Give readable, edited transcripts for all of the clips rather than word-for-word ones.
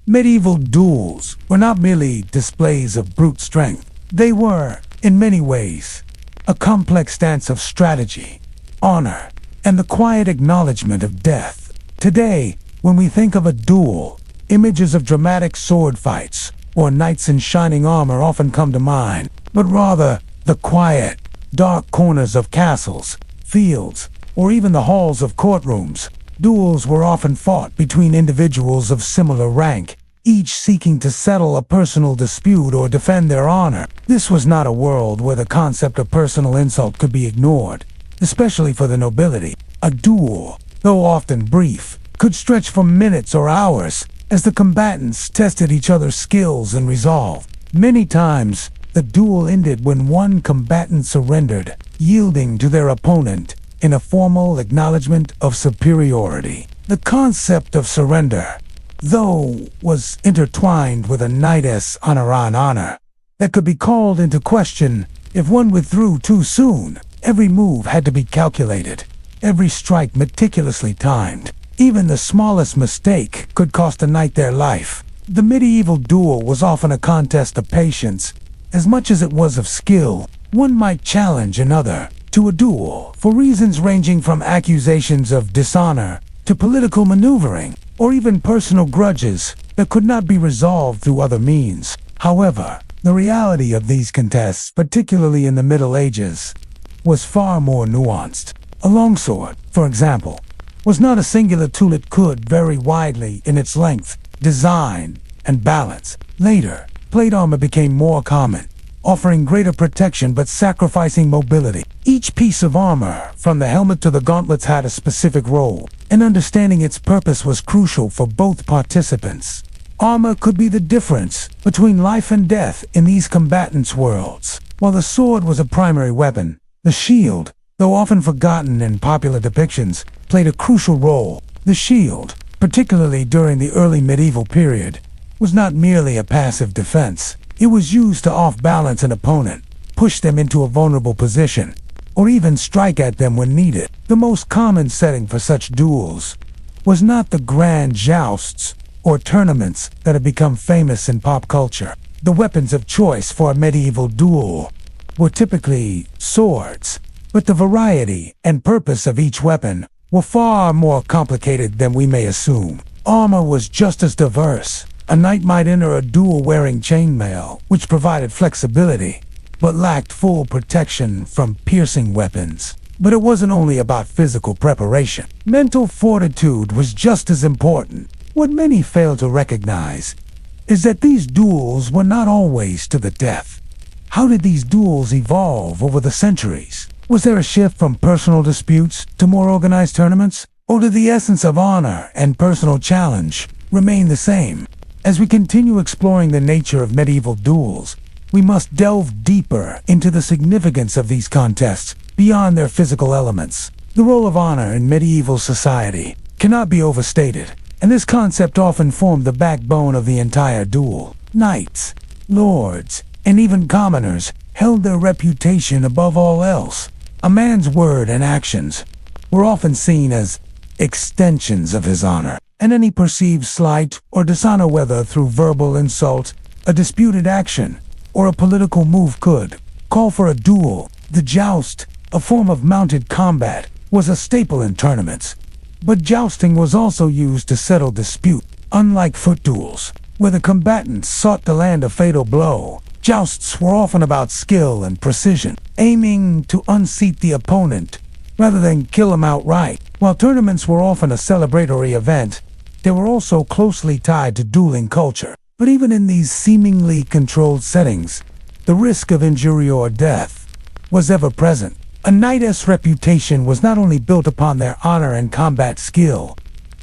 Medieval duels were not merely displays of brute strength. They were, in many ways, a complex dance of strategy, honor, and the quiet acknowledgement of death. Today, when we think of a duel, images of dramatic sword fights or knights in shining armor often come to mind, but rather the quiet, dark corners of castles, fields, or even the halls of courtrooms. Duels were often fought between individuals of similar rank, each seeking to settle a personal dispute or defend their honor. This was not a world where the concept of personal insult could be ignored, especially for the nobility. A duel, though often brief, could stretch for minutes or hours as the combatants tested each other's skills and resolve. Many times, the duel ended when one combatant surrendered, yielding to their opponent in a formal acknowledgement of superiority. The concept of surrender, though, was intertwined with a knight's honor on honor that could be called into question if one withdrew too soon. Every move had to be calculated, every strike meticulously timed. Even the smallest mistake could cost a knight their life. The medieval duel was often a contest of patience, as much as it was of skill. One might challenge another to a duel for reasons ranging from accusations of dishonor to political maneuvering, or even personal grudges that could not be resolved through other means. However, the reality of these contests, particularly in the Middle Ages, was far more nuanced. A longsword, for example, was not a singular tool. It could vary widely in its length, design, and balance. Later, plate armor became more common, offering greater protection but sacrificing mobility. Each piece of armor, from the helmet to the gauntlets, had a specific role, and understanding its purpose was crucial for both participants. Armor could be the difference between life and death in these combatants' worlds. While the sword was a primary weapon, the shield, though often forgotten in popular depictions, played a crucial role. The shield, particularly during the early medieval period, was not merely a passive defense. It was used to off-balance an opponent, push them into a vulnerable position, or even strike at them when needed. The most common setting for such duels was not the grand jousts or tournaments that have become famous in pop culture. The weapons of choice for a medieval duel were typically swords, but the variety and purpose of each weapon were far more complicated than we may assume. Armor was just as diverse. A knight might enter a duel wearing chainmail, which provided flexibility, but lacked full protection from piercing weapons. But it wasn't only about physical preparation. Mental fortitude was just as important. What many fail to recognize is that these duels were not always to the death. How did these duels evolve over the centuries? Was there a shift from personal disputes to more organized tournaments? Or did the essence of honor and personal challenge remain the same? As we continue exploring the nature of medieval duels, we must delve deeper into the significance of these contests beyond their physical elements. The role of honor in medieval society cannot be overstated, and this concept often formed the backbone of the entire duel. Knights, lords, and even commoners held their reputation above all else. A man's word and actions were often seen as extensions of his honor, and any perceived slight or dishonor, whether through verbal insult, a disputed action, or a political move, could call for a duel. The joust, a form of mounted combat, was a staple in tournaments, but jousting was also used to settle dispute. Unlike foot duels, where the combatants sought to land a fatal blow, jousts were often about skill and precision, aiming to unseat the opponent rather than kill him outright. While tournaments were often a celebratory event, they were also closely tied to dueling culture. But even in these seemingly controlled settings, the risk of injury or death was ever present. A knight's reputation was not only built upon their honor and combat skill,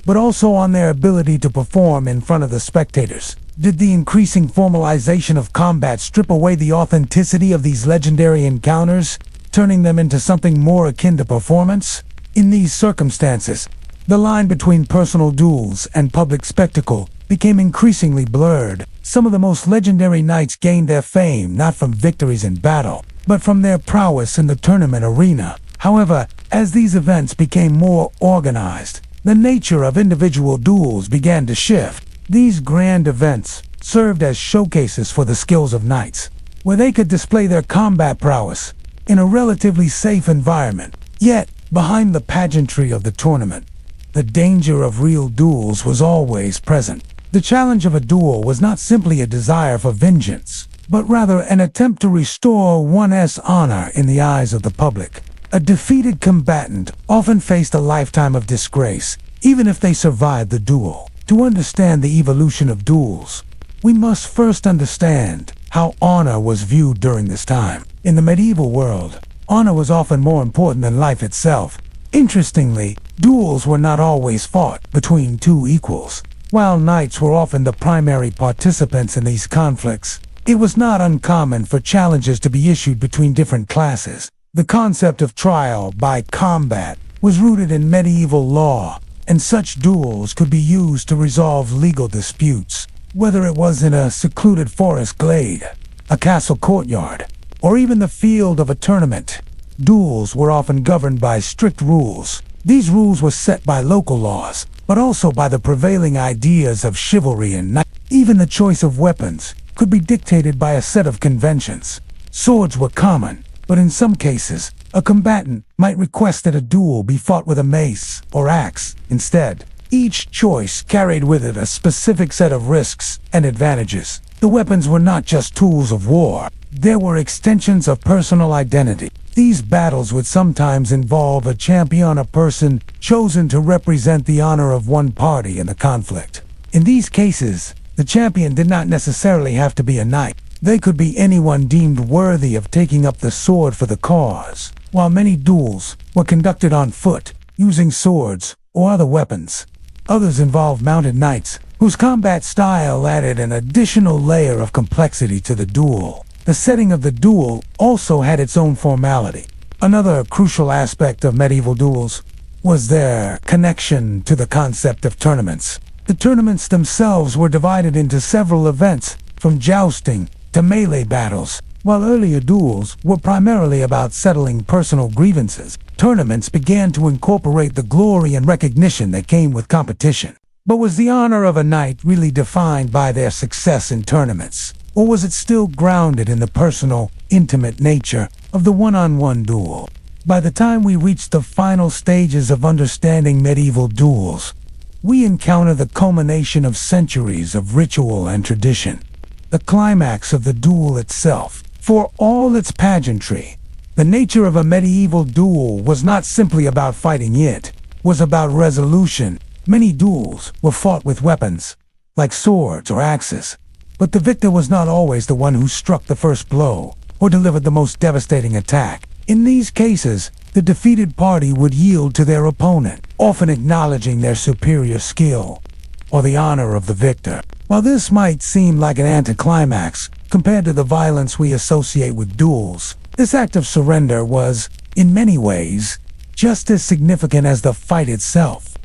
but also on their ability to perform in front of the spectators. Did the increasing formalization of combat strip away the authenticity of these legendary encounters, turning them into something more akin to performance? In these circumstances, the line between personal duels and public spectacle became increasingly blurred. Some of the most legendary knights gained their fame not from victories in battle, but from their prowess in the tournament arena. However, as these events became more organized, the nature of individual duels began to shift. These grand events served as showcases for the skills of knights, where they could display their combat prowess in a relatively safe environment. Yet, behind the pageantry of the tournament, the danger of real duels was always present. The challenge of a duel was not simply a desire for vengeance, but rather an attempt to restore one's honor in the eyes of the public. A defeated combatant often faced a lifetime of disgrace, even if they survived the duel. To understand the evolution of duels, we must first understand how honor was viewed during this time. In the medieval world, honor was often more important than life itself. Interestingly, duels were not always fought between two equals. While knights were often the primary participants in these conflicts, it was not uncommon for challenges to be issued between different classes. The concept of trial by combat was rooted in medieval law, and such duels could be used to resolve legal disputes. Whether it was in a secluded forest glade, a castle courtyard, or even the field of a tournament, duels were often governed by strict rules. These rules were set by local laws, but also by the prevailing ideas of chivalry and knight. Even the choice of weapons could be dictated by a set of conventions. Swords were common, but in some cases, a combatant might request that a duel be fought with a mace or axe instead. Each choice carried with it a specific set of risks and advantages. The weapons were not just tools of war, they were extensions of personal identity. These battles would sometimes involve a champion, a person chosen to represent the honor of one party in the conflict. In these cases, the champion did not necessarily have to be a knight. They could be anyone deemed worthy of taking up the sword for the cause. While many duels were conducted on foot, using swords or other weapons, others involved mounted knights, whose combat style added an additional layer of complexity to the duel. The setting of the duel also had its own formality. Another crucial aspect of medieval duels was their connection to the concept of tournaments. The tournaments themselves were divided into several events, from jousting to melee battles. While earlier duels were primarily about settling personal grievances, tournaments began to incorporate the glory and recognition that came with competition. But was the honor of a knight really defined by their success in tournaments? Or was it still grounded in the personal, intimate nature of the one-on-one duel? By the time we reach the final stages of understanding medieval duels, we encounter the culmination of centuries of ritual and tradition, the climax of the duel itself. For all its pageantry, the nature of a medieval duel was not simply about fighting, it was about resolution. Many duels were fought with weapons, like swords or axes, but the victor was not always the one who struck the first blow or delivered the most devastating attack. In these cases, the defeated party would yield to their opponent, often acknowledging their superior skill or the honor of the victor. While this might seem like an anticlimax compared to the violence we associate with duels, this act of surrender was, in many ways, just as significant as the fight itself.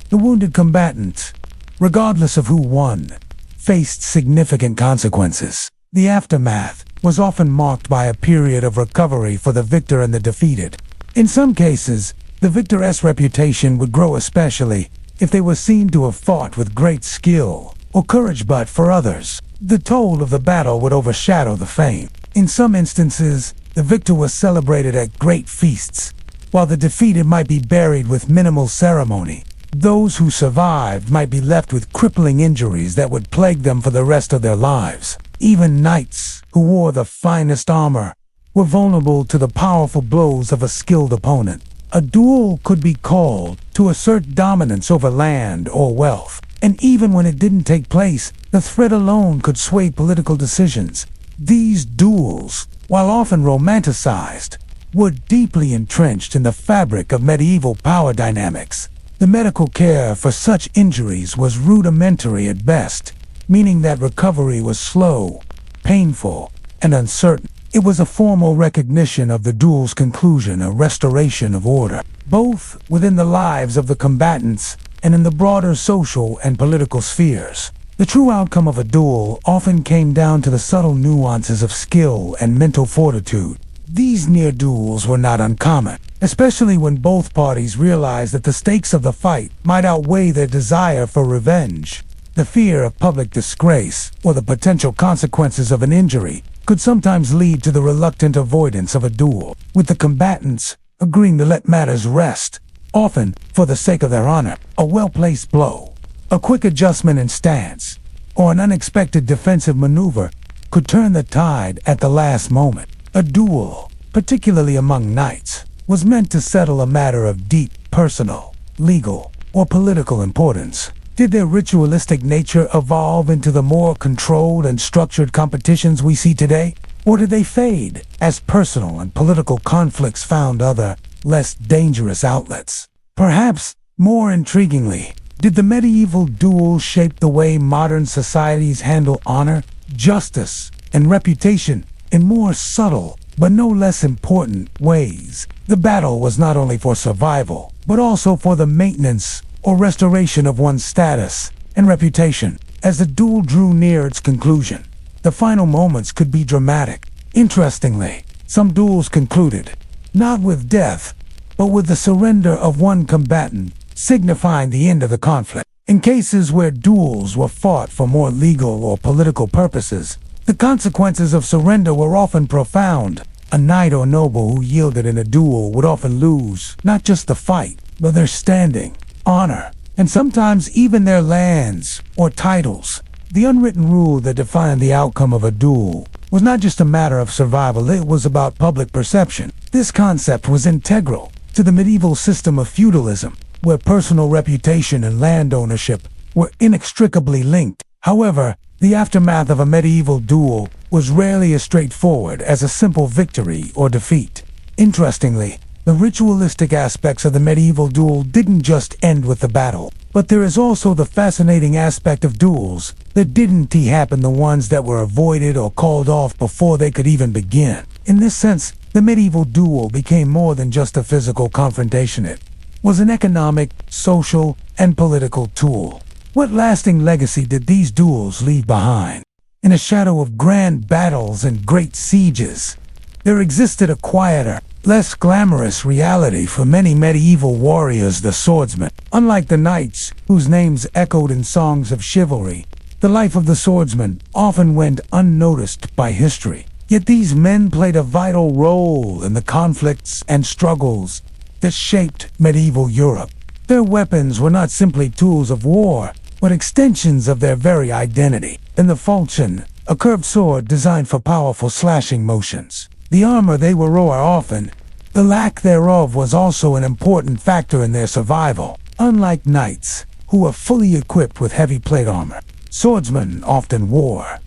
The wounded combatant, regardless of who won, faced significant consequences. The aftermath was often marked by a period of recovery for the victor and the defeated. In some cases, the victor's reputation would grow, especially if they were seen to have fought with great skill or courage, but for others, the toll of the battle would overshadow the fame. In some instances, the victor was celebrated at great feasts, while the defeated might be buried with minimal ceremony. Those who survived might be left with crippling injuries that would plague them for the rest of their lives. Even knights, who wore the finest armor, were vulnerable to the powerful blows of a skilled opponent. A duel could be called to assert dominance over land or wealth, and even when it didn't take place, the threat alone could sway political decisions. These duels, while often romanticized, were deeply entrenched in the fabric of medieval power dynamics. The medical care for such injuries was rudimentary at best, meaning that recovery was slow, painful, and uncertain. It was a formal recognition of the duel's conclusion, a restoration of order, both within the lives of the combatants and in the broader social and political spheres. The true outcome of a duel often came down to the subtle nuances of skill and mental fortitude. These near duels were not uncommon, especially when both parties realized that the stakes of the fight might outweigh their desire for revenge. The fear of public disgrace or the potential consequences of an injury could sometimes lead to the reluctant avoidance of a duel, with the combatants agreeing to let matters rest, often for the sake of their honor. A well-placed blow, a quick adjustment in stance, or an unexpected defensive maneuver could turn the tide at the last moment. A duel, particularly among knights, was meant to settle a matter of deep personal, legal, or political importance. Did their ritualistic nature evolve into the more controlled and structured competitions we see today? Or did they fade as personal and political conflicts found other, less dangerous outlets? Perhaps, more intriguingly, did the medieval duel shape the way modern societies handle honor, justice, and reputation in more subtle, but no less important ways? The battle was not only for survival, but also for the maintenance or restoration of one's status and reputation. As the duel drew near its conclusion, the final moments could be dramatic. Interestingly, some duels concluded, not with death, but with the surrender of one combatant, signifying the end of the conflict. In cases where duels were fought for more legal or political purposes, the consequences of surrender were often profound. A knight or noble who yielded in a duel would often lose not just the fight, but their standing, honor, and sometimes even their lands or titles. The unwritten rule that defined the outcome of a duel was not just a matter of survival, it was about public perception. This concept was integral to the medieval system of feudalism, where personal reputation and land ownership were inextricably linked. However, the aftermath of a medieval duel was rarely as straightforward as a simple victory or defeat. Interestingly, the ritualistic aspects of the medieval duel didn't just end with the battle, but there is also the fascinating aspect of duels that didn't happen, the ones that were avoided or called off before they could even begin. In this sense, the medieval duel became more than just a physical confrontation. It was an economic, social, and political tool. What lasting legacy did these duels leave behind? In a shadow of grand battles and great sieges, there existed a quieter, less glamorous reality for many medieval warriors, the swordsmen. Unlike the knights, whose names echoed in songs of chivalry, the life of the swordsman often went unnoticed by history. Yet these men played a vital role in the conflicts and struggles that shaped medieval Europe. Their weapons were not simply tools of war, but extensions of their very identity. In the falchion, a curved sword designed for powerful slashing motions, the armor they wore often, the lack thereof, was also an important factor in their survival. Unlike knights, who were fully equipped with heavy plate armor, swordsmen often wore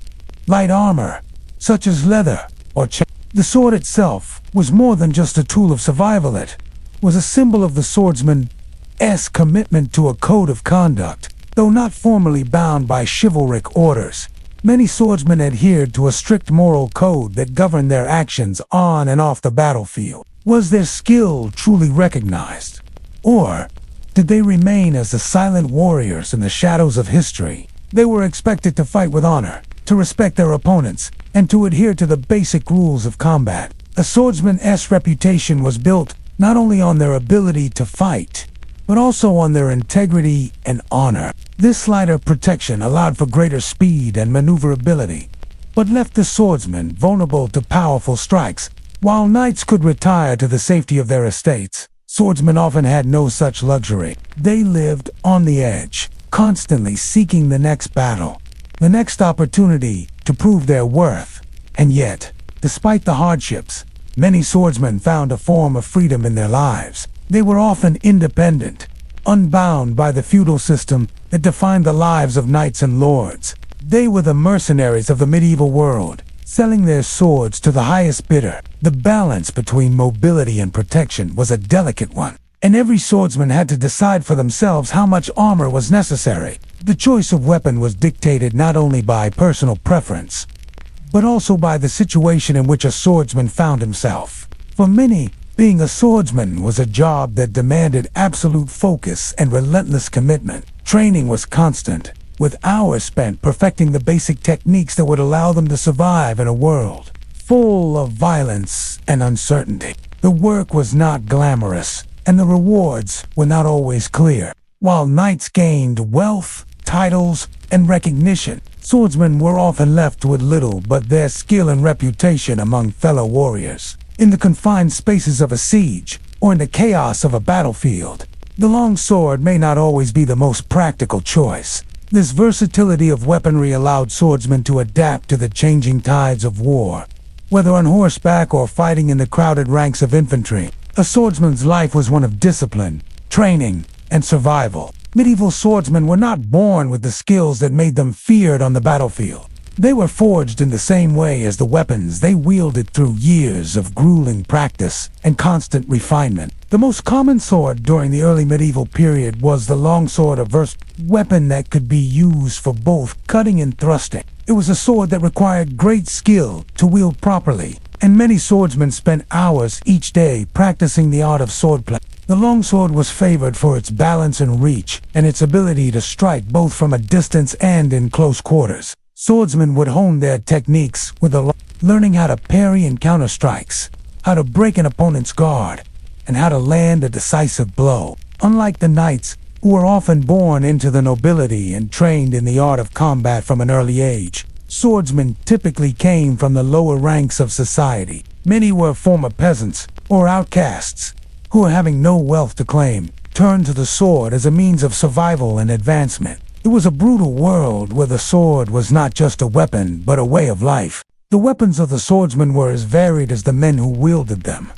light armor, such as leather or chain. The sword itself was more than just a tool of survival. It was a symbol of the swordsman's commitment to a code of conduct. Though not formally bound by chivalric orders, many swordsmen adhered to a strict moral code that governed their actions on and off the battlefield. Was their skill truly recognized? Or did they remain as the silent warriors in the shadows of history? They were expected to fight with honor, to respect their opponents, and to adhere to the basic rules of combat. A swordsman's reputation was built not only on their ability to fight, but also on their integrity and honor. This lighter protection allowed for greater speed and maneuverability, but left the swordsman vulnerable to powerful strikes. While knights could retire to the safety of their estates, swordsmen often had no such luxury. They lived on the edge, constantly seeking the next battle, the next opportunity to prove their worth. And yet, despite the hardships, many swordsmen found a form of freedom in their lives. They were often independent, unbound by the feudal system that defined the lives of knights and lords. They were the mercenaries of the medieval world, selling their swords to the highest bidder. The balance between mobility and protection was a delicate one, and every swordsman had to decide for themselves how much armor was necessary. The choice of weapon was dictated not only by personal preference, but also by the situation in which a swordsman found himself. For many, being a swordsman was a job that demanded absolute focus and relentless commitment. Training was constant, with hours spent perfecting the basic techniques that would allow them to survive in a world full of violence and uncertainty. The work was not glamorous, and the rewards were not always clear. While knights gained wealth, titles, and recognition. Swordsmen were often left with little but their skill and reputation among fellow warriors. In the confined spaces of a siege, or in the chaos of a battlefield, the long sword may not always be the most practical choice. This versatility of weaponry allowed swordsmen to adapt to the changing tides of war. Whether on horseback or fighting in the crowded ranks of infantry, a swordsman's life was one of discipline, training, and survival. Medieval swordsmen were not born with the skills that made them feared on the battlefield. They were forged in the same way as the weapons they wielded through years of grueling practice and constant refinement. The most common sword during the early medieval period was the longsword, a versatile weapon that could be used for both cutting and thrusting. It was a sword that required great skill to wield properly, and many swordsmen spent hours each day practicing the art of swordplay. The longsword was favored for its balance and reach, and its ability to strike both from a distance and in close quarters. Swordsmen would hone their techniques with learning how to parry and counter strikes, how to break an opponent's guard, and how to land a decisive blow. Unlike the knights, who were often born into the nobility and trained in the art of combat from an early age, swordsmen typically came from the lower ranks of society. Many were former peasants or outcasts, who, having no wealth to claim, turned to the sword as a means of survival and advancement. It was a brutal world where the sword was not just a weapon, but a way of life. The weapons of the swordsman were as varied as the men who wielded them.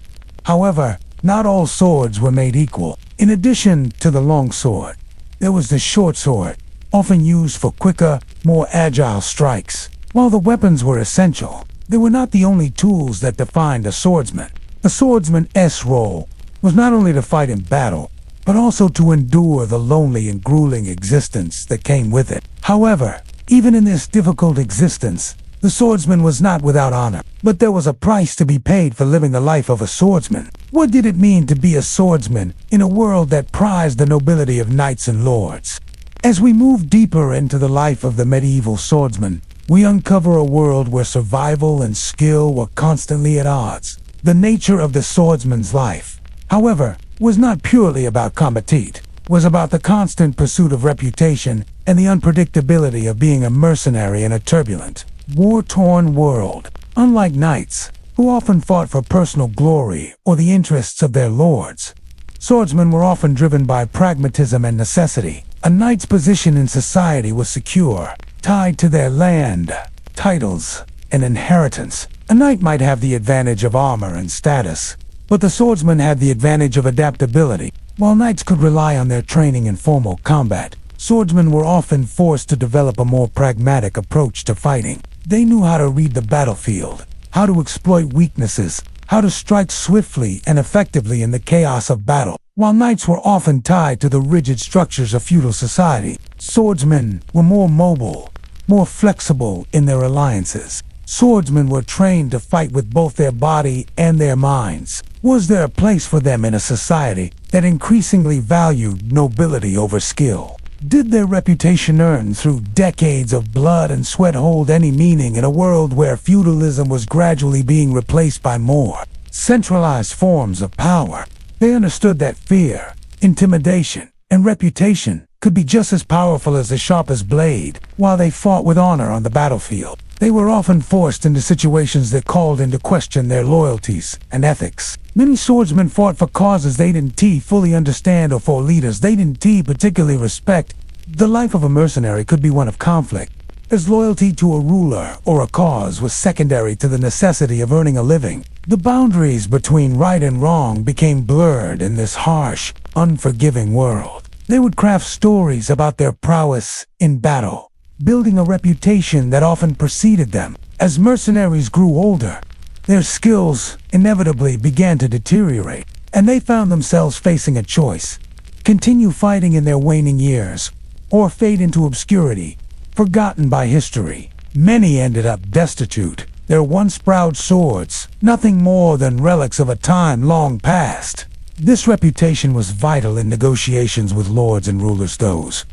However, not all swords were made equal. In addition to the long sword, there was the short sword, often used for quicker, more agile strikes. While the weapons were essential, they were not the only tools that defined a swordsman. A swordsman's role was not only to fight in battle, but also to endure the lonely and grueling existence that came with it. However, even in this difficult existence, the swordsman was not without honor. But there was a price to be paid for living the life of a swordsman. What did it mean to be a swordsman in a world that prized the nobility of knights and lords? As we move deeper into the life of the medieval swordsman, we uncover a world where survival and skill were constantly at odds. The nature of the swordsman's life, however, was not purely about combat, was about the constant pursuit of reputation and the unpredictability of being a mercenary in a turbulent, war-torn world. Unlike knights, who often fought for personal glory or the interests of their lords, swordsmen were often driven by pragmatism and necessity. A knight's position in society was secure, tied to their land, titles, and inheritance. A knight might have the advantage of armor and status, but the swordsman had the advantage of adaptability. While knights could rely on their training in formal combat, swordsmen were often forced to develop a more pragmatic approach to fighting. They knew how to read the battlefield, how to exploit weaknesses, how to strike swiftly and effectively in the chaos of battle. While knights were often tied to the rigid structures of feudal society, swordsmen were more mobile, more flexible in their alliances. Swordsmen were trained to fight with both their body and their minds. Was there a place for them in a society that increasingly valued nobility over skill? Did their reputation earned through decades of blood and sweat hold any meaning in a world where feudalism was gradually being replaced by more centralized forms of power? They understood that fear, intimidation, and reputation could be just as powerful as the sharpest blade. While they fought with honor on the battlefield, they were often forced into situations that called into question their loyalties and ethics. Many swordsmen fought for causes they didn't fully understand or for leaders they didn't particularly respect. The life of a mercenary could be one of conflict, as loyalty to a ruler or a cause was secondary to the necessity of earning a living. The boundaries between right and wrong became blurred in this harsh, unforgiving world. They would craft stories about their prowess in battle, building a reputation that often preceded them. As mercenaries grew older, their skills inevitably began to deteriorate, and they found themselves facing a choice: continue fighting in their waning years, or fade into obscurity, forgotten by history. Many ended up destitute, their once proud swords nothing more than relics of a time long past. This reputation was vital in negotiations with lords and rulers. Those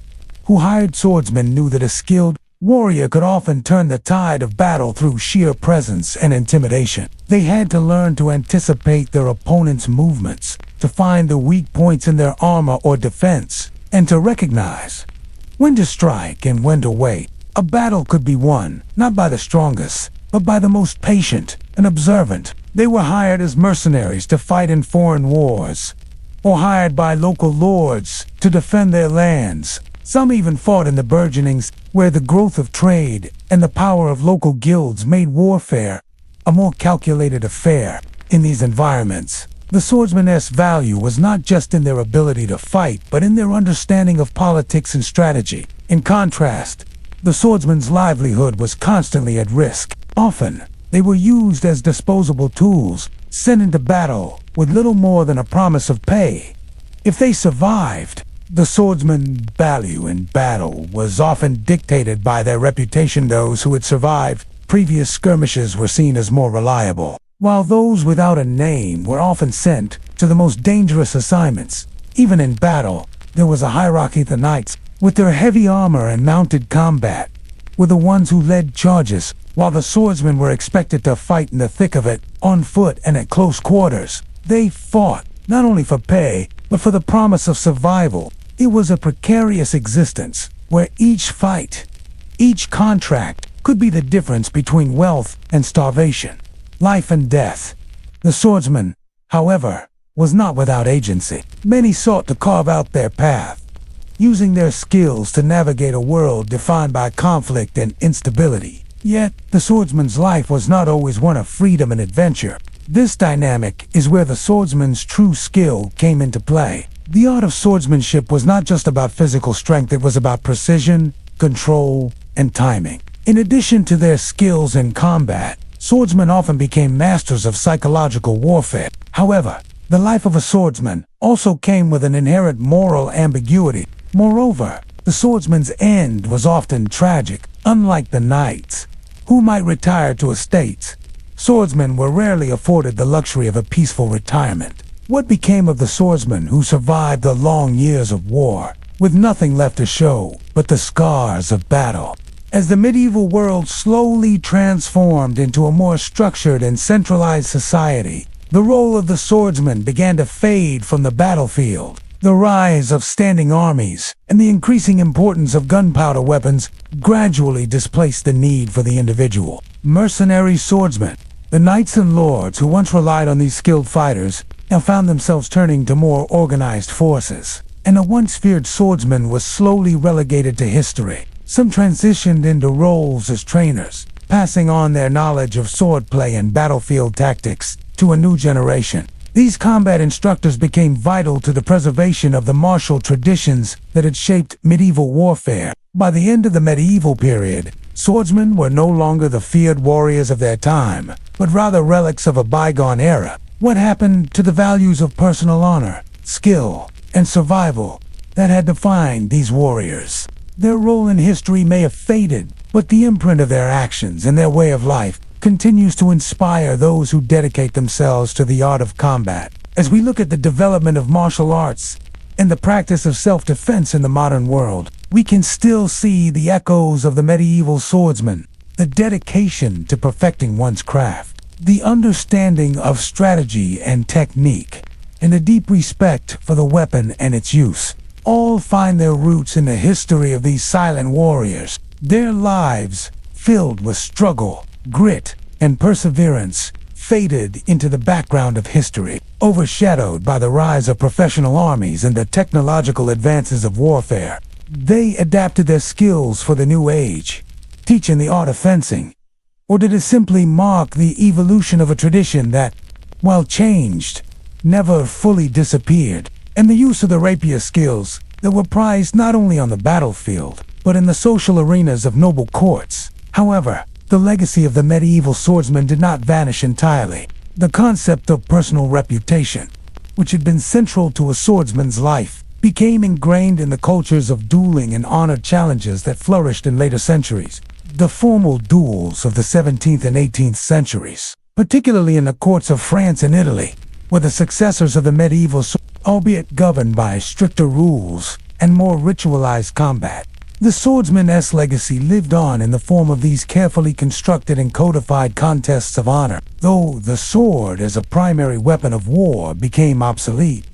who hired swordsmen knew that a skilled warrior could often turn the tide of battle through sheer presence and intimidation. They had to learn to anticipate their opponent's movements, to find the weak points in their armor or defense, and to recognize when to strike and when to wait. A battle could be won, not by the strongest, but by the most patient and observant. They were hired as mercenaries to fight in foreign wars, or hired by local lords to defend their lands. Some even fought in the burgeonings, where the growth of trade and the power of local guilds made warfare a more calculated affair. In these environments, the swordsman's value was not just in their ability to fight, but in their understanding of politics and strategy. In contrast, the swordsman's livelihood was constantly at risk. Often, they were used as disposable tools, sent into battle with little more than a promise of pay. If they survived, the swordsman's value in battle was often dictated by their reputation. Those who had survived previous skirmishes were seen as more reliable, while those without a name were often sent to the most dangerous assignments. Even in battle, there was a hierarchy. The knights, with their heavy armor and mounted combat, were the ones who led charges, while the swordsmen were expected to fight in the thick of it, on foot and at close quarters. They fought not only for pay, but for the promise of survival. It was a precarious existence, where each fight, each contract, could be the difference between wealth and starvation, life and death. The swordsman, however, was not without agency. Many sought to carve out their path, using their skills to navigate a world defined by conflict and instability. Yet, the swordsman's life was not always one of freedom and adventure. This dynamic is where the swordsman's true skill came into play. The art of swordsmanship was not just about physical strength, it was about precision, control, and timing. In addition to their skills in combat, swordsmen often became masters of psychological warfare. However, the life of a swordsman also came with an inherent moral ambiguity. Moreover, the swordsman's end was often tragic. Unlike the knights, who might retire to estates, swordsmen were rarely afforded the luxury of a peaceful retirement. What became of the swordsman who survived the long years of war, with nothing left to show but the scars of battle? As the medieval world slowly transformed into a more structured and centralized society, the role of the swordsman began to fade from the battlefield. The rise of standing armies and the increasing importance of gunpowder weapons gradually displaced the need for the individual. Mercenary swordsmen, the knights and lords who once relied on these skilled fighters, now found themselves turning to more organized forces, and a once feared swordsman was slowly relegated to history. Some transitioned into roles as trainers, passing on their knowledge of swordplay and battlefield tactics to a new generation. These combat instructors became vital to the preservation of the martial traditions that had shaped medieval warfare. By the end of the medieval period, swordsmen were no longer the feared warriors of their time, but rather relics of a bygone era. What happened to the values of personal honor, skill, and survival that had defined these warriors? Their role in history may have faded, but the imprint of their actions and their way of life continues to inspire those who dedicate themselves to the art of combat. As we look at the development of martial arts and the practice of self-defense in the modern world, we can still see the echoes of the medieval swordsman, the dedication to perfecting one's craft, the understanding of strategy and technique, and a deep respect for the weapon and its use. All find their roots in the history of these silent warriors. Their lives, filled with struggle, grit, and perseverance, faded into the background of history, overshadowed by the rise of professional armies and the technological advances of warfare. They adapted their skills for the new age, teaching the art of fencing. Or did it simply mark the evolution of a tradition that, while changed, never fully disappeared? And the use of the rapier skills that were prized not only on the battlefield, but in the social arenas of noble courts. However, the legacy of the medieval swordsman did not vanish entirely. The concept of personal reputation, which had been central to a swordsman's life, became ingrained in the cultures of dueling and honored challenges that flourished in later centuries. The formal duels of the 17th and 18th centuries, particularly in the courts of France and Italy, were the successors of the medieval, albeit governed by stricter rules and more ritualized combat. The swordsman's legacy lived on in the form of these carefully constructed and codified contests of honor. Though the sword as a primary weapon of war became obsolete,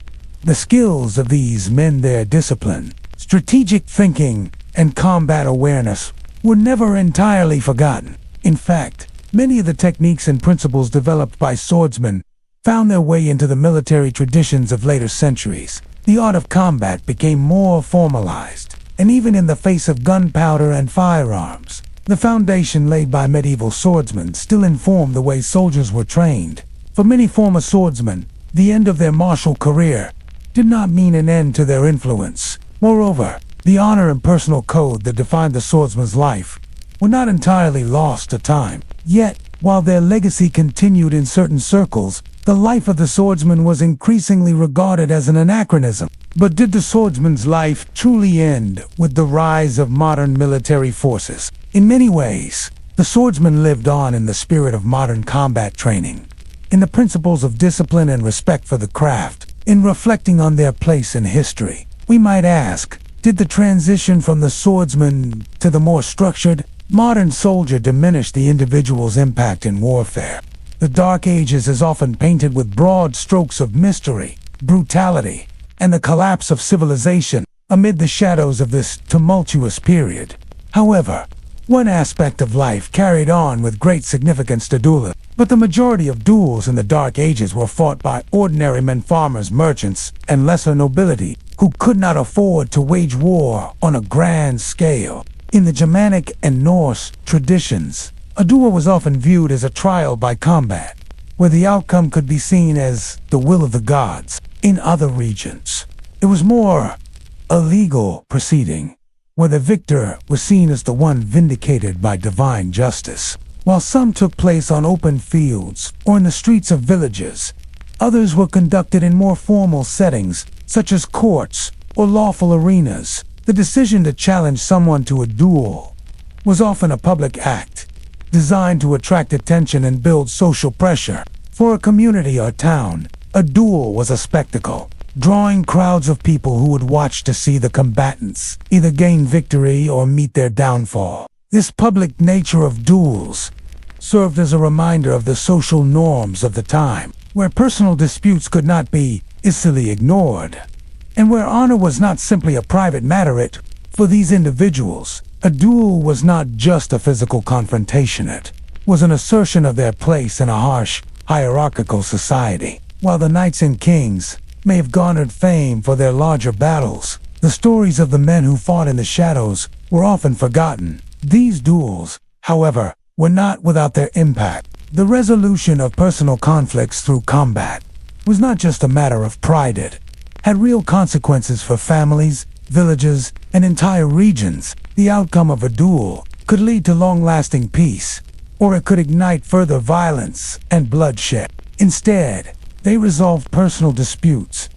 the skills of these men, their discipline, strategic thinking, and combat awareness were never entirely forgotten. In fact, many of the techniques and principles developed by swordsmen found their way into the military traditions of later centuries. The art of combat became more formalized, and even in the face of gunpowder and firearms, the foundation laid by medieval swordsmen still informed the way soldiers were trained. For many former swordsmen, the end of their martial career did not mean an end to their influence. Moreover, the honor and personal code that defined the swordsman's life were not entirely lost to time. Yet, while their legacy continued in certain circles, the life of the swordsman was increasingly regarded as an anachronism. But did the swordsman's life truly end with the rise of modern military forces? In many ways, the swordsman lived on in the spirit of modern combat training, in the principles of discipline and respect for the craft. In reflecting on their place in history, we might ask, did the transition from the swordsman to the more structured, modern soldier diminish the individual's impact in warfare? The Dark Ages is often painted with broad strokes of mystery, brutality, and the collapse of civilization amid the shadows of this tumultuous period. However, one aspect of life carried on with great significance to duelists. But the majority of duels in the Dark Ages were fought by ordinary men, farmers, merchants, and lesser nobility, who could not afford to wage war on a grand scale. In the Germanic and Norse traditions, a duel was often viewed as a trial by combat, where the outcome could be seen as the will of the gods. In other regions, it was more a legal proceeding, where the victor was seen as the one vindicated by divine justice. While some took place on open fields or in the streets of villages, others were conducted in more formal settings, such as courts or lawful arenas. The decision to challenge someone to a duel was often a public act, designed to attract attention and build social pressure. For a community or town, a duel was a spectacle, drawing crowds of people who would watch to see the combatants either gain victory or meet their downfall. This public nature of duels served as a reminder of the social norms of the time, where personal disputes could not be easily ignored, and where honor was not simply a private matter. For these individuals, a duel was not just a physical confrontation, it was an assertion of their place in a harsh, hierarchical society. While the knights and kings may have garnered fame for their larger battles, the stories of the men who fought in the shadows were often forgotten. These duels, however, were not without their impact. The resolution of personal conflicts through combat was not just a matter of pride. It had real consequences for families, villages, and entire regions. The outcome of a duel could lead to long-lasting peace, or it could ignite further violence and bloodshed. Instead, they resolved personal disputes,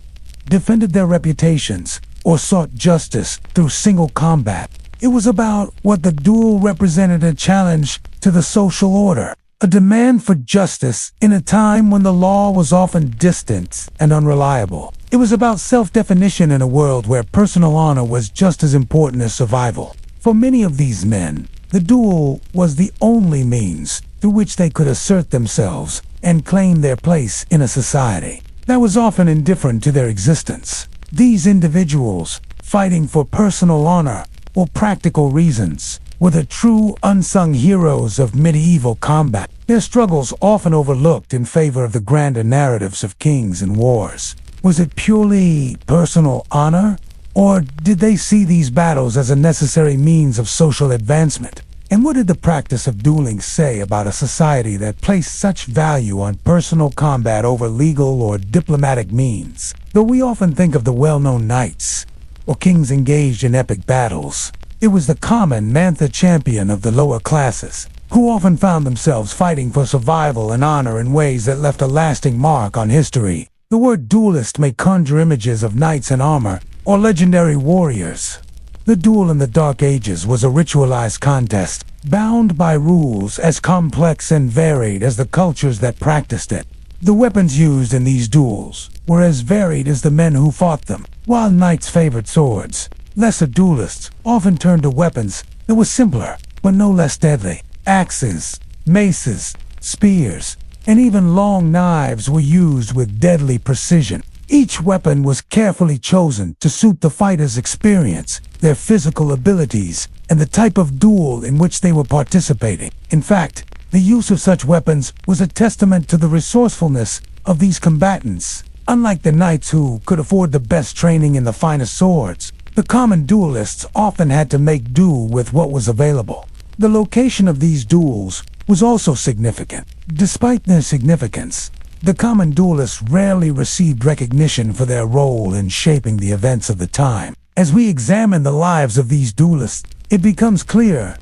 defended their reputations, or sought justice through single combat. It was about what the duel represented: a challenge to the social order, a demand for justice in a time when the law was often distant and unreliable. It was about self-definition in a world where personal honor was just as important as survival. For many of these men, the duel was the only means through which they could assert themselves and claim their place in a society that was often indifferent to their existence. These individuals, fighting for personal honor or practical reasons, were the true unsung heroes of medieval combat. Their struggles often overlooked in favor of the grander narratives of kings and wars. Was it purely personal honor, or did they see these battles as a necessary means of social advancement? And what did the practice of dueling say about a society that placed such value on personal combat over legal or diplomatic means? Though we often think of the well-known knights or kings engaged in epic battles, it was the common man, the champion of the lower classes, who often found themselves fighting for survival and honor in ways that left a lasting mark on history. The word duelist may conjure images of knights in armor or legendary warriors. The duel in the Dark Ages was a ritualized contest, bound by rules as complex and varied as the cultures that practiced it. The weapons used in these duels were as varied as the men who fought them. While knights favored swords, lesser duelists often turned to weapons that were simpler but no less deadly. Axes, maces, spears, and even long knives were used with deadly precision. Each weapon was carefully chosen to suit the fighter's experience, their physical abilities, and the type of duel in which they were participating. In fact, the use of such weapons was a testament to the resourcefulness of these combatants. Unlike the knights who could afford the best training in the finest swords, the common duelists often had to make do with what was available. The location of these duels was also significant. Despite their significance, the common duelists rarely received recognition for their role in shaping the events of the time. As we examine the lives of these duelists, it becomes clear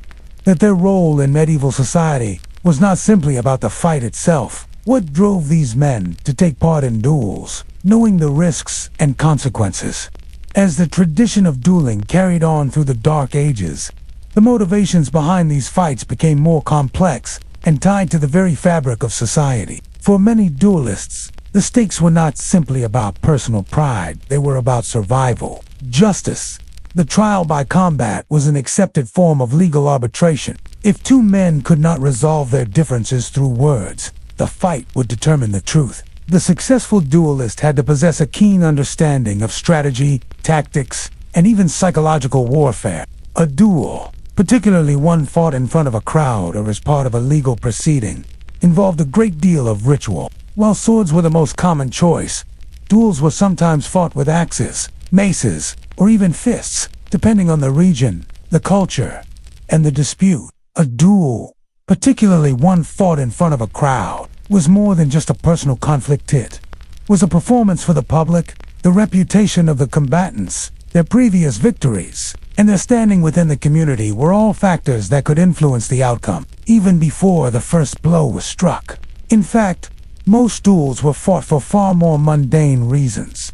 that their role in medieval society was not simply about the fight itself. What drove these men to take part in duels? Knowing the risks and consequences. As the tradition of dueling carried on through the Dark Ages, the motivations behind these fights became more complex and tied to the very fabric of society. For many duelists, the stakes were not simply about personal pride, they were about survival. Justice. The trial by combat was an accepted form of legal arbitration. If two men could not resolve their differences through words, the fight would determine the truth. The successful duelist had to possess a keen understanding of strategy, tactics, and even psychological warfare. A duel, particularly one fought in front of a crowd or as part of a legal proceeding, involved a great deal of ritual. While swords were the most common choice, duels were sometimes fought with axes, maces, or even fists, depending on the region, the culture, and the dispute. A duel, particularly one fought in front of a crowd, was more than just a personal conflict. It was a performance for the public, the reputation of the combatants, their previous victories, and their standing within the community were all factors that could influence the outcome, even before the first blow was struck. In fact, most duels were fought for far more mundane reasons.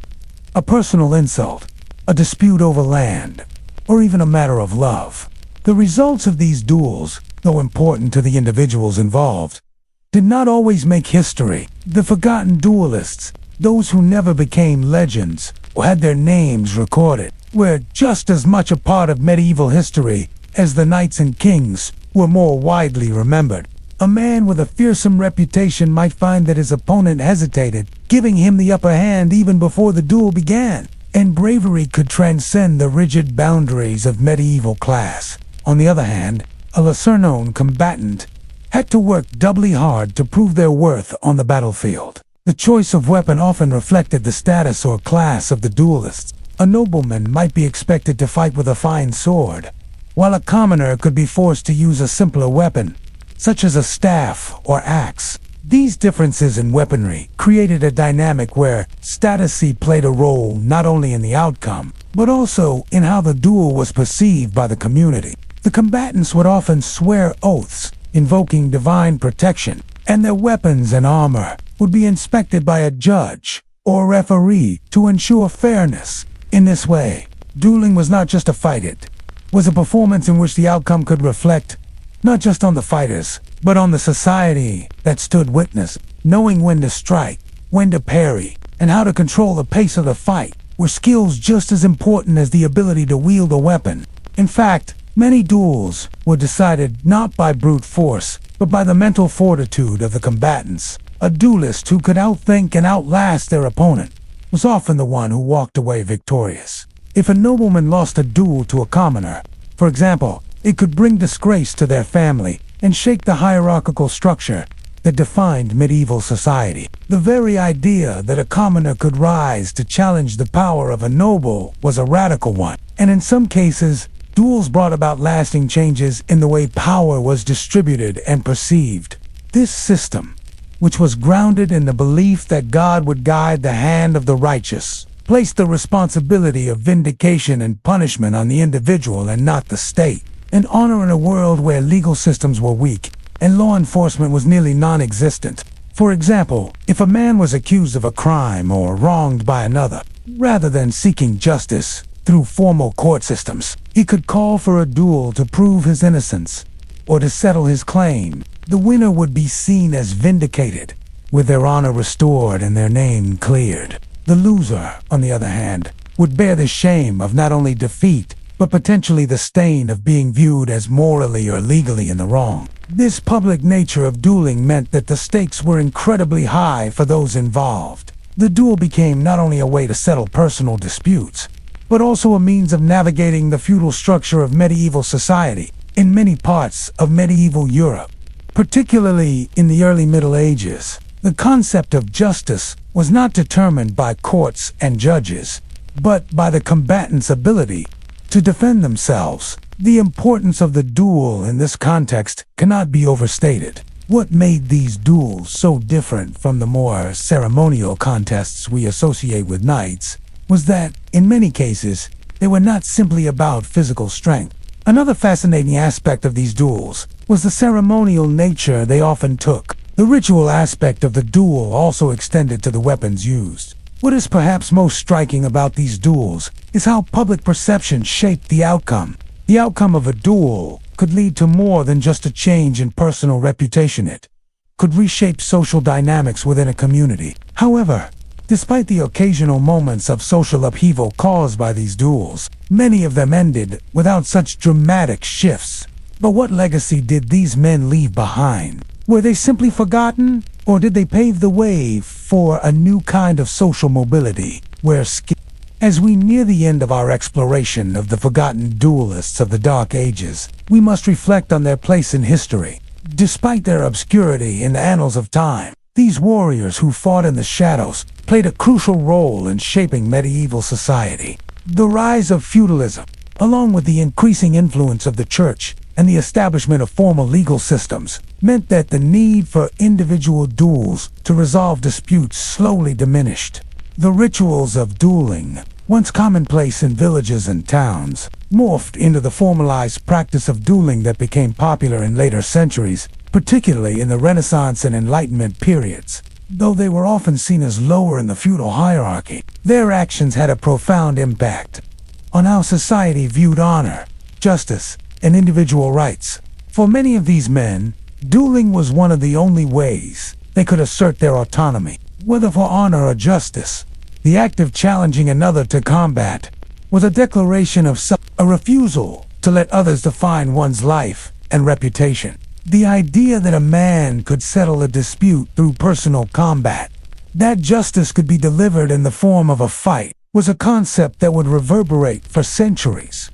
A personal insult, a dispute over land, or even a matter of love. The results of these duels, though important to the individuals involved, did not always make history. The forgotten duelists, those who never became legends or had their names recorded, were just as much a part of medieval history as the knights and kings were more widely remembered. A man with a fearsome reputation might find that his opponent hesitated, giving him the upper hand even before the duel began, and bravery could transcend the rigid boundaries of medieval class. On the other hand, a lesser-known combatant had to work doubly hard to prove their worth on the battlefield. The choice of weapon often reflected the status or class of the duelists. A nobleman might be expected to fight with a fine sword, while a commoner could be forced to use a simpler weapon, such as a staff or axe. These differences in weaponry created a dynamic where status played a role not only in the outcome, but also in how the duel was perceived by the community. The combatants would often swear oaths, invoking divine protection, and their weapons and armor would be inspected by a judge or referee to ensure fairness. In this way, dueling was not just a fight, it was a performance in which the outcome could reflect not just on the fighters, but on the society that stood witness. Knowing when to strike, when to parry, and how to control the pace of the fight were skills just as important as the ability to wield a weapon. In fact, many duels were decided not by brute force, but by the mental fortitude of the combatants. A duelist who could outthink and outlast their opponent was often the one who walked away victorious. If a nobleman lost a duel to a commoner, for example, it could bring disgrace to their family and shake the hierarchical structure that defined medieval society. The very idea that a commoner could rise to challenge the power of a noble was a radical one, and in some cases, duels brought about lasting changes in the way power was distributed and perceived. This system, which was grounded in the belief that God would guide the hand of the righteous, placed the responsibility of vindication and punishment on the individual and not the state. An honor in a world where legal systems were weak and law enforcement was nearly non-existent. For example, if a man was accused of a crime or wronged by another, rather than seeking justice through formal court systems, he could call for a duel to prove his innocence or to settle his claim. The winner would be seen as vindicated, with their honor restored and their name cleared. The loser, on the other hand, would bear the shame of not only defeat, but potentially the stain of being viewed as morally or legally in the wrong. This public nature of dueling meant that the stakes were incredibly high for those involved. The duel became not only a way to settle personal disputes, but also a means of navigating the feudal structure of medieval society in many parts of medieval Europe. Particularly in the early Middle Ages, the concept of justice was not determined by courts and judges, but by the combatants' ability to defend themselves. The importance of the duel in this context cannot be overstated. What made these duels so different from the more ceremonial contests we associate with knights was that, in many cases, they were not simply about physical strength. Another fascinating aspect of these duels was the ceremonial nature they often took. The ritual aspect of the duel also extended to the weapons used. What is perhaps most striking about these duels is how public perception shaped the outcome. The outcome of a duel could lead to more than just a change in personal reputation. It could reshape social dynamics within a community. However, despite the occasional moments of social upheaval caused by these duels, many of them ended without such dramatic shifts. But what legacy did these men leave behind? Were they simply forgotten, or did they pave the way for a new kind of social mobility, where skill? As we near the end of our exploration of the forgotten duelists of the Dark Ages, we must reflect on their place in history. Despite their obscurity in the annals of time, these warriors who fought in the shadows played a crucial role in shaping medieval society. The rise of feudalism, along with the increasing influence of the church and the establishment of formal legal systems, meant that the need for individual duels to resolve disputes slowly diminished. The rituals of dueling, once commonplace in villages and towns, morphed into the formalized practice of dueling that became popular in later centuries, particularly in the Renaissance and Enlightenment periods. Though they were often seen as lower in the feudal hierarchy, their actions had a profound impact on how society viewed honor, justice, and individual rights. For many of these men, dueling was one of the only ways they could assert their autonomy. Whether for honor or justice, the act of challenging another to combat was a declaration of a refusal to let others define one's life and reputation. The idea that a man could settle a dispute through personal combat, that justice could be delivered in the form of a fight, was a concept that would reverberate for centuries.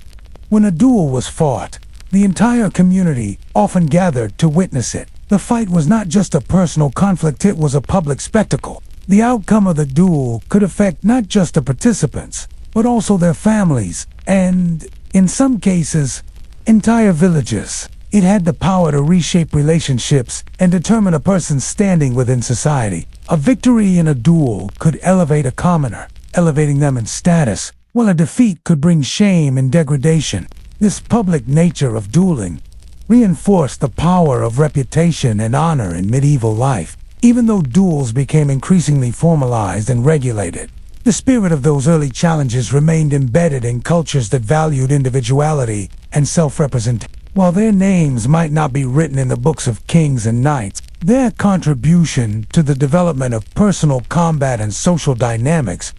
When a duel was fought, the entire community often gathered to witness it. The fight was not just a personal conflict, it was a public spectacle. The outcome of the duel could affect not just the participants, but also their families, and, in some cases, entire villages. It had the power to reshape relationships and determine a person's standing within society. A victory in a duel could elevate a commoner, elevating them in status, while a defeat could bring shame and degradation. This public nature of dueling reinforced the power of reputation and honor in medieval life. Even though duels became increasingly formalized and regulated, the spirit of those early challenges remained embedded in cultures that valued individuality and self-representation. While their names might not be written in the books of kings and knights, their contribution to the development of personal combat and social dynamics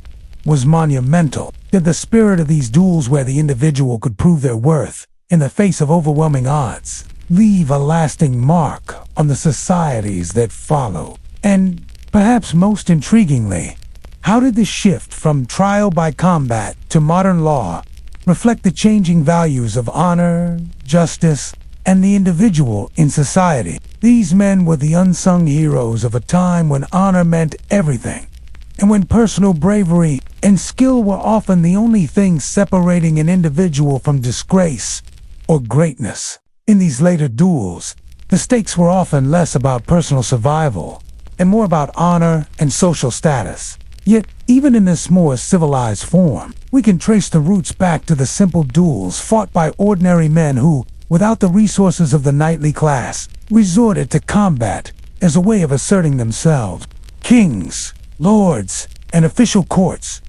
was monumental. Did the spirit of these duels, where the individual could prove their worth in the face of overwhelming odds, leave a lasting mark on the societies that followed? And perhaps most intriguingly, how did the shift from trial by combat to modern law reflect the changing values of honor, justice, and the individual in society? These men were the unsung heroes of a time when honor meant everything, and when personal bravery and skill were often the only things separating an individual from disgrace or greatness. In these later duels, the stakes were often less about personal survival and more about honor and social status. Yet, even in this more civilized form, we can trace the roots back to the simple duels fought by ordinary men who, without the resources of the knightly class, resorted to combat as a way of asserting themselves. Kings, lords, and official courts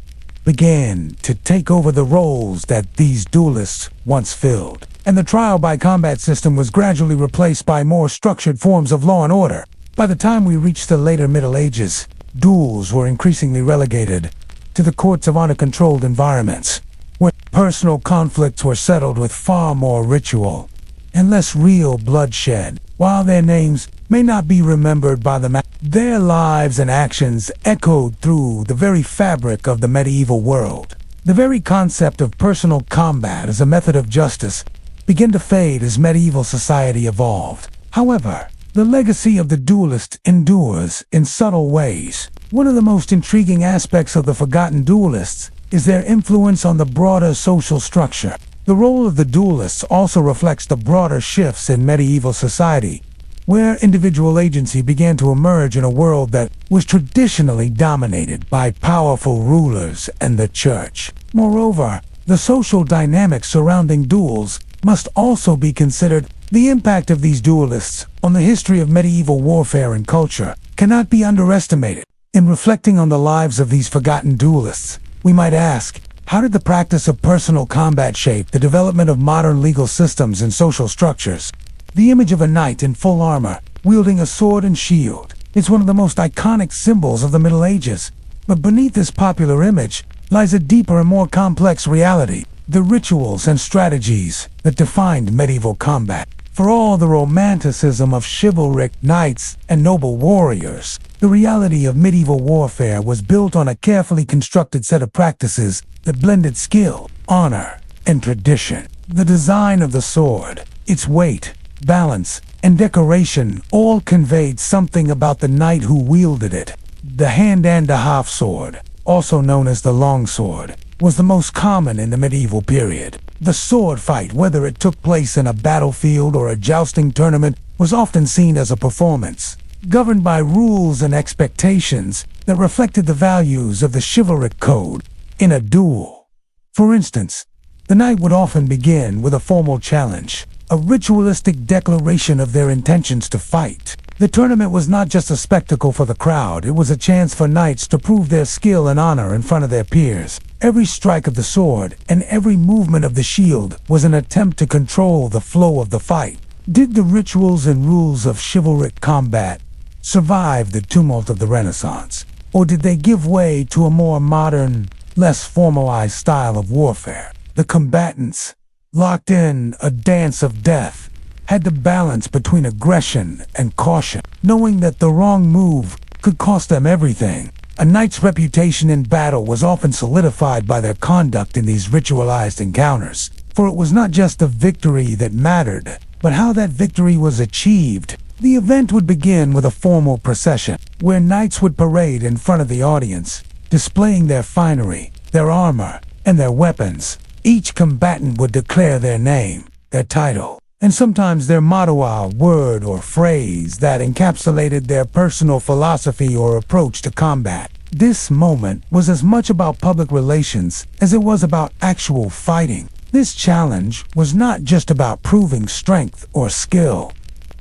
began to take over the roles that these duelists once filled, and the trial by combat system was gradually replaced by more structured forms of law and order. By the time we reached the later Middle Ages, duels were increasingly relegated to the courts of honor-controlled environments, where personal conflicts were settled with far more ritual and less real bloodshed. While their names may not be remembered by their lives and actions echoed through the very fabric of the medieval world. The very concept of personal combat as a method of justice began to fade as medieval society evolved. However, the legacy of the duelist endures in subtle ways. One of the most intriguing aspects of the forgotten duelists is their influence on the broader social structure. The role of the duelists also reflects the broader shifts in medieval society, where individual agency began to emerge in a world that was traditionally dominated by powerful rulers and the church. Moreover, the social dynamics surrounding duels must also be considered. The impact of these duelists on the history of medieval warfare and culture cannot be underestimated. In reflecting on the lives of these forgotten duelists, we might ask, how did the practice of personal combat shape the development of modern legal systems and social structures? The image of a knight in full armor, wielding a sword and shield, is one of the most iconic symbols of the Middle Ages. But beneath this popular image lies a deeper and more complex reality: the rituals and strategies that defined medieval combat. For all the romanticism of chivalric knights and noble warriors, the reality of medieval warfare was built on a carefully constructed set of practices that blended skill, honor, and tradition. The design of the sword, its weight, balance, and decoration all conveyed something about the knight who wielded it. The hand-and-a-half sword, also known as the longsword, was the most common in the medieval period. The sword fight, whether it took place in a battlefield or a jousting tournament, was often seen as a performance, governed by rules and expectations that reflected the values of the chivalric code. In a duel, for instance, the knight would often begin with a formal challenge, a ritualistic declaration of their intentions to fight. The tournament was not just a spectacle for the crowd, it was a chance for knights to prove their skill and honor in front of their peers. Every strike of the sword and every movement of the shield was an attempt to control the flow of the fight. Did the rituals and rules of chivalric combat survive the tumult of the Renaissance? Or did they give way to a more modern, less formalized style of warfare? The combatants, locked in a dance of death, had to balance between aggression and caution, knowing that the wrong move could cost them everything. A knight's reputation in battle was often solidified by their conduct in these ritualized encounters, for it was not just the victory that mattered, but how that victory was achieved. The event would begin with a formal procession, where knights would parade in front of the audience, displaying their finery, their armor, and their weapons. Each combatant would declare their name, their title, and sometimes their motto, a word or phrase that encapsulated their personal philosophy or approach to combat. This moment was as much about public relations as it was about actual fighting. This challenge was not just about proving strength or skill,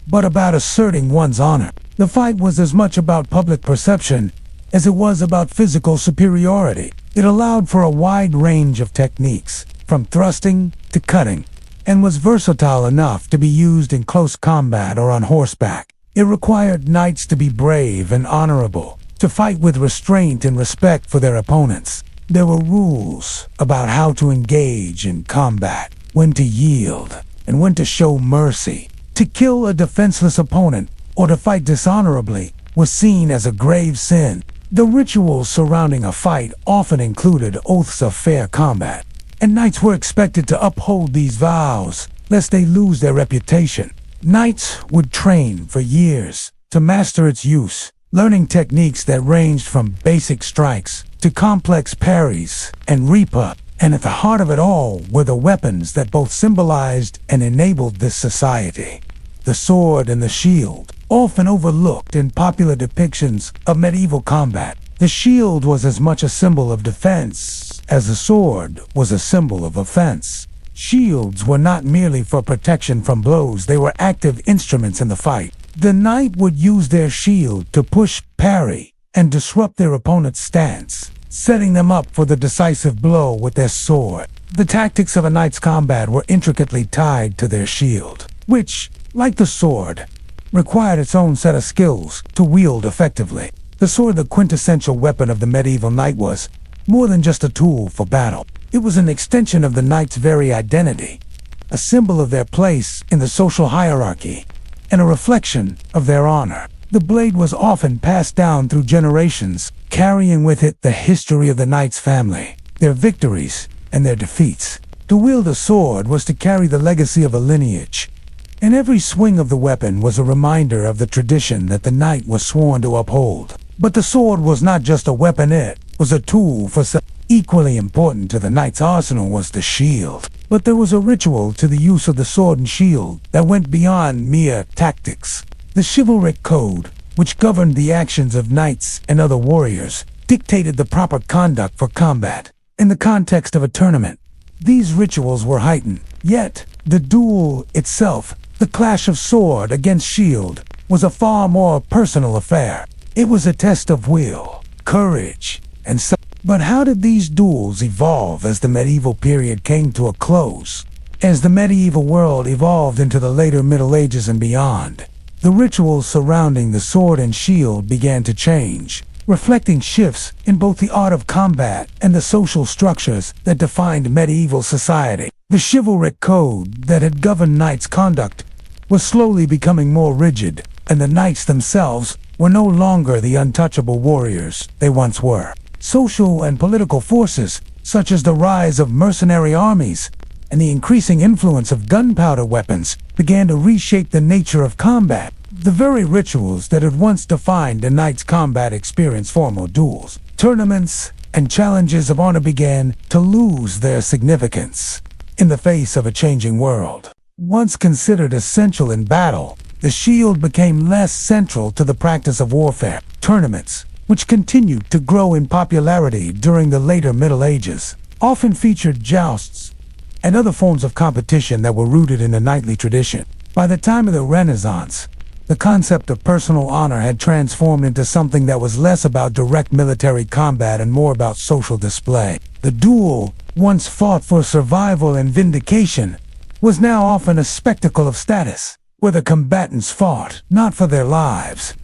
but about asserting one's honor. The fight was as much about public perception as it was about physical superiority. It allowed for a wide range of techniques, from thrusting to cutting, and was versatile enough to be used in close combat or on horseback. It required knights to be brave and honorable, to fight with restraint and respect for their opponents. There were rules about how to engage in combat, when to yield, and when to show mercy. To kill a defenseless opponent or to fight dishonorably was seen as a grave sin. The rituals surrounding a fight often included oaths of fair combat, and knights were expected to uphold these vows, lest they lose their reputation. Knights would train for years to master its use, learning techniques that ranged from basic strikes to complex parries and repa. And at the heart of it all were the weapons that both symbolized and enabled this society. The sword and the shield, often overlooked in popular depictions of medieval combat. The shield was as much a symbol of defense as the sword was a symbol of offense. Shields were not merely for protection from blows, they were active instruments in the fight. The knight would use their shield to push, parry, and disrupt their opponent's stance, setting them up for the decisive blow with their sword. The tactics of a knight's combat were intricately tied to their shield, which, like the sword, required its own set of skills to wield effectively. The sword, the quintessential weapon of the medieval knight, was more than just a tool for battle. It was an extension of the knight's very identity, a symbol of their place in the social hierarchy. and a reflection of their honor. The blade was often passed down through generations, carrying with it the history of the knight's family, their victories, and their defeats. To wield a sword was to carry the legacy of a lineage, and every swing of the weapon was a reminder of the tradition that the knight was sworn to uphold. But the sword was not just a weapon, it was a tool for equally important to the knight's arsenal was the shield. But there was a ritual to the use of the sword and shield that went beyond mere tactics. The chivalric code, which governed the actions of knights and other warriors, dictated the proper conduct for combat. In the context of a tournament, these rituals were heightened. Yet, the duel itself, the clash of sword against shield, was a far more personal affair. It was a test of will, courage, and But how did these duels evolve as the medieval period came to a close? As the medieval world evolved into the later Middle Ages and beyond, the rituals surrounding the sword and shield began to change, reflecting shifts in both the art of combat and the social structures that defined medieval society. The chivalric code that had governed knights' conduct was slowly becoming more rigid, and the knights themselves were no longer the untouchable warriors they once were. Social and political forces, such as the rise of mercenary armies and the increasing influence of gunpowder weapons, began to reshape the nature of combat. The very rituals that had once defined a knight's combat experience, formal duels, tournaments, and challenges of honor began to lose their significance in the face of a changing world. Once considered essential in battle, the shield became less central to the practice of warfare. Tournaments, which continued to grow in popularity during the later Middle Ages, often featured jousts and other forms of competition that were rooted in a knightly tradition. By the time of the Renaissance, the concept of personal honor had transformed into something that was less about direct military combat and more about social display. The duel, once fought for survival and vindication, was now often a spectacle of status, where the combatants fought not for their lives,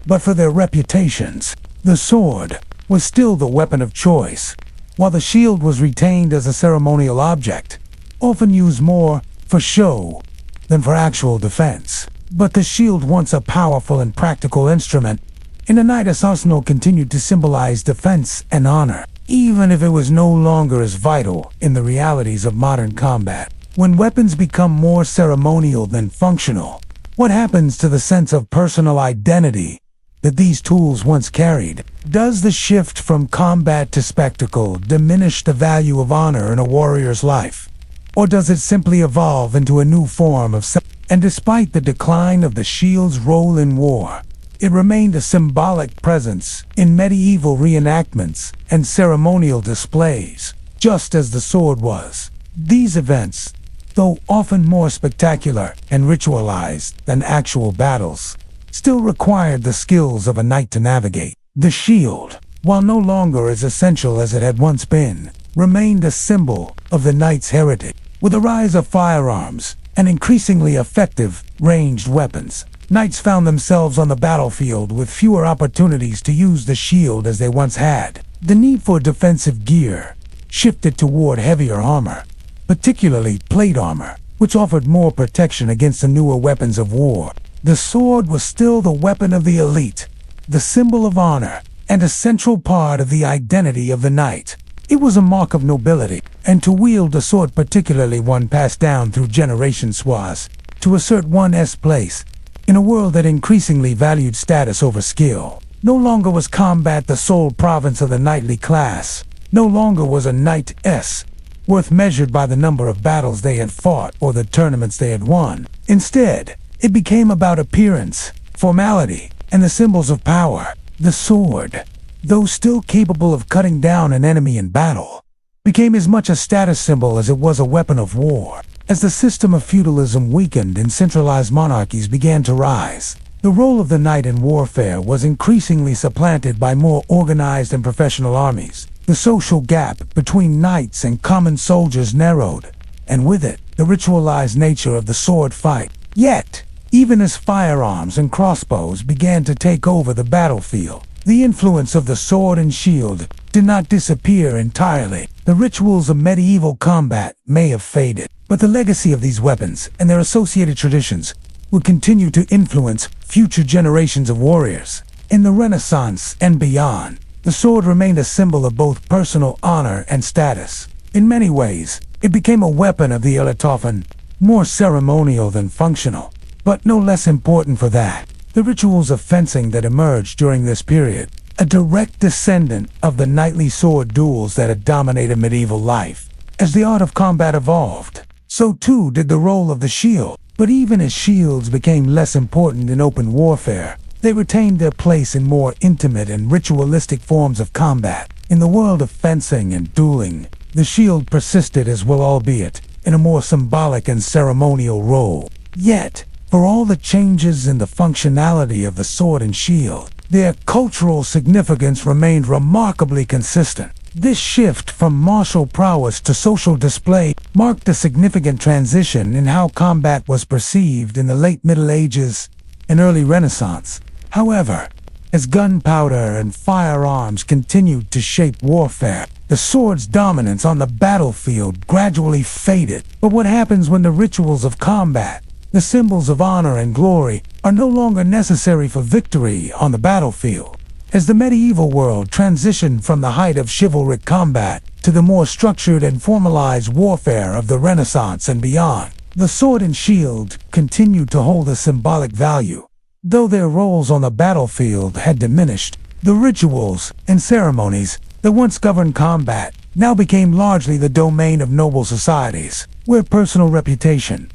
but for their reputations. The sword was still the weapon of choice, while the shield was retained as a ceremonial object, often used more for show than for actual defense. But the shield, once a powerful and practical instrument in a knight's arsenal, continued to symbolize defense and honor, even if it was no longer as vital in the realities of modern combat. When weapons become more ceremonial than functional, what happens to the sense of personal identity that these tools once carried? Does the shift from combat to spectacle diminish the value of honor in a warrior's life? Or does it simply evolve into a new form of And despite the decline of the shield's role in war, it remained a symbolic presence in medieval reenactments and ceremonial displays, just as the sword was. These events, though often more spectacular and ritualized than actual battles, still required the skills of a knight to navigate. The shield, while no longer as essential as it had once been, remained a symbol of the knight's heritage. With the rise of firearms and increasingly effective ranged weapons, knights found themselves on the battlefield with fewer opportunities to use the shield as they once had. The need for defensive gear shifted toward heavier armor, particularly plate armor, which offered more protection against the newer weapons of war. The sword was still the weapon of the elite, the symbol of honor, and a central part of the identity of the knight. It was a mark of nobility, and to wield a sword, particularly one passed down through generations, was to assert one's place in a world that increasingly valued status over skill. No longer was combat the sole province of the knightly class. No longer was a knight's worth measured by the number of battles they had fought or the tournaments they had won. Instead, it became about appearance, formality, and the symbols of power. The sword, though still capable of cutting down an enemy in battle, became as much a status symbol as it was a weapon of war. As the system of feudalism weakened and centralized monarchies began to rise, the role of the knight in warfare was increasingly supplanted by more organized and professional armies. The social gap between knights and common soldiers narrowed, and with it, the ritualized nature of the sword fight. Yet, even as firearms and crossbows began to take over the battlefield, the influence of the sword and shield did not disappear entirely. The rituals of medieval combat may have faded, but the legacy of these weapons and their associated traditions would continue to influence future generations of warriors. In the Renaissance and beyond, the sword remained a symbol of both personal honor and status. In many ways, it became a weapon of the elite, often more ceremonial than functional. But no less important for that, the rituals of fencing that emerged during this period, a direct descendant of the knightly sword duels that had dominated medieval life. As the art of combat evolved, so too did the role of the shield. But even as shields became less important in open warfare, they retained their place in more intimate and ritualistic forms of combat. In the world of fencing and dueling, the shield persisted as well, albeit in a more symbolic and ceremonial role. Yet, for all the changes in the functionality of the sword and shield, their cultural significance remained remarkably consistent. This shift from martial prowess to social display marked a significant transition in how combat was perceived in the late Middle Ages and early Renaissance. However, as gunpowder and firearms continued to shape warfare, the sword's dominance on the battlefield gradually faded. But what happens when the rituals of combat, the symbols of honor and glory, are no longer necessary for victory on the battlefield? As the medieval world transitioned from the height of chivalric combat to the more structured and formalized warfare of the Renaissance and beyond, the sword and shield continued to hold a symbolic value. Though their roles on the battlefield had diminished, the rituals and ceremonies that once governed combat now became largely the domain of noble societies, where personal reputation,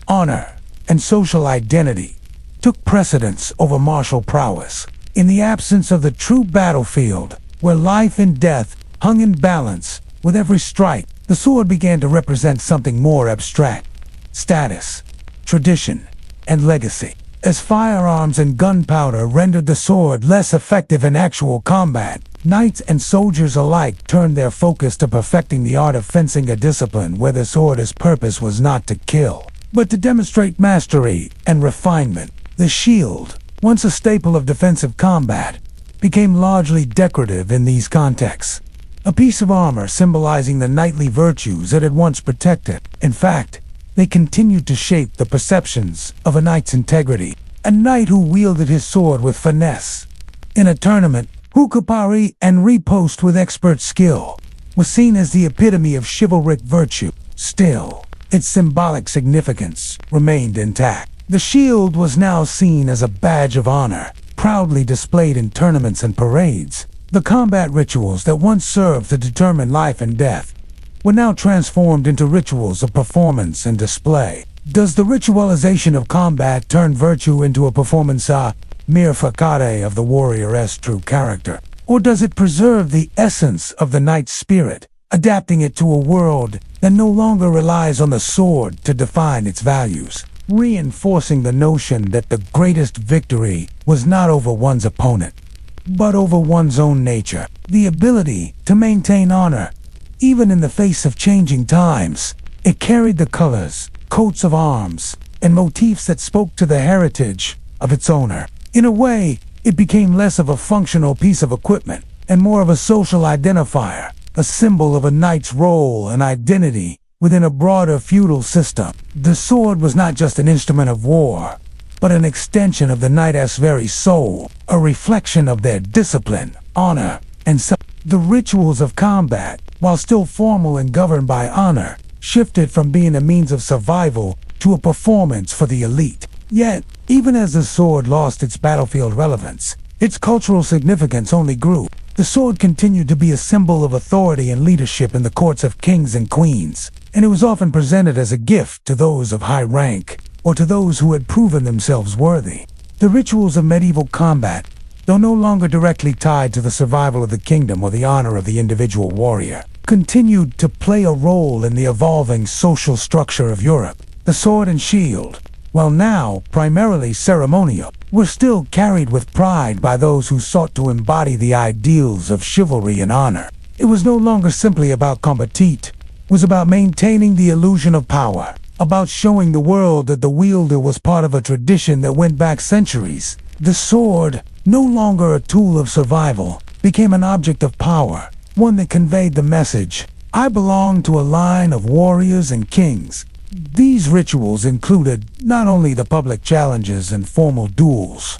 honor, and social identity took precedence over martial prowess. In the absence of the true battlefield, where life and death hung in balance with every strike, the sword began to represent something more abstract: status, tradition, and legacy. As firearms and gunpowder rendered the sword less effective in actual combat, knights and soldiers alike turned their focus to perfecting the art of fencing, a discipline where the sword's purpose was not to kill, but to demonstrate mastery and refinement. The shield, once a staple of defensive combat, became largely decorative in these contexts. A piece of armor symbolizing the knightly virtues it had once protected. In fact, they continued to shape the perceptions of a knight's integrity. A knight who wielded his sword with finesse in a tournament, who could parry and riposte with expert skill, was seen as the epitome of chivalric virtue. Still, its symbolic significance remained intact. The shield was now seen as a badge of honor, proudly displayed in tournaments and parades. The combat rituals that once served to determine life and death were now transformed into rituals of performance and display. Does the ritualization of combat turn virtue into a performance, a mere facade of the warrior's true character? Or does it preserve the essence of the knight's spirit, adapting it to a world that no longer relies on the sword to define its values, reinforcing the notion that the greatest victory was not over one's opponent, but over one's own nature? The ability to maintain honor, even in the face of changing times. It carried the colors, coats of arms, and motifs that spoke to the heritage of its owner. In a way, it became less of a functional piece of equipment and more of a social identifier, a symbol of a knight's role and identity within a broader feudal system. The sword was not just an instrument of war, but an extension of the knight's very soul, a reflection of their discipline, honor, and self. The rituals of combat, while still formal and governed by honor, shifted from being a means of survival to a performance for the elite. Yet, even as the sword lost its battlefield relevance, its cultural significance only grew. The sword continued to be a symbol of authority and leadership in the courts of kings and queens, and it was often presented as a gift to those of high rank or to those who had proven themselves worthy. The rituals of medieval combat, though no longer directly tied to the survival of the kingdom or the honor of the individual warrior, continued to play a role in the evolving social structure of Europe. The sword and shield, while now primarily ceremonial, were still carried with pride by those who sought to embody the ideals of chivalry and honor. It was no longer simply about combatite. It was about maintaining the illusion of power, about showing the world that the wielder was part of a tradition that went back centuries. The sword, no longer a tool of survival, became an object of power, one that conveyed the message, "I belong to a line of warriors and kings These rituals included not only the public challenges and formal duels,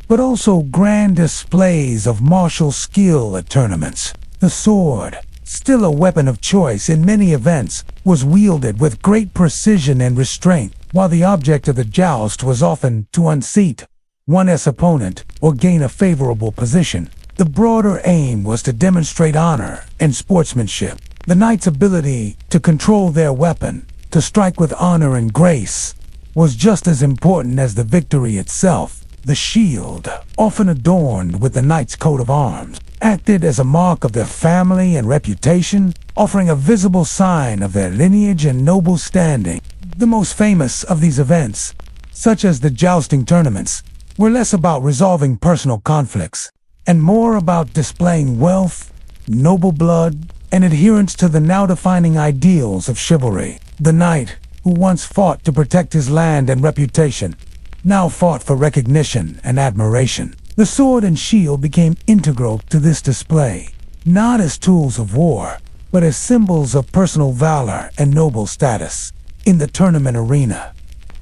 but also grand displays of martial skill at tournaments. The sword, still a weapon of choice in many events, was wielded with great precision and restraint, while the object of the joust was often to unseat one's opponent or gain a favorable position. The broader aim was to demonstrate honor and sportsmanship. The knight's ability to control their weapon, to strike with honor and grace, was just as important as the victory itself. The shield, often adorned with the knight's coat of arms, acted as a mark of their family and reputation, offering a visible sign of their lineage and noble standing. The most famous of these events, such as the jousting tournaments, were less about resolving personal conflicts and more about displaying wealth, noble blood, and adherence to the now-defining ideals of chivalry. The knight, who once fought to protect his land and reputation, now fought for recognition and admiration. The sword and shield became integral to this display, not as tools of war, but as symbols of personal valor and noble status. In the tournament arena,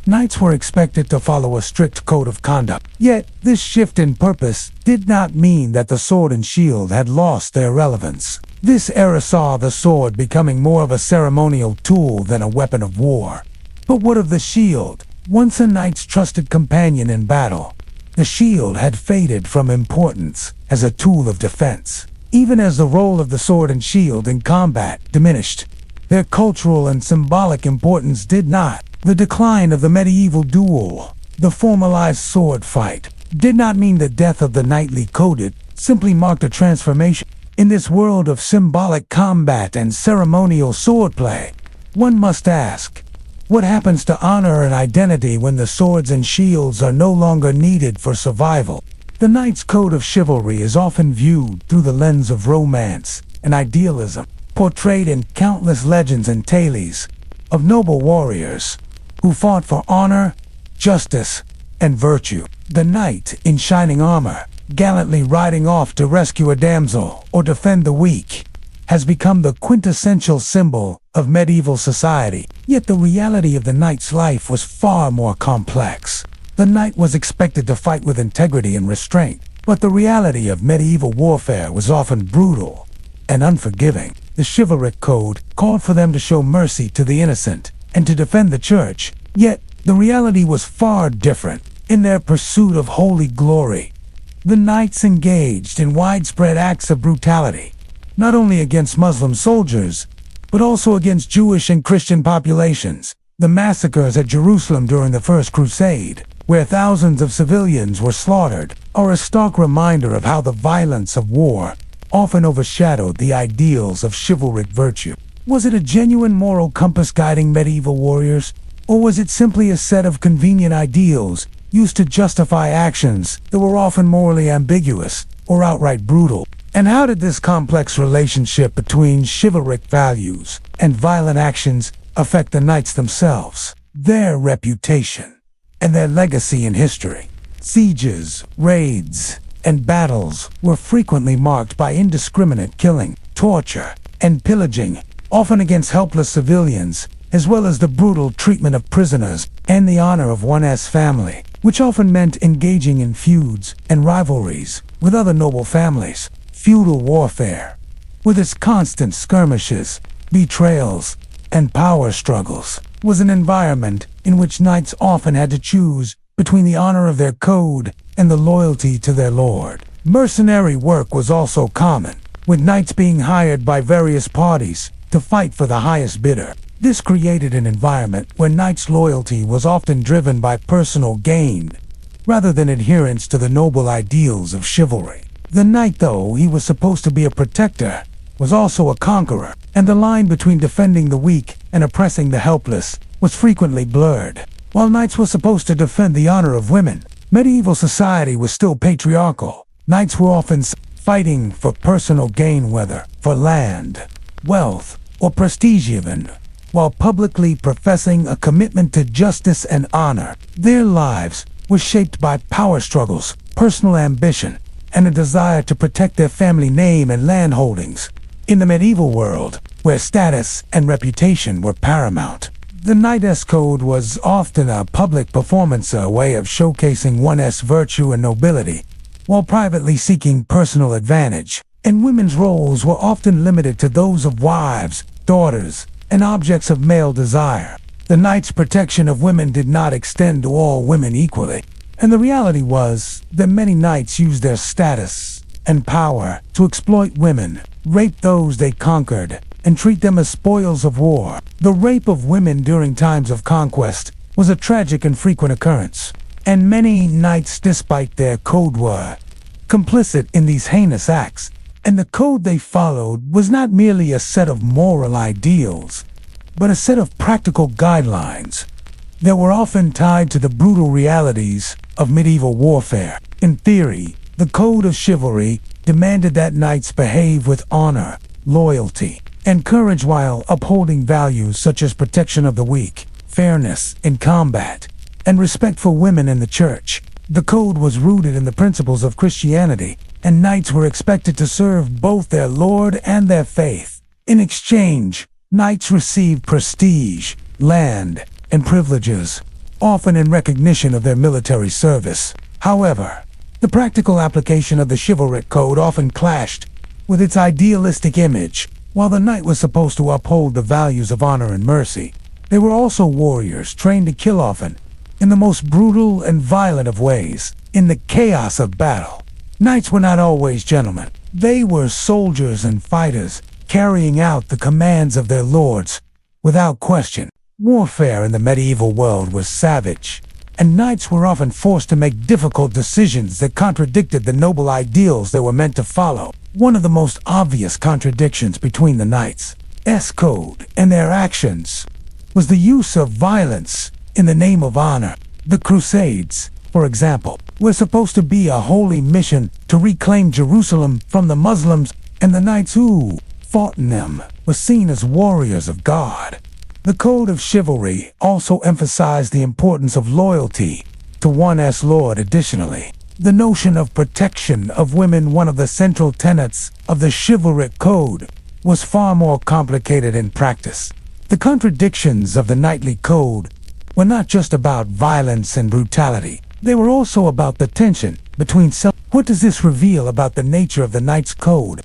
knights were expected to follow a strict code of conduct. Yet, this shift in purpose did not mean that the sword and shield had lost their relevance. This era saw the sword becoming more of a ceremonial tool than a weapon of war. But what of the shield? Once a knight's trusted companion in battle, the shield had faded from importance as a tool of defense. Even as the role of the sword and shield in combat diminished, their cultural and symbolic importance did not. The decline of the medieval duel, the formalized sword fight, did not mean the death of the knightly code. It simply marked a transformation. In this world of symbolic combat and ceremonial swordplay, one must ask, what happens to honor and identity when the swords and shields are no longer needed for survival? The knight's code of chivalry is often viewed through the lens of romance and idealism, portrayed in countless legends and tales of noble warriors who fought for honor, justice, and virtue. The knight in shining armor, gallantly riding off to rescue a damsel or defend the weak, has become the quintessential symbol of medieval society. Yet the reality of the knight's life was far more complex. The knight was expected to fight with integrity and restraint, but the reality of medieval warfare was often brutal and unforgiving. The chivalric code called for them to show mercy to the innocent and to defend the church. Yet the reality was far different. In their pursuit of holy glory, the knights engaged in widespread acts of brutality, not only against Muslim soldiers, but also against Jewish and Christian populations. The massacres at Jerusalem during the First Crusade, where thousands of civilians were slaughtered, are a stark reminder of how the violence of war often overshadowed the ideals of chivalric virtue. Was it a genuine moral compass guiding medieval warriors, or was it simply a set of convenient ideals used to justify actions that were often morally ambiguous or outright brutal? And how did this complex relationship between chivalric values and violent actions affect the knights themselves, their reputation, and their legacy in history? Sieges, raids, and battles were frequently marked by indiscriminate killing, torture, and pillaging, often against helpless civilians, as well as the brutal treatment of prisoners and the honor of one's family, which often meant engaging in feuds and rivalries with other noble families. Feudal warfare, with its constant skirmishes, betrayals, and power struggles, was an environment in which knights often had to choose between the honor of their code and the loyalty to their lord. Mercenary work was also common, with knights being hired by various parties to fight for the highest bidder. This created an environment where knights' loyalty was often driven by personal gain, rather than adherence to the noble ideals of chivalry. The knight, though he was supposed to be a protector, was also a conqueror, and the line between defending the weak and oppressing the helpless was frequently blurred. While knights were supposed to defend the honor of women, medieval society was still patriarchal. Knights were often fighting for personal gain, whether for land, wealth, or prestige even, while publicly professing a commitment to justice and honor. Their lives were shaped by power struggles, personal ambition, and a desire to protect their family name and land holdings. In the medieval world, where status and reputation were paramount, The knight's code was often a public performance, a way of showcasing one's virtue and nobility, while privately seeking personal advantage. And women's roles were often limited to those of wives, daughters, and objects of male desire. The knight's protection of women did not extend to all women equally, and the reality was that many knights used their status and power to exploit women, rape those they conquered, and treat them as spoils of war. The rape of women during times of conquest was a tragic and frequent occurrence, and many knights, despite their code, were complicit in these heinous acts. And the code they followed was not merely a set of moral ideals, but a set of practical guidelines that were often tied to the brutal realities of medieval warfare. In theory, the code of chivalry demanded that knights behave with honor, loyalty, and courage while upholding values such as protection of the weak, fairness in combat, and respect for women in the church. The code was rooted in the principles of Christianity, and knights were expected to serve both their lord and their faith. In exchange, knights received prestige, land, and privileges, often in recognition of their military service. However, the practical application of the chivalric code often clashed with its idealistic image. While the knight was supposed to uphold the values of honor and mercy, they were also warriors trained to kill, often in the most brutal and violent of ways. In the chaos of battle, knights were not always gentlemen. They were soldiers and fighters, carrying out the commands of their lords without question. Warfare in the medieval world was savage, and knights were often forced to make difficult decisions that contradicted the noble ideals they were meant to follow. One of the most obvious contradictions between the knights' code and their actions was the use of violence in the name of honor. The Crusades, for example, were supposed to be a holy mission to reclaim Jerusalem from the Muslims, and the knights who fought in them were seen as warriors of God. The code of chivalry also emphasized the importance of loyalty to one's lord. Additionally, the notion of protection of women, one of the central tenets of the chivalric code, was far more complicated in practice. The contradictions of the knightly code were not just about violence and brutality. They were also about the tension between self. What does this reveal about the nature of the knight's code?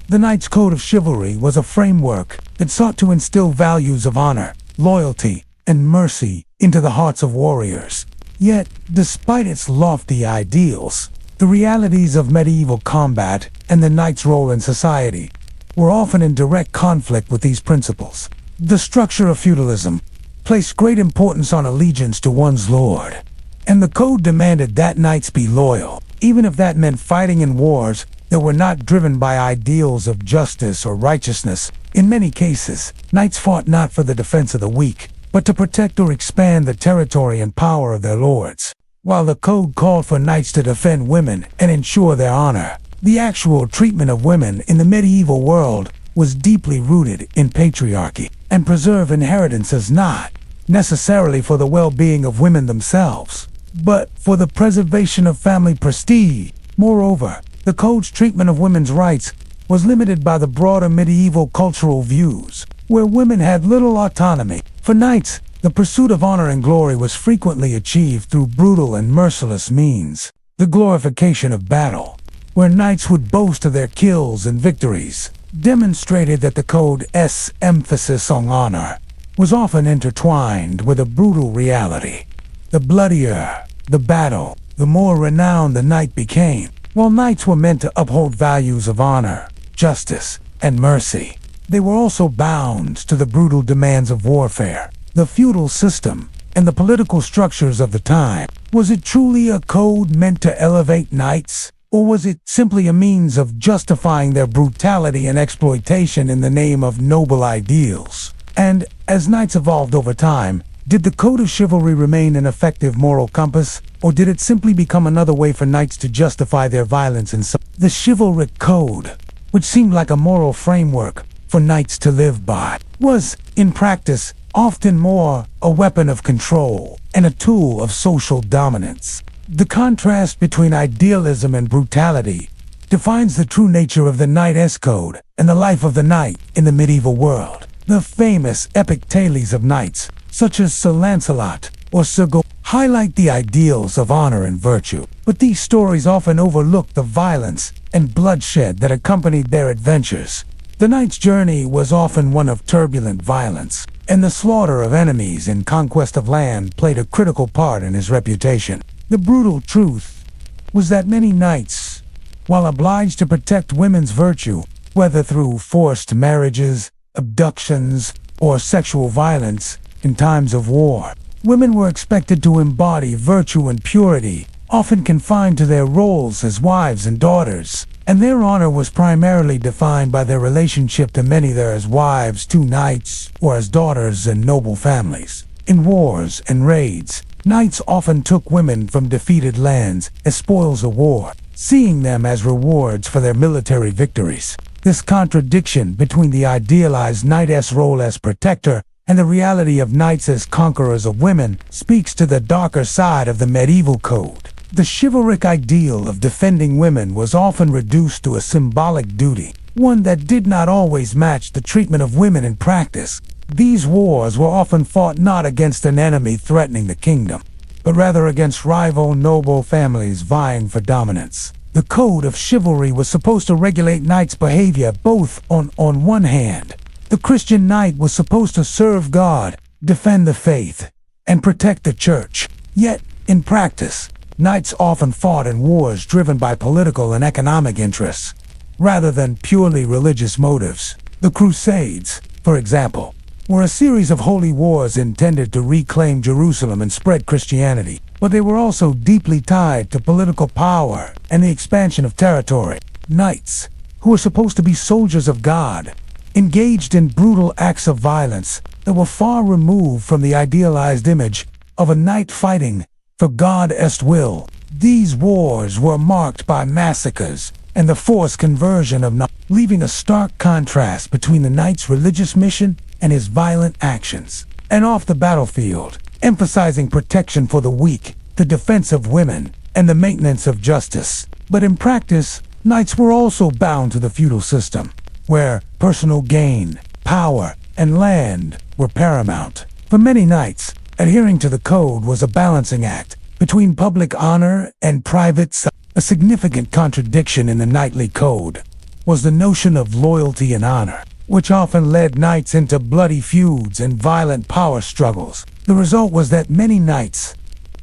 The knight's code of chivalry was a framework that sought to instill values of honor, loyalty, and mercy into the hearts of warriors. Yet, despite its lofty ideals, the realities of medieval combat and the knight's role in society were often in direct conflict with these principles. The structure of feudalism placed great importance on allegiance to one's lord, and the code demanded that knights be loyal, even if that meant fighting in wars that were not driven by ideals of justice or righteousness. In many cases, knights fought not for the defense of the weak, but to protect or expand the territory and power of their lords. While the code called for knights to defend women and ensure their honor, the actual treatment of women in the medieval world was deeply rooted in patriarchy, and preserved inheritances not necessarily for the well-being of women themselves, but for the preservation of family prestige. Moreover, the code's treatment of women's rights was limited by the broader medieval cultural views, where women had little autonomy. For knights, the pursuit of honor and glory was frequently achieved through brutal and merciless means. The glorification of battle, where knights would boast of their kills and victories, demonstrated that the code's emphasis on honor was often intertwined with a brutal reality. The bloodier the battle, the more renowned the knight became. While knights were meant to uphold values of honor, justice, and mercy, they were also bound to the brutal demands of warfare, the feudal system, and the political structures of the time. Was it truly a code meant to elevate knights, or was it simply a means of justifying their brutality and exploitation in the name of noble ideals? And, as knights evolved over time, did the code of chivalry remain an effective moral compass, or did it simply become another way for knights to justify their violence and The chivalric code, which seemed like a moral framework for knights to live by, was, in practice, often more a weapon of control and a tool of social dominance. The contrast between idealism and brutality defines the true nature of the knight's code and the life of the knight in the medieval world. The famous epic tales of knights, such as Sir Lancelot or Sir Gawain, highlight the ideals of honor and virtue, but these stories often overlook the violence and bloodshed that accompanied their adventures. The knight's journey was often one of turbulent violence, and the slaughter of enemies in conquest of land played a critical part in his reputation. The brutal truth was that many knights, while obliged to protect women's virtue, whether through forced marriages, abductions, or sexual violence in times of war, women were expected to embody virtue and purity, often confined to their roles as wives and daughters, and their honor was primarily defined by their relationship to men either as wives to knights or as daughters in noble families. In wars and raids, knights often took women from defeated lands as spoils of war, seeing them as rewards for their military victories. This contradiction between the idealized knightess role as protector and the reality of knights as conquerors of women speaks to the darker side of the medieval code. The chivalric ideal of defending women was often reduced to a symbolic duty, one that did not always match the treatment of women in practice. These wars were often fought not against an enemy threatening the kingdom, but rather against rival noble families vying for dominance. The code of chivalry was supposed to regulate knights' behavior both on one hand. The Christian knight was supposed to serve God, defend the faith, and protect the church. Yet, in practice, knights often fought in wars driven by political and economic interests, rather than purely religious motives. The Crusades, for example, were a series of holy wars intended to reclaim Jerusalem and spread Christianity, but they were also deeply tied to political power and the expansion of territory. Knights, who were supposed to be soldiers of God, engaged in brutal acts of violence that were far removed from the idealized image of a knight fighting for God's will. These wars were marked by massacres and the forced conversion of knights, leaving a stark contrast between the knight's religious mission and his violent actions. And off the battlefield, emphasizing protection for the weak, the defense of women, and the maintenance of justice. But in practice, knights were also bound to the feudal system, where personal gain, power, and land were paramount. For many knights, adhering to the code was a balancing act between public honor and private suffering. A significant contradiction in the knightly code was the notion of loyalty and honor, which often led knights into bloody feuds and violent power struggles. The result was that many knights,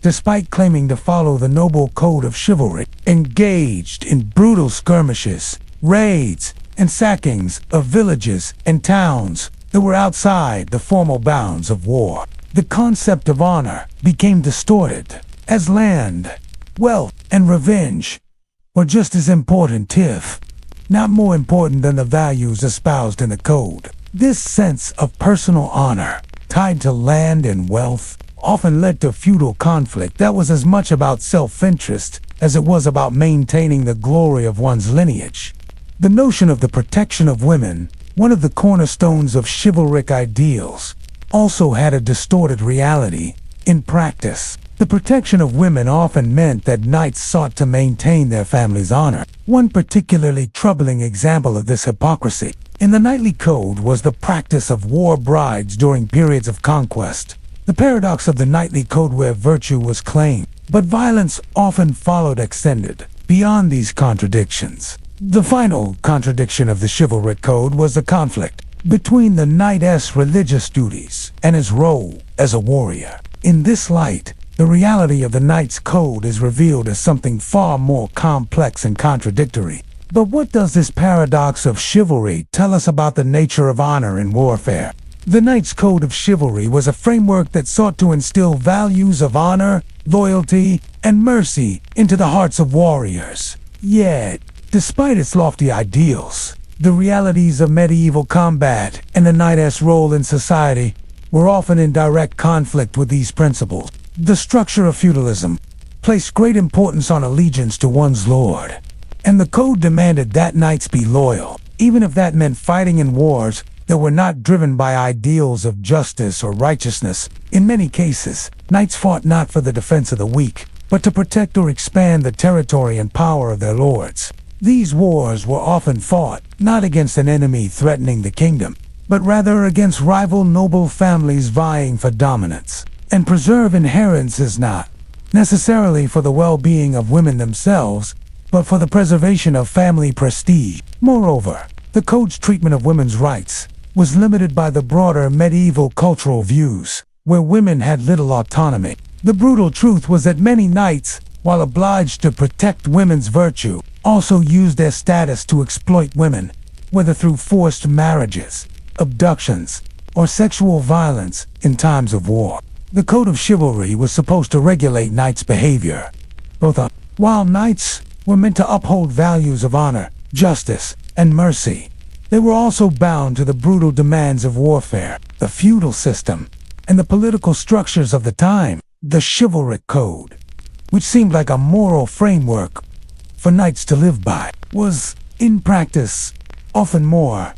despite claiming to follow the noble code of chivalry, engaged in brutal skirmishes, raids, and sackings of villages and towns that were outside the formal bounds of war. The concept of honor became distorted, as land, wealth, and revenge were just as important, if not more important, than the values espoused in the code. This sense of personal honor, tied to land and wealth, often led to feudal conflict that was as much about self-interest as it was about maintaining the glory of one's lineage. The notion of the protection of women, one of the cornerstones of chivalric ideals, also had a distorted reality. In practice, the protection of women often meant that knights sought to maintain their family's honor. One particularly troubling example of this hypocrisy in the knightly code was the practice of war brides during periods of conquest. The paradox of the knightly code, where virtue was claimed, but violence often followed, extended beyond these contradictions. The final contradiction of the chivalric code was the conflict between the knight's religious duties and his role as a warrior. In this light, the reality of the knight's code is revealed as something far more complex and contradictory. But what does this paradox of chivalry tell us about the nature of honor in warfare? The knight's code of chivalry was a framework that sought to instill values of honor, loyalty, and mercy into the hearts of warriors. Yet, despite its lofty ideals, the realities of medieval combat and the knight's role in society were often in direct conflict with these principles. The structure of feudalism placed great importance on allegiance to one's lord, and the code demanded that knights be loyal, even if that meant fighting in wars that were not driven by ideals of justice or righteousness. In many cases, knights fought not for the defense of the weak, but to protect or expand the territory and power of their lords. These wars were often fought not against an enemy threatening the kingdom, but rather against rival noble families vying for dominance. And preserve inheritances not necessarily for the well-being of women themselves, but for the preservation of family prestige. Moreover, the code's treatment of women's rights was limited by the broader medieval cultural views, where women had little autonomy. The brutal truth was that many knights, while obliged to protect women's virtue, also used their status to exploit women, whether through forced marriages, abductions, or sexual violence in times of war. The code of chivalry was supposed to regulate knights' behavior. While knights were meant to uphold values of honor, justice, and mercy, they were also bound to the brutal demands of warfare, the feudal system, and the political structures of the time. The chivalric code, which seemed like a moral framework for knights to live by, was, in practice, often more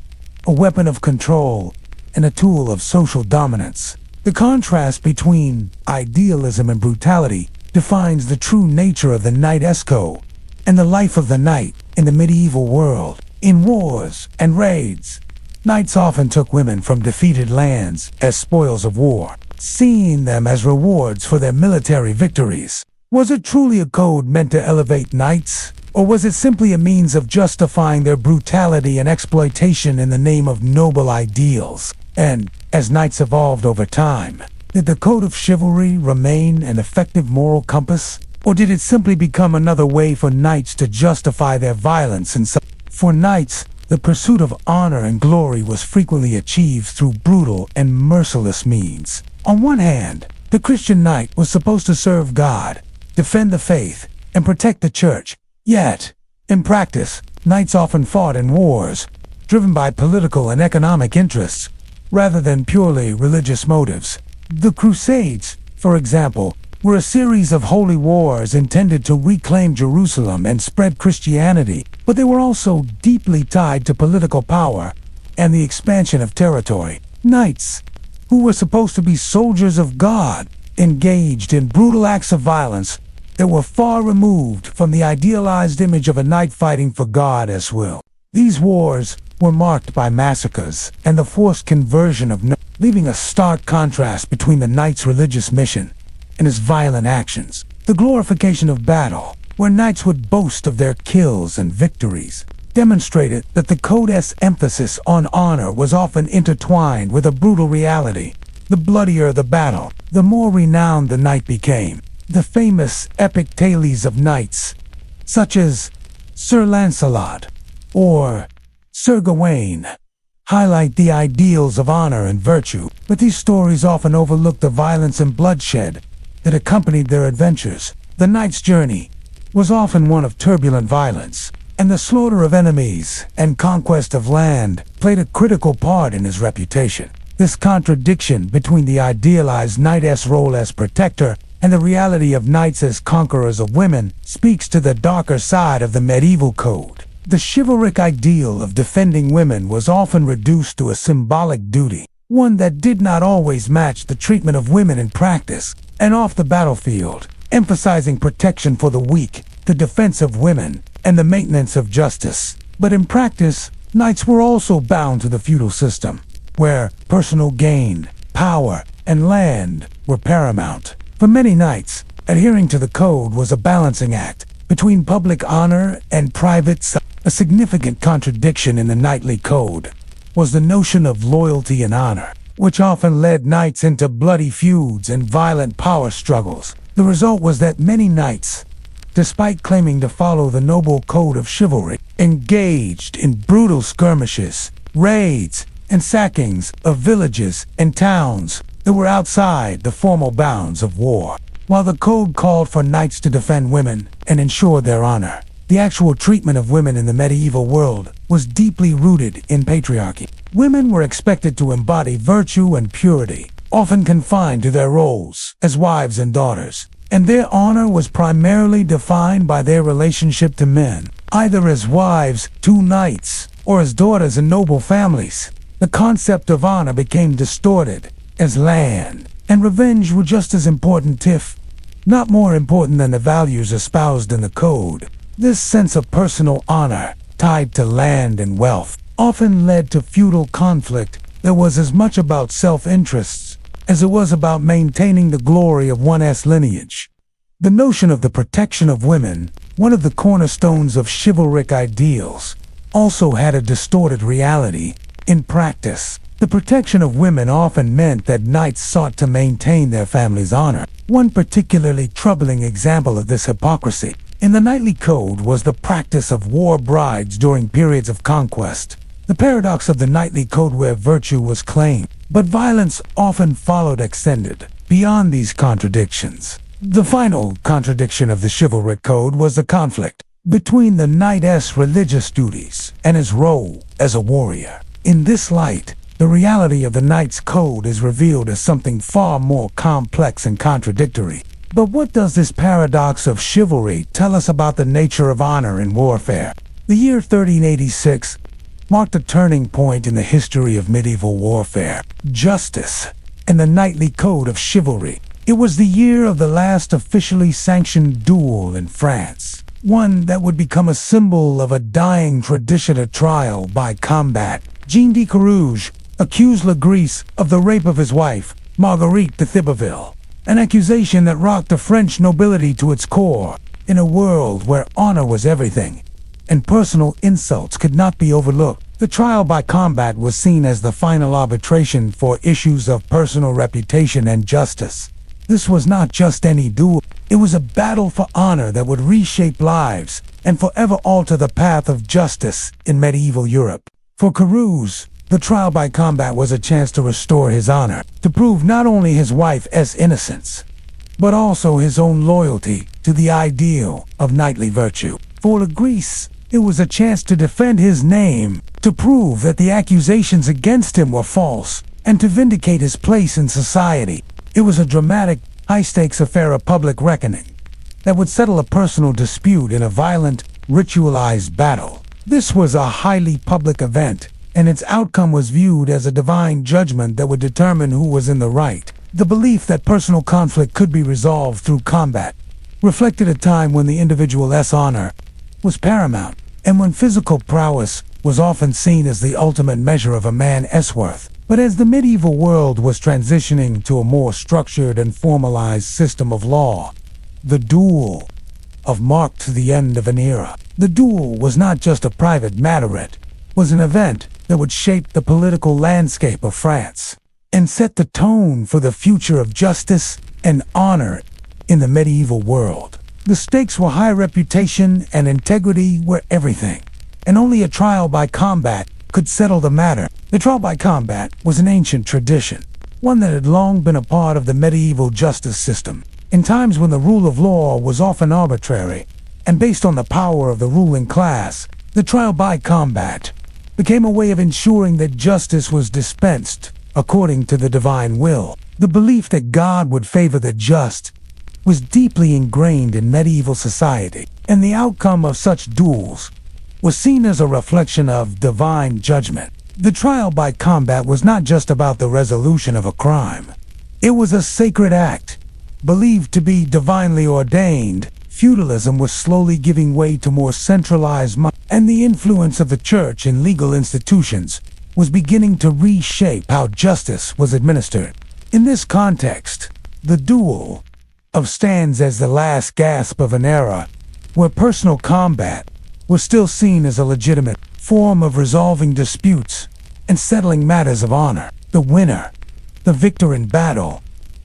a weapon of control and a tool of social dominance. The contrast between idealism and brutality defines the true nature of the knight-esco and the life of the knight in the medieval world. In wars and raids, knights often took women from defeated lands as spoils of war, seeing them as rewards for their military victories. Was it truly a code meant to elevate knights, or was it simply a means of justifying their brutality and exploitation in the name of noble ideals? And, as knights evolved over time, did the code of chivalry remain an effective moral compass, or did it simply become another way for knights to justify their violence and For knights, the pursuit of honor and glory was frequently achieved through brutal and merciless means. On one hand, the Christian knight was supposed to serve God, defend the faith, and protect the church. Yet, in practice, knights often fought in wars, driven by political and economic interests, rather than purely religious motives. The Crusades, for example, were a series of holy wars intended to reclaim Jerusalem and spread Christianity, but they were also deeply tied to political power and the expansion of territory. Knights, who were supposed to be soldiers of God, engaged in brutal acts of violence that were far removed from the idealized image of a knight fighting for God as will. These wars were marked by massacres and the forced conversion of knights, leaving a stark contrast between the knight's religious mission and his violent actions. The glorification of battle, where knights would boast of their kills and victories, demonstrated that the code's emphasis on honor was often intertwined with a brutal reality. The bloodier the battle, the more renowned the knight became. The famous epic tales of knights, such as Sir Lancelot or Sir Gawain, highlight the ideals of honor and virtue, but these stories often overlook the violence and bloodshed that accompanied their adventures. The knight's journey was often one of turbulent violence, and the slaughter of enemies and conquest of land played a critical part in his reputation. This contradiction between the idealized knight's role as protector and the reality of knights as conquerors of women speaks to the darker side of the medieval code. The chivalric ideal of defending women was often reduced to a symbolic duty, one that did not always match the treatment of women in practice and off the battlefield, emphasizing protection for the weak, the defense of women, and the maintenance of justice. But in practice, knights were also bound to the feudal system, where personal gain, power, and land were paramount. For many knights, adhering to the code was a balancing act between public honor and private suffering. A significant contradiction in the knightly code was the notion of loyalty and honor, which often led knights into bloody feuds and violent power struggles. The result was that many knights, despite claiming to follow the noble code of chivalry, engaged in brutal skirmishes, raids, and sackings of villages and towns that were outside the formal bounds of war. While the code called for knights to defend women and ensure their honor, the actual treatment of women in the medieval world was deeply rooted in patriarchy. Women were expected to embody virtue and purity, often confined to their roles as wives and daughters, and their honor was primarily defined by their relationship to men, either as wives to knights or as daughters in noble families. The concept of honor became distorted, as land and revenge were just as important, if not more important, than the values espoused in the code. This sense of personal honor, tied to land and wealth, often led to feudal conflict that was as much about self-interests as it was about maintaining the glory of one's lineage. The notion of the protection of women, one of the cornerstones of chivalric ideals, also had a distorted reality. In practice, the protection of women often meant that knights sought to maintain their family's honor. One particularly troubling example of this hypocrisy in the knightly code was the practice of war brides during periods of conquest. The paradox of the knightly code where virtue was claimed, but violence often followed extended beyond these contradictions. The final contradiction of the chivalric code was the conflict between the knight's religious duties and his role as a warrior. In this light, the reality of the knight's code is revealed as something far more complex and contradictory. But what does this paradox of chivalry tell us about the nature of honor in warfare? The year 1386 marked a turning point in the history of medieval warfare. Justice and the knightly code of chivalry. It was the year of the last officially sanctioned duel in France, one that would become a symbol of a dying tradition of trial by combat. Jean de Carouge accused Legris of the rape of his wife, Marguerite de Thibouville, an accusation that rocked the French nobility to its core. In a world where honor was everything, and personal insults could not be overlooked, the trial by combat was seen as the final arbitration for issues of personal reputation and justice. This was not just any duel, it was a battle for honor that would reshape lives and forever alter the path of justice in medieval Europe. For Carouge, the trial by combat was a chance to restore his honor, to prove not only his wife's innocence, but also his own loyalty to the ideal of knightly virtue. For Legris, it was a chance to defend his name, to prove that the accusations against him were false, and to vindicate his place in society. It was a dramatic, high-stakes affair of public reckoning that would settle a personal dispute in a violent, ritualized battle. This was a highly public event, and its outcome was viewed as a divine judgment that would determine who was in the right. The belief that personal conflict could be resolved through combat reflected a time when the individual's honor was paramount, and when physical prowess was often seen as the ultimate measure of a man's worth. But as the medieval world was transitioning to a more structured and formalized system of law, the duel marked the end of an era. The duel was not just a private matter, it was an event that would shape the political landscape of France and set the tone for the future of justice and honor in the medieval world. The stakes were high. Reputation and integrity were everything, and only a trial by combat could settle the matter. The trial by combat was an ancient tradition, one that had long been a part of the medieval justice system. In times when the rule of law was often arbitrary and based on the power of the ruling class, the trial by combat became a way of ensuring that justice was dispensed according to the divine will. The belief that God would favor the just was deeply ingrained in medieval society, and the outcome of such duels was seen as a reflection of divine judgment. The trial by combat was not just about the resolution of a crime. It was a sacred act, believed to be divinely ordained. Feudalism was slowly giving way to more centralized and the influence of the church in legal institutions was beginning to reshape how justice was administered. In this context, the duel stands as the last gasp of an era where personal combat was still seen as a legitimate form of resolving disputes and settling matters of honor. The winner, the victor in battle,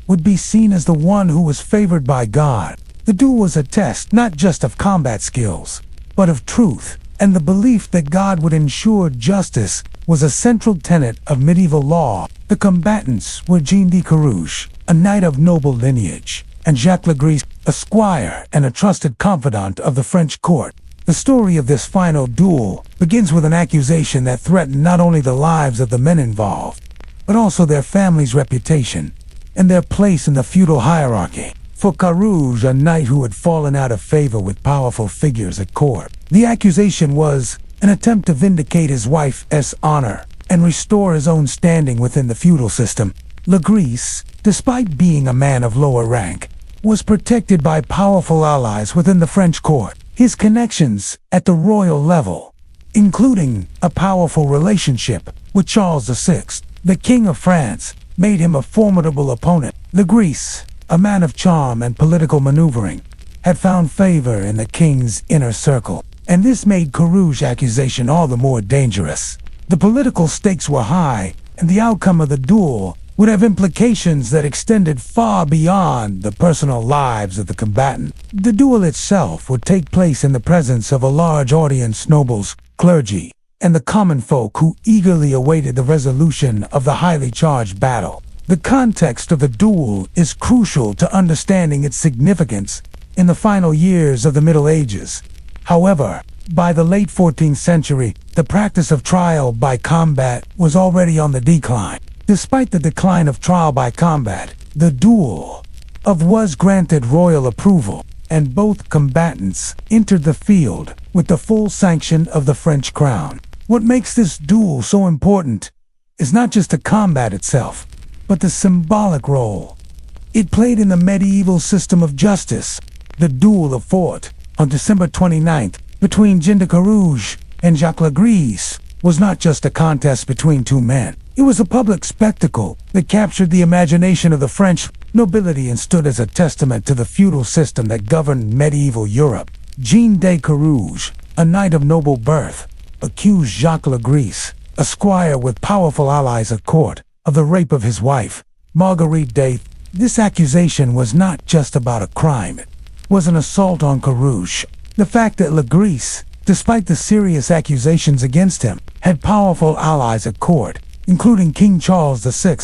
would be seen as the one who was favored by God. The duel was a test not just of combat skills, but of truth, and the belief that God would ensure justice was a central tenet of medieval law. The combatants were Jean de Carouge, a knight of noble lineage, and Jacques Legris, a squire and a trusted confidant of the French court. The story of this final duel begins with an accusation that threatened not only the lives of the men involved, but also their family's reputation and their place in the feudal hierarchy. For Carouge, a knight who had fallen out of favor with powerful figures at court, the accusation was an attempt to vindicate his wife's honor and restore his own standing within the feudal system. Legris, despite being a man of lower rank, was protected by powerful allies within the French court. His connections at the royal level, including a powerful relationship with Charles VI, the King of France, made him a formidable opponent. Legris, a man of charm and political maneuvering, had found favor in the king's inner circle, and this made Carouge's accusation all the more dangerous. The political stakes were high, and the outcome of the duel would have implications that extended far beyond the personal lives of the combatant. The duel itself would take place in the presence of a large audience, nobles, clergy, and the common folk who eagerly awaited the resolution of the highly charged battle. The context of the duel is crucial to understanding its significance in the final years of the Middle Ages. However, by the late 14th century, the practice of trial by combat was already on the decline. Despite the decline of trial by combat, the duel was granted royal approval, and both combatants entered the field with the full sanction of the French crown. What makes this duel so important is not just the combat itself, but the symbolic role it played in the medieval system of justice. The duel of fought on December 29th between Jean de Carouge and Jacques Legris was not just a contest between two men. It was a public spectacle that captured the imagination of the French nobility and stood as a testament to the feudal system that governed medieval Europe. Jean de Carouge, a knight of noble birth, accused Jacques Legris, a squire with powerful allies at court, of the rape of his wife, Marguerite d'Ath. This accusation was not just about a crime. It was an assault on Carouge. The fact that Legris, despite the serious accusations against him, had powerful allies at court, including King Charles VI,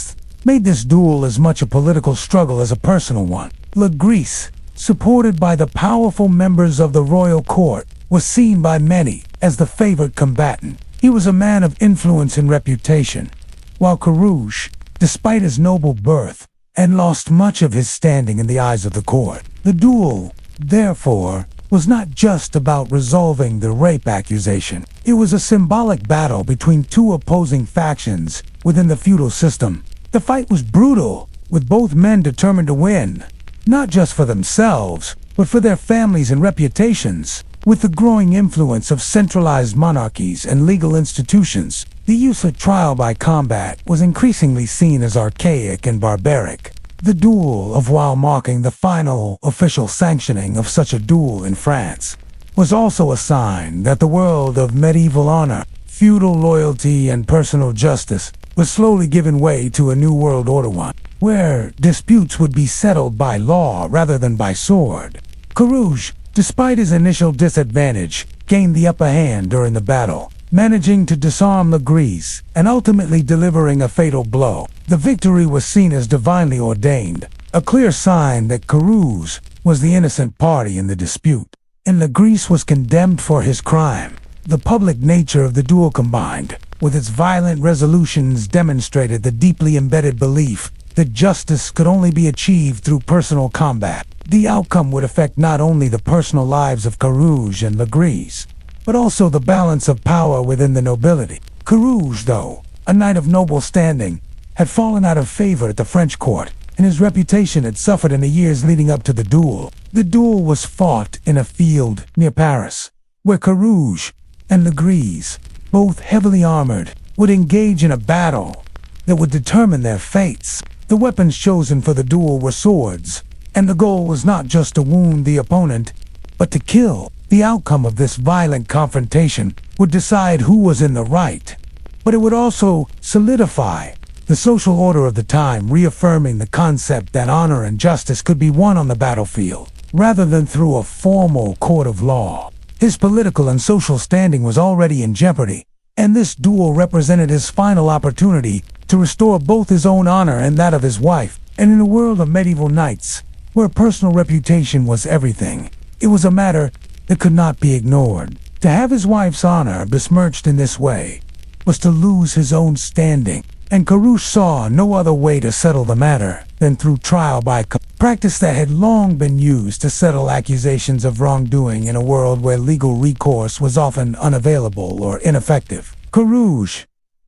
made this duel as much a political struggle as a personal one. Legris, supported by the powerful members of the royal court, was seen by many as the favored combatant. He was a man of influence and reputation, while Carouge, despite his noble birth, had lost much of his standing in the eyes of the court. The duel, therefore, was not just about resolving the rape accusation. It was a symbolic battle between two opposing factions within the feudal system. The fight was brutal, with both men determined to win, not just for themselves, but for their families and reputations. With the growing influence of centralized monarchies and legal institutions, the use of trial by combat was increasingly seen as archaic and barbaric. The duel while marking the final official sanctioning of such a duel in France, was also a sign that the world of medieval honor, feudal loyalty, and personal justice was slowly giving way to a new world order, one where disputes would be settled by law rather than by sword. Carouge, despite his initial disadvantage, gained the upper hand during the battle, managing to disarm Legris and ultimately delivering a fatal blow. The victory was seen as divinely ordained, a clear sign that Carouge was the innocent party in the dispute, and Legris was condemned for his crime. The public nature of the duel combined with its violent resolutions demonstrated the deeply embedded belief that justice could only be achieved through personal combat. The outcome would affect not only the personal lives of Carouge and Legris, but also the balance of power within the nobility. Carouge, though, a knight of noble standing, had fallen out of favor at the French court, and his reputation had suffered in the years leading up to the duel. The duel was fought in a field near Paris, where Carouge and Legris, both heavily armored, would engage in a battle that would determine their fates. The weapons chosen for the duel were swords, and the goal was not just to wound the opponent, but to kill. The outcome of this violent confrontation would decide who was in the right, but it would also solidify the social order of the time, reaffirming the concept that honor and justice could be won on the battlefield, rather than through a formal court of law. His political and social standing was already in jeopardy, and this duel represented his final opportunity to restore both his own honor and that of his wife. And in a world of medieval knights, where personal reputation was everything, it was a matter that could not be ignored. To have his wife's honor besmirched in this way was to lose his own standing, and Carouge saw no other way to settle the matter than through trial by practice that had long been used to settle accusations of wrongdoing in a world where legal recourse was often unavailable or ineffective. Carouge,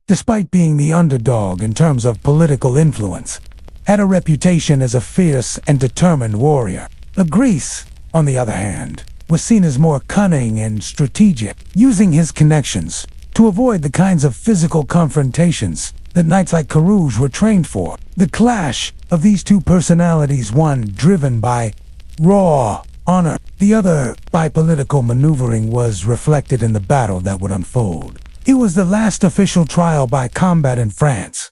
despite being the underdog in terms of political influence, had a reputation as a fierce and determined warrior. Legris, on the other hand, was seen as more cunning and strategic, using his connections to avoid the kinds of physical confrontations that knights like Carouge were trained for. The clash of these two personalities, one driven by raw honor, the other by political maneuvering, was reflected in the battle that would unfold. It was the last official trial by combat in France,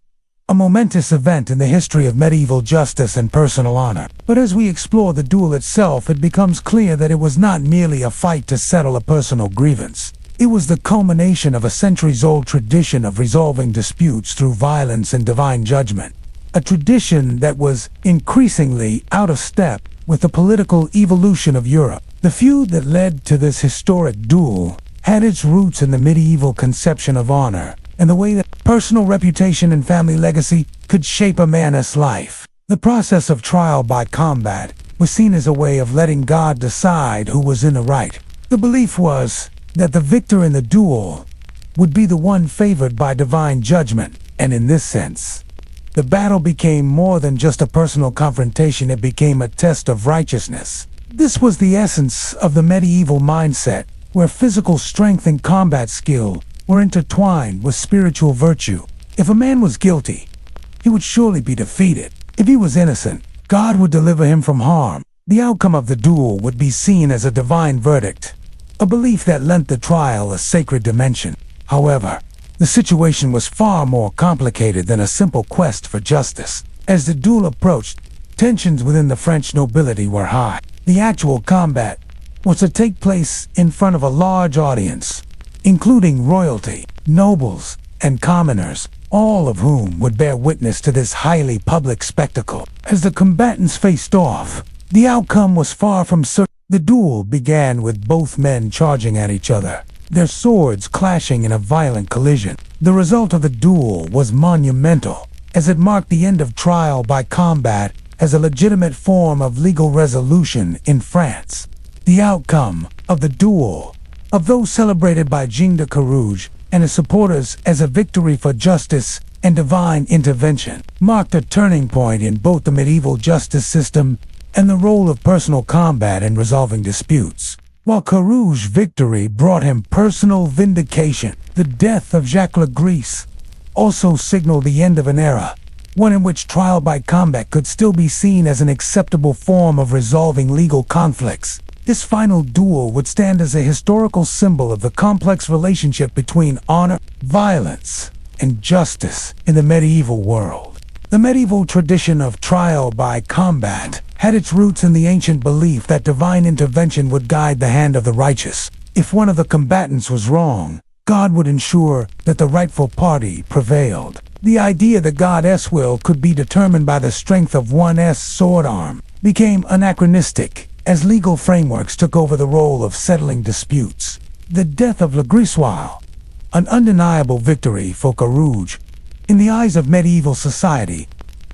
a momentous event in the history of medieval justice and personal honor. But as we explore the duel itself, it becomes clear that it was not merely a fight to settle a personal grievance. It was the culmination of a centuries-old tradition of resolving disputes through violence and divine judgment, a tradition that was increasingly out of step with the political evolution of Europe. The feud that led to this historic duel had its roots in the medieval conception of honor and the way that personal reputation and family legacy could shape a man's life. The process of trial by combat was seen as a way of letting God decide who was in the right. The belief was that the victor in the duel would be the one favored by divine judgment, and in this sense, the battle became more than just a personal confrontation. It became a test of righteousness. This was the essence of the medieval mindset, where physical strength and combat skill were intertwined with spiritual virtue. If a man was guilty, he would surely be defeated. If he was innocent, God would deliver him from harm. The outcome of the duel would be seen as a divine verdict, a belief that lent the trial a sacred dimension. However, the situation was far more complicated than a simple quest for justice. As the duel approached, tensions within the French nobility were high. The actual combat was to take place in front of a large audience, including royalty, nobles, and commoners, all of whom would bear witness to this highly public spectacle. As the combatants faced off, the outcome was far from certain. The duel began with both men charging at each other, their swords clashing in a violent collision. The result of the duel was monumental, as it marked the end of trial by combat as a legitimate form of legal resolution in France. The outcome of the duel, of those celebrated by Jean de Carouge and his supporters as a victory for justice and divine intervention, marked a turning point in both the medieval justice system and the role of personal combat in resolving disputes. While Carouge's victory brought him personal vindication, the death of Jacques Legris also signaled the end of an era, one in which trial by combat could still be seen as an acceptable form of resolving legal conflicts. This final duel would stand as a historical symbol of the complex relationship between honor, violence, and justice in the medieval world. The medieval tradition of trial by combat had its roots in the ancient belief that divine intervention would guide the hand of the righteous. If one of the combatants was wrong, God would ensure that the rightful party prevailed. The idea that God's will could be determined by the strength of one's sword arm became anachronistic as legal frameworks took over the role of settling disputes. The death of Legris, while an undeniable victory for Carouge in the eyes of medieval society,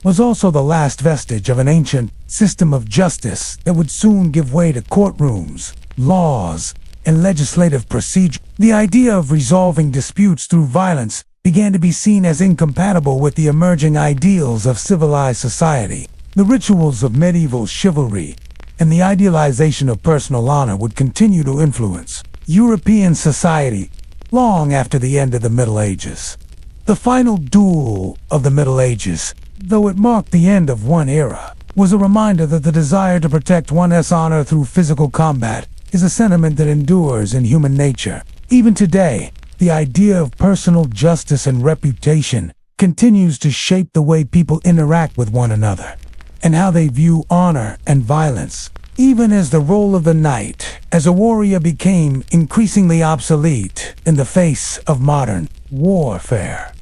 was also the last vestige of an ancient system of justice that would soon give way to courtrooms, laws, and legislative procedure. The idea of resolving disputes through violence began to be seen as incompatible with the emerging ideals of civilized society. The rituals of medieval chivalry and the idealization of personal honor would continue to influence European society long after the end of the Middle Ages. The final duel of the Middle Ages, though it marked the end of one era, was a reminder that the desire to protect one's honor through physical combat is a sentiment that endures in human nature. Even today, the idea of personal justice and reputation continues to shape the way people interact with one another and how they view honor and violence. Even as the role of the knight as a warrior became increasingly obsolete in the face of modern warfare,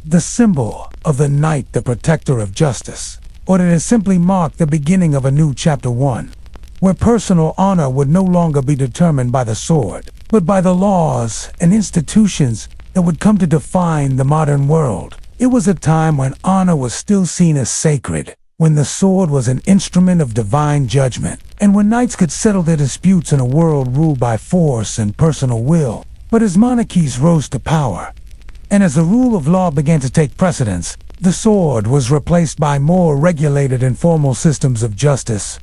the symbol of the knight, the protector of justice, or did it simply mark the beginning of a new chapter 1, where personal honor would no longer be determined by the sword, but by the laws and institutions that would come to define the modern world. It was a time when honor was still seen as sacred, when the sword was an instrument of divine judgment, and when knights could settle their disputes in a world ruled by force and personal will. But as monarchies rose to power, and as the rule of law began to take precedence, the sword was replaced by more regulated and formal systems of justice,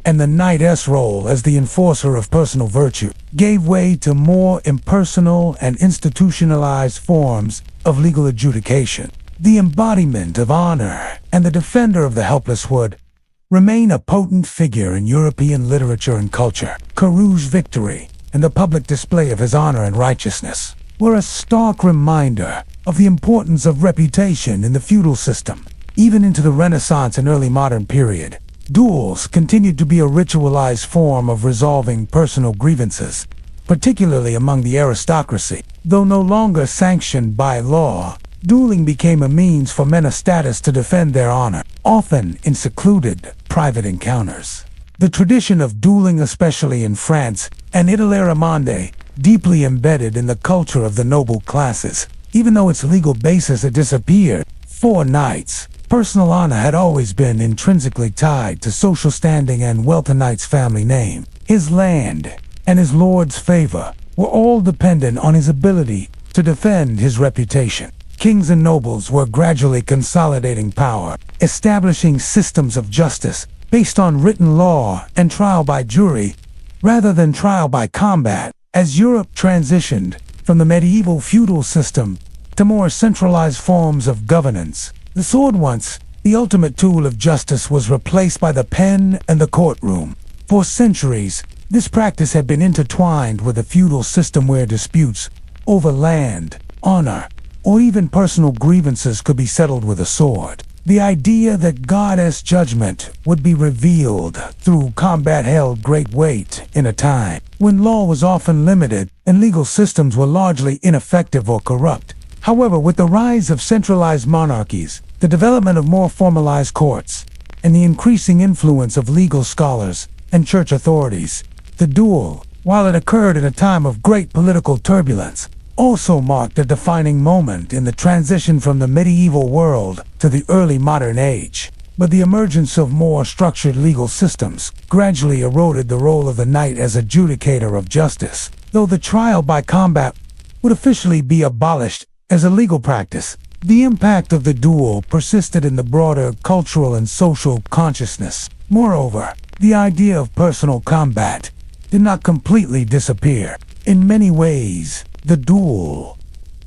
and the knight's role as the enforcer of personal virtue gave way to more impersonal and institutionalized forms of legal adjudication. the embodiment of honor and the defender of the helpless, would remain a potent figure in European literature and culture. Carews' victory and the public display of his honor and righteousness were a stark reminder of the importance of reputation in the feudal system. Even into the Renaissance and early modern period, duels continued to be a ritualized form of resolving personal grievances, particularly among the aristocracy. Though no longer sanctioned by law, dueling became a means for men of status to defend their honor, often in secluded, private encounters. The tradition of dueling, especially in France and Italy, deeply embedded in the culture of the noble classes. Even though its legal basis had disappeared, for knights, personal honor had always been intrinsically tied to social standing and wealth. A knight's family name, his land, and his lord's favor were all dependent on his ability to defend his reputation. Kings and nobles were gradually consolidating power, establishing systems of justice based on written law and trial by jury rather than trial by combat. As Europe transitioned from the medieval feudal system to more centralized forms of governance, the sword, once the ultimate tool of justice, was replaced by the pen and the courtroom. For centuries, this practice had been intertwined with a feudal system where disputes over land, honor, or even personal grievances could be settled with a sword. The idea that goddess judgment would be revealed through combat held great weight in a time when law was often limited and legal systems were largely ineffective or corrupt. However, with the rise of centralized monarchies, the development of more formalized courts, and the increasing influence of legal scholars and church authorities, the duel, while it occurred in a time of great political turbulence, also marked a defining moment in the transition from the medieval world to the early modern age. But the emergence of more structured legal systems gradually eroded the role of the knight as adjudicator of justice. Though the trial by combat would officially be abolished as a legal practice, the impact of the duel persisted in the broader cultural and social consciousness. Moreover, the idea of personal combat did not completely disappear. In many ways, the duel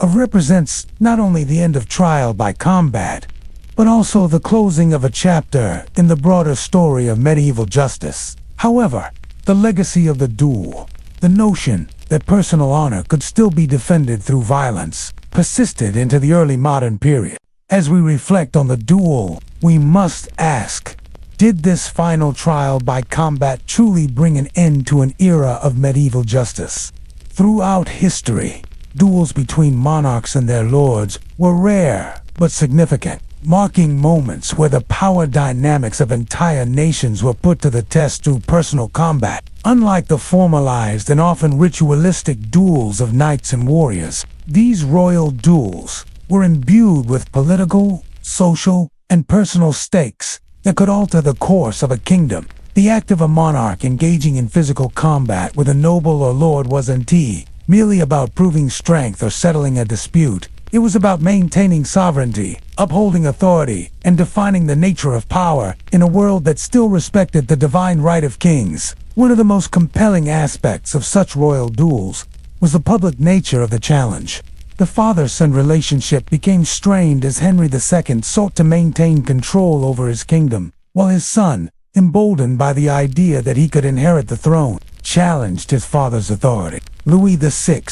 represents not only the end of trial by combat, but also the closing of a chapter in the broader story of medieval justice. However, the legacy of the duel, the notion that personal honor could still be defended through violence, persisted into the early modern period. As we reflect on the duel, we must ask, did this final trial by combat truly bring an end to an era of medieval justice? Throughout history, duels between monarchs and their lords were rare but significant, marking moments where the power dynamics of entire nations were put to the test through personal combat. Unlike the formalized and often ritualistic duels of knights and warriors, these royal duels were imbued with political, social, and personal stakes that could alter the course of a kingdom. The act of a monarch engaging in physical combat with a noble or lord wasn't merely about proving strength or settling a dispute. It was about maintaining sovereignty, upholding authority, and defining the nature of power in a world that still respected the divine right of kings. One of the most compelling aspects of such royal duels was the public nature of the challenge. The father-son relationship became strained as Henry II sought to maintain control over his kingdom, while his son, emboldened by the idea that he could inherit the throne, challenged his father's authority. Louis VI,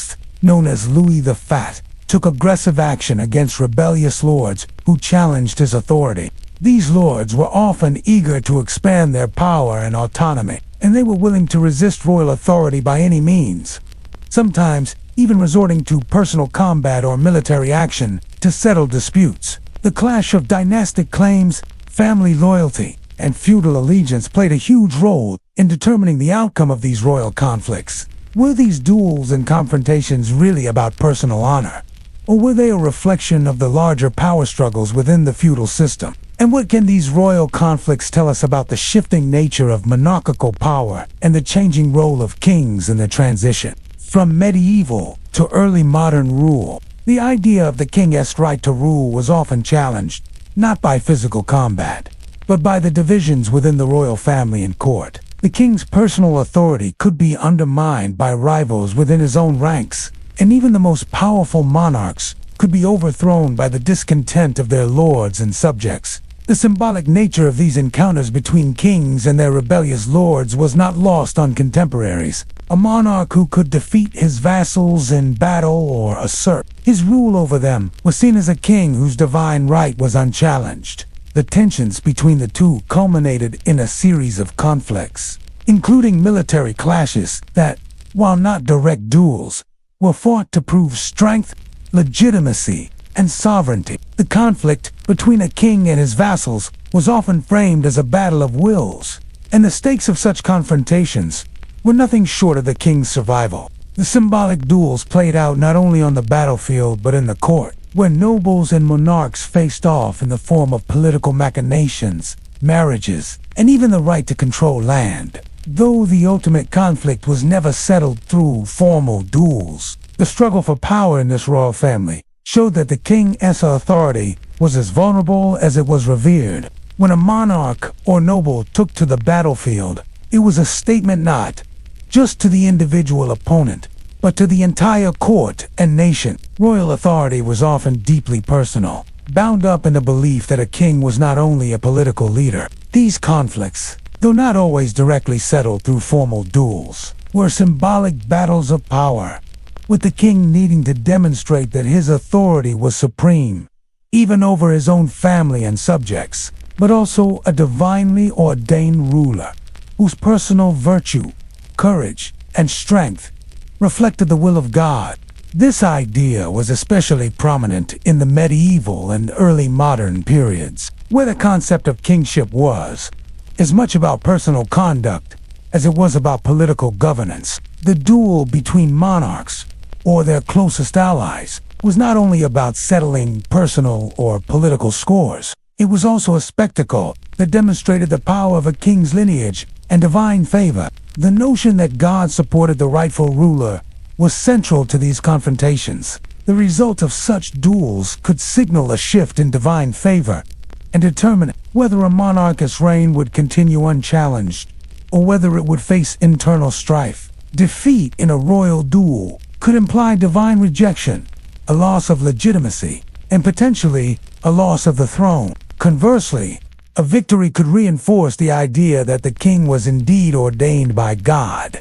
known as Louis the Fat, took aggressive action against rebellious lords who challenged his authority. These lords were often eager to expand their power and autonomy, and they were willing to resist royal authority by any means, sometimes even resorting to personal combat or military action to settle disputes. The clash of dynastic claims, family loyalty, and feudal allegiance played a huge role in determining the outcome of these royal conflicts. Were these duels and confrontations really about personal honor, or were they a reflection of the larger power struggles within the feudal system? And what can these royal conflicts tell us about the shifting nature of monarchical power and the changing role of kings in the transition? From medieval to early modern rule, the idea of the king's right to rule was often challenged, not by physical combat, but by the divisions within the royal family and court. The king's personal authority could be undermined by rivals within his own ranks, and even the most powerful monarchs could be overthrown by the discontent of their lords and subjects. The symbolic nature of these encounters between kings and their rebellious lords was not lost on contemporaries. A monarch who could defeat his vassals in battle or assert his rule over them was seen as a king whose divine right was unchallenged. The tensions between the two culminated in a series of conflicts, including military clashes that, while not direct duels, were fought to prove strength, legitimacy, and sovereignty. The conflict between a king and his vassals was often framed as a battle of wills, and the stakes of such confrontations were nothing short of the king's survival. The symbolic duels played out not only on the battlefield but in the court, where nobles and monarchs faced off in the form of political machinations, marriages, and even the right to control land. Though the ultimate conflict was never settled through formal duels, the struggle for power in this royal family showed that the king's authority was as vulnerable as it was revered. When a monarch or noble took to the battlefield, it was a statement not just to the individual opponent, but to the entire court and nation. Royal authority was often deeply personal, bound up in the belief that a king was not only a political leader. These conflicts, though not always directly settled through formal duels, were symbolic battles of power, with the king needing to demonstrate that his authority was supreme, even over his own family and subjects, but also a divinely ordained ruler, whose personal virtue, courage, and strength reflected the will of God. This idea was especially prominent in the medieval and early modern periods, where the concept of kingship was as much about personal conduct as it was about political governance. The duel between monarchs, or their closest allies, was not only about settling personal or political scores. It was also a spectacle that demonstrated the power of a king's lineage and divine favor. The notion that God supported the rightful ruler was central to these confrontations. The result of such duels could signal a shift in divine favor and determine whether a monarch's reign would continue unchallenged or whether it would face internal strife. Defeat in a royal duel could imply divine rejection, a loss of legitimacy, and potentially a loss of the throne. Conversely, a victory could reinforce the idea that the king was indeed ordained by God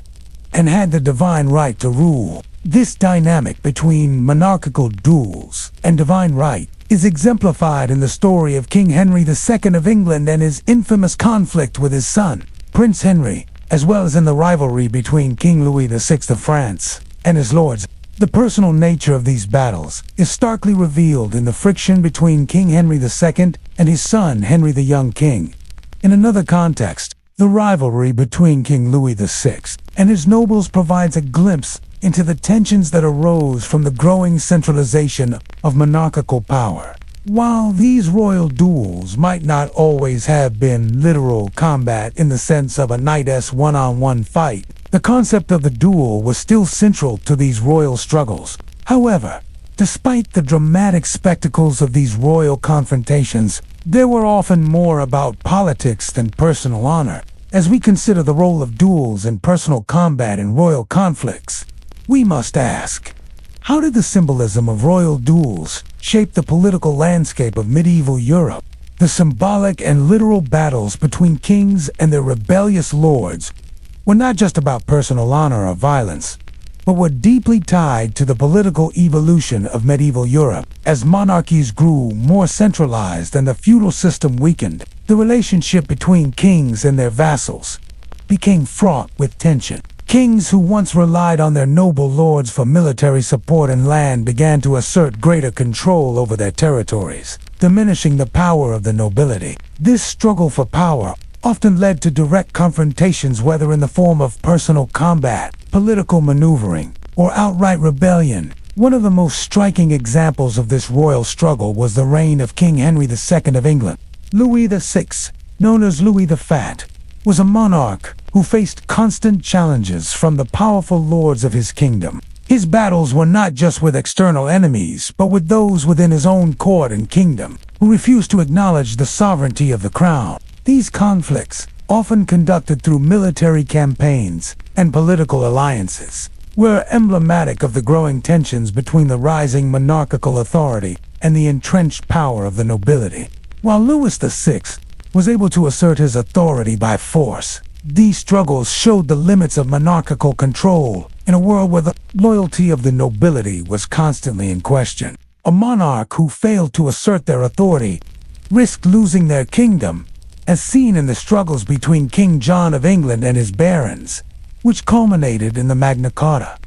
and had the divine right to rule. This dynamic between monarchical duels and divine right is exemplified in the story of King Henry II of England and his infamous conflict with his son, Prince Henry, as well as in the rivalry between King Louis VI of France and his lords. The personal nature of these battles is starkly revealed in the friction between King Henry II and his son Henry the Young King. In another context, the rivalry between King Louis VI and his nobles provides a glimpse into the tensions that arose from the growing centralization of monarchical power. While these royal duels might not always have been literal combat in the sense of a knight's one-on-one fight, the concept of the duel was still central to these royal struggles. However, despite the dramatic spectacles of these royal confrontations, they were often more about politics than personal honor. As we consider the role of duels and personal combat in royal conflicts, we must ask, how did the symbolism of royal duels shape the political landscape of medieval Europe? The symbolic and literal battles between kings and their rebellious lords were not just about personal honor or violence, but were deeply tied to the political evolution of medieval Europe. As monarchies grew more centralized and the feudal system weakened, the relationship between kings and their vassals became fraught with tension. Kings who once relied on their noble lords for military support and land began to assert greater control over their territories, diminishing the power of the nobility. This struggle for power often led to direct confrontations, whether in the form of personal combat, political maneuvering, or outright rebellion. One of the most striking examples of this royal struggle was the reign of King Henry II of England. Louis VI, known as Louis the Fat, was a monarch who faced constant challenges from the powerful lords of his kingdom. His battles were not just with external enemies, but with those within his own court and kingdom, who refused to acknowledge the sovereignty of the crown. These conflicts, often conducted through military campaigns and political alliances, were emblematic of the growing tensions between the rising monarchical authority and the entrenched power of the nobility. While Louis VI was able to assert his authority by force, these struggles showed the limits of monarchical control in a world where the loyalty of the nobility was constantly in question. A monarch who failed to assert their authority risked losing their kingdom, as seen in the struggles between King John of England and his barons, which culminated in the Magna Carta.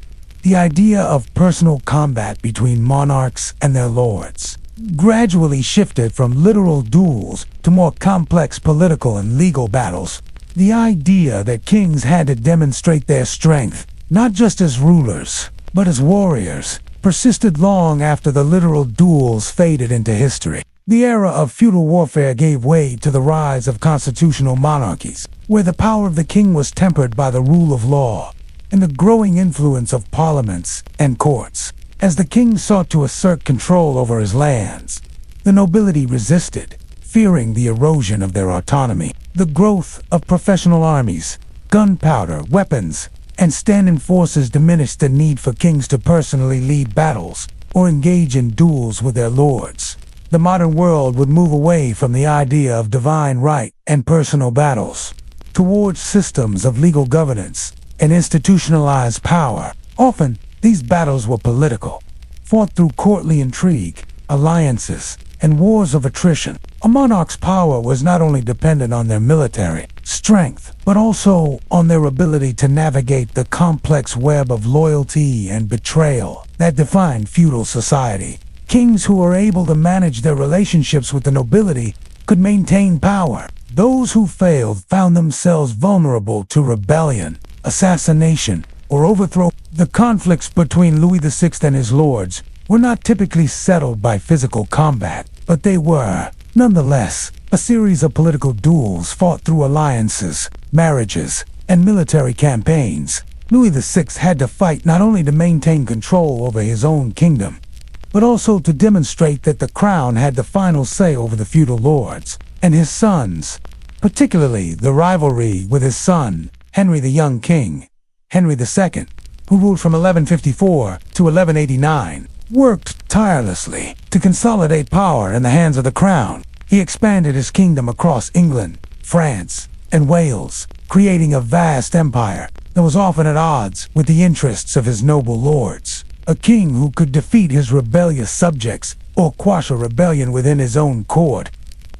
The idea of personal combat between monarchs and their lords gradually shifted from literal duels to more complex political and legal battles. The idea that kings had to demonstrate their strength, not just as rulers, but as warriors, persisted long after the literal duels faded into history. The era of feudal warfare gave way to the rise of constitutional monarchies, where the power of the king was tempered by the rule of law and the growing influence of parliaments and courts. As the king sought to assert control over his lands, the nobility resisted, fearing the erosion of their autonomy. The growth of professional armies, gunpowder, weapons, and standing forces diminished the need for kings to personally lead battles or engage in duels with their lords. The modern world would move away from the idea of divine right and personal battles towards systems of legal governance and institutionalized power. Often, these battles were political, fought through courtly intrigue, alliances, and wars of attrition. A monarch's power was not only dependent on their military strength, but also on their ability to navigate the complex web of loyalty and betrayal that defined feudal society. Kings who were able to manage their relationships with the nobility could maintain power. Those who failed found themselves vulnerable to rebellion, assassination, or overthrow. The conflicts between Louis VI and his lords were not typically settled by physical combat, but they were, nonetheless, a series of political duels fought through alliances, marriages, and military campaigns. Louis VI had to fight not only to maintain control over his own kingdom, but also to demonstrate that the crown had the final say over the feudal lords and his sons, particularly the rivalry with his son, Henry the Young King. Henry II, who ruled from 1154 to 1189, worked tirelessly to consolidate power in the hands of the crown. He expanded his kingdom across England, France, and Wales, creating a vast empire that was often at odds with the interests of his noble lords. A king who could defeat his rebellious subjects or quash a rebellion within his own court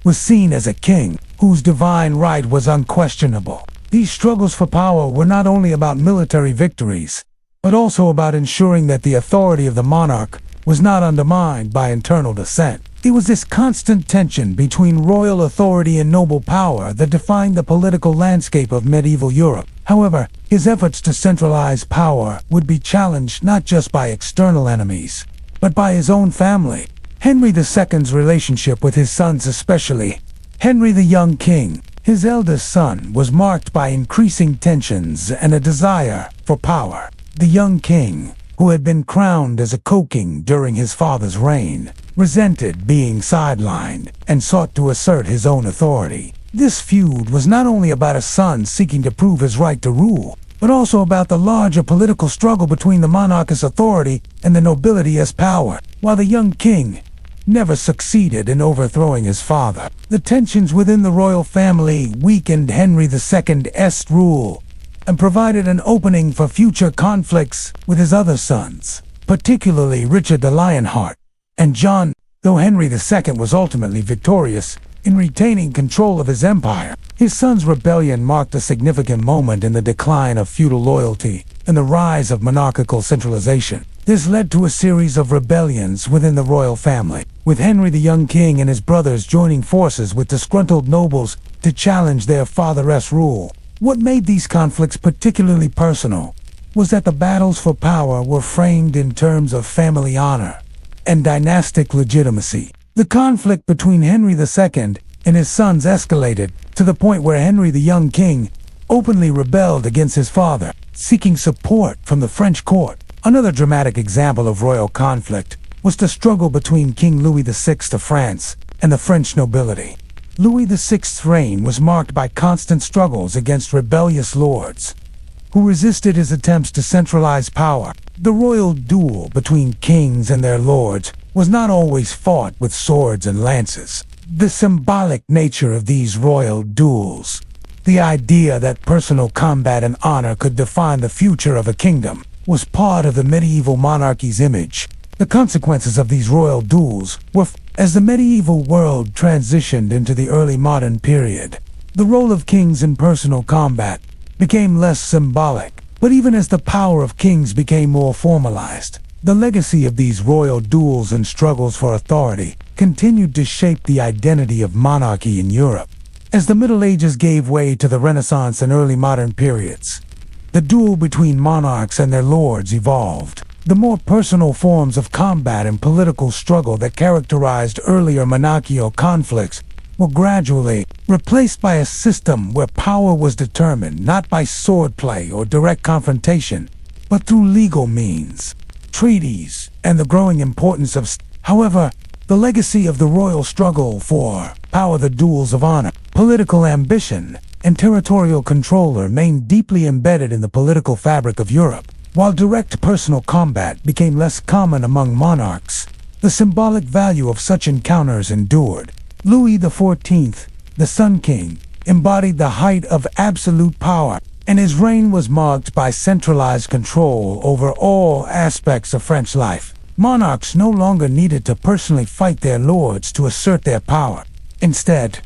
was seen as a king whose divine right was unquestionable. These struggles for power were not only about military victories, but also about ensuring that the authority of the monarch was not undermined by internal dissent. It was this constant tension between royal authority and noble power that defined the political landscape of medieval Europe. However, his efforts to centralize power would be challenged not just by external enemies, but by his own family. Henry II's relationship with his sons, especially Henry the Young King, his eldest son, was marked by increasing tensions and a desire for power. The young king, who had been crowned as a co-king during his father's reign, resented being sidelined and sought to assert his own authority. This feud was not only about a son seeking to prove his right to rule, but also about the larger political struggle between the monarch as authority and the nobility as power. While the young king never succeeded in overthrowing his father, the tensions within the royal family weakened Henry II's rule and provided an opening for future conflicts with his other sons, particularly Richard the Lionheart and John. Though Henry II was ultimately victorious in retaining control of his empire, his son's rebellion marked a significant moment in the decline of feudal loyalty and the rise of monarchical centralization. This led to a series of rebellions within the royal family, with Henry the Young King and his brothers joining forces with disgruntled nobles to challenge their father's rule. What made these conflicts particularly personal was that the battles for power were framed in terms of family honor and dynastic legitimacy. The conflict between Henry II and his sons escalated to the point where Henry the Young King openly rebelled against his father, seeking support from the French court. Another dramatic example of royal conflict was the struggle between King Louis VI of France and the French nobility. Louis VI's reign was marked by constant struggles against rebellious lords, who resisted his attempts to centralize power. The royal duel between kings and their lords was not always fought with swords and lances. The symbolic nature of these royal duels, the idea that personal combat and honor could define the future of a kingdom, was part of the medieval monarchy's image. The consequences of these royal duels were as the medieval world transitioned into the early modern period. The role of kings in personal combat became less symbolic, but even as the power of kings became more formalized, the legacy of these royal duels and struggles for authority continued to shape the identity of monarchy in Europe. As the Middle Ages gave way to the Renaissance and early modern periods, the duel between monarchs and their lords evolved. The more personal forms of combat and political struggle that characterized earlier monarchical conflicts were gradually replaced by a system where power was determined not by swordplay or direct confrontation, but through legal means, treaties, and the growing importance of However, the legacy of the royal struggle for power, the duels of honor, political ambition, and territorial control remained deeply embedded in the political fabric of Europe. While direct personal combat became less common among monarchs, the symbolic value of such encounters endured. Louis XIV, the Sun King, embodied the height of absolute power, and his reign was marked by centralized control over all aspects of French life. Monarchs no longer needed to personally fight their lords to assert their power. Instead,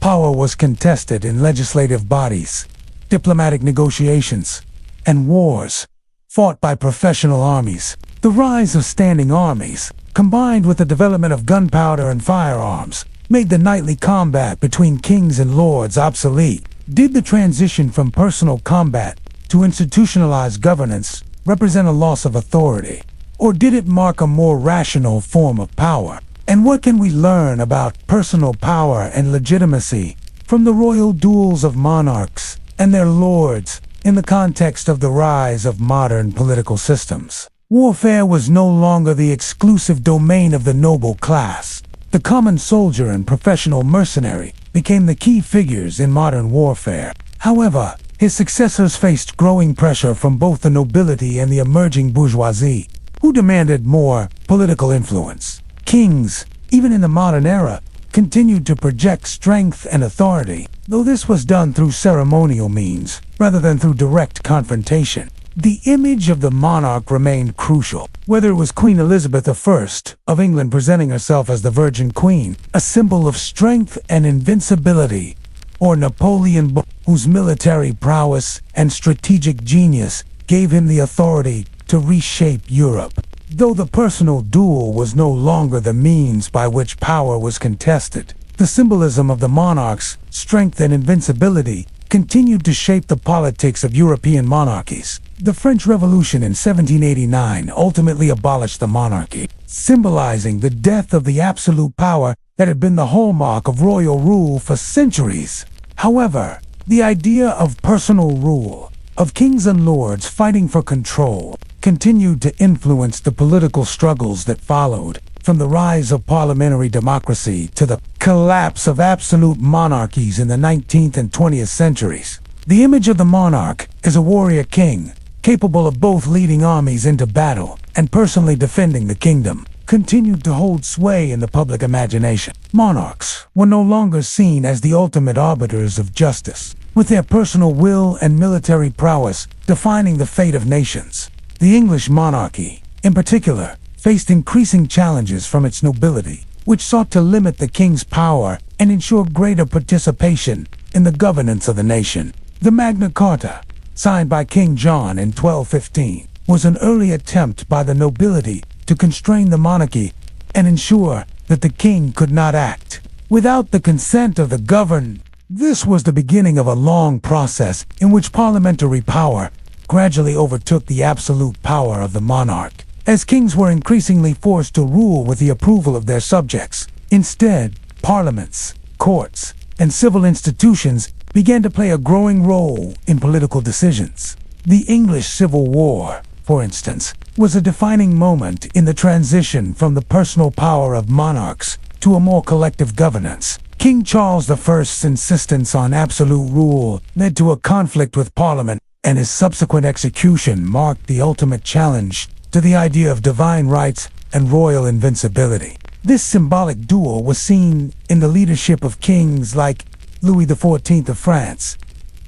power was contested in legislative bodies, diplomatic negotiations, and wars fought by professional armies. The rise of standing armies, combined with the development of gunpowder and firearms, made the nightly combat between kings and lords obsolete. Did the transition from personal combat to institutionalized governance represent a loss of authority, or did it mark a more rational form of power? And what can we learn about personal power and legitimacy from the royal duels of monarchs and their lords in the context of the rise of modern political systems? Warfare was no longer the exclusive domain of the noble class. The common soldier and professional mercenary became the key figures in modern warfare. However, his successors faced growing pressure from both the nobility and the emerging bourgeoisie, who demanded more political influence. Kings, even in the modern era, continued to project strength and authority, though this was done through ceremonial means rather than through direct confrontation. The image of the monarch remained crucial. Whether it was Queen Elizabeth I of England presenting herself as the Virgin Queen, a symbol of strength and invincibility, or Napoleon, whose military prowess and strategic genius gave him the authority to reshape Europe. Though the personal duel was no longer the means by which power was contested, the symbolism of the monarch's strength and invincibility continued to shape the politics of European monarchies. The French Revolution in 1789 ultimately abolished the monarchy, symbolizing the death of the absolute power that had been the hallmark of royal rule for centuries. However, the idea of personal rule, of kings and lords fighting for control, continued to influence the political struggles that followed, from the rise of parliamentary democracy to the collapse of absolute monarchies in the 19th and 20th centuries. The image of the monarch as a warrior king, capable of both leading armies into battle and personally defending the kingdom, continued to hold sway in the public imagination. Monarchs were no longer seen as the ultimate arbiters of justice, with their personal will and military prowess defining the fate of nations. The English monarchy, in particular, faced increasing challenges from its nobility, which sought to limit the king's power and ensure greater participation in the governance of the nation. The Magna Carta, signed by King John in 1215, was an early attempt by the nobility to constrain the monarchy and ensure that the king could not act without the consent of the governed. This was the beginning of a long process in which parliamentary power gradually overtook the absolute power of the monarch, as kings were increasingly forced to rule with the approval of their subjects. Instead, parliaments, courts, and civil institutions began to play a growing role in political decisions. The English Civil War, for instance, was a defining moment in the transition from the personal power of monarchs to a more collective governance. King Charles I's insistence on absolute rule led to a conflict with Parliament and his subsequent execution marked the ultimate challenge to the idea of divine rights and royal invincibility. This symbolic duel was seen in the leadership of kings like Louis XIV of France,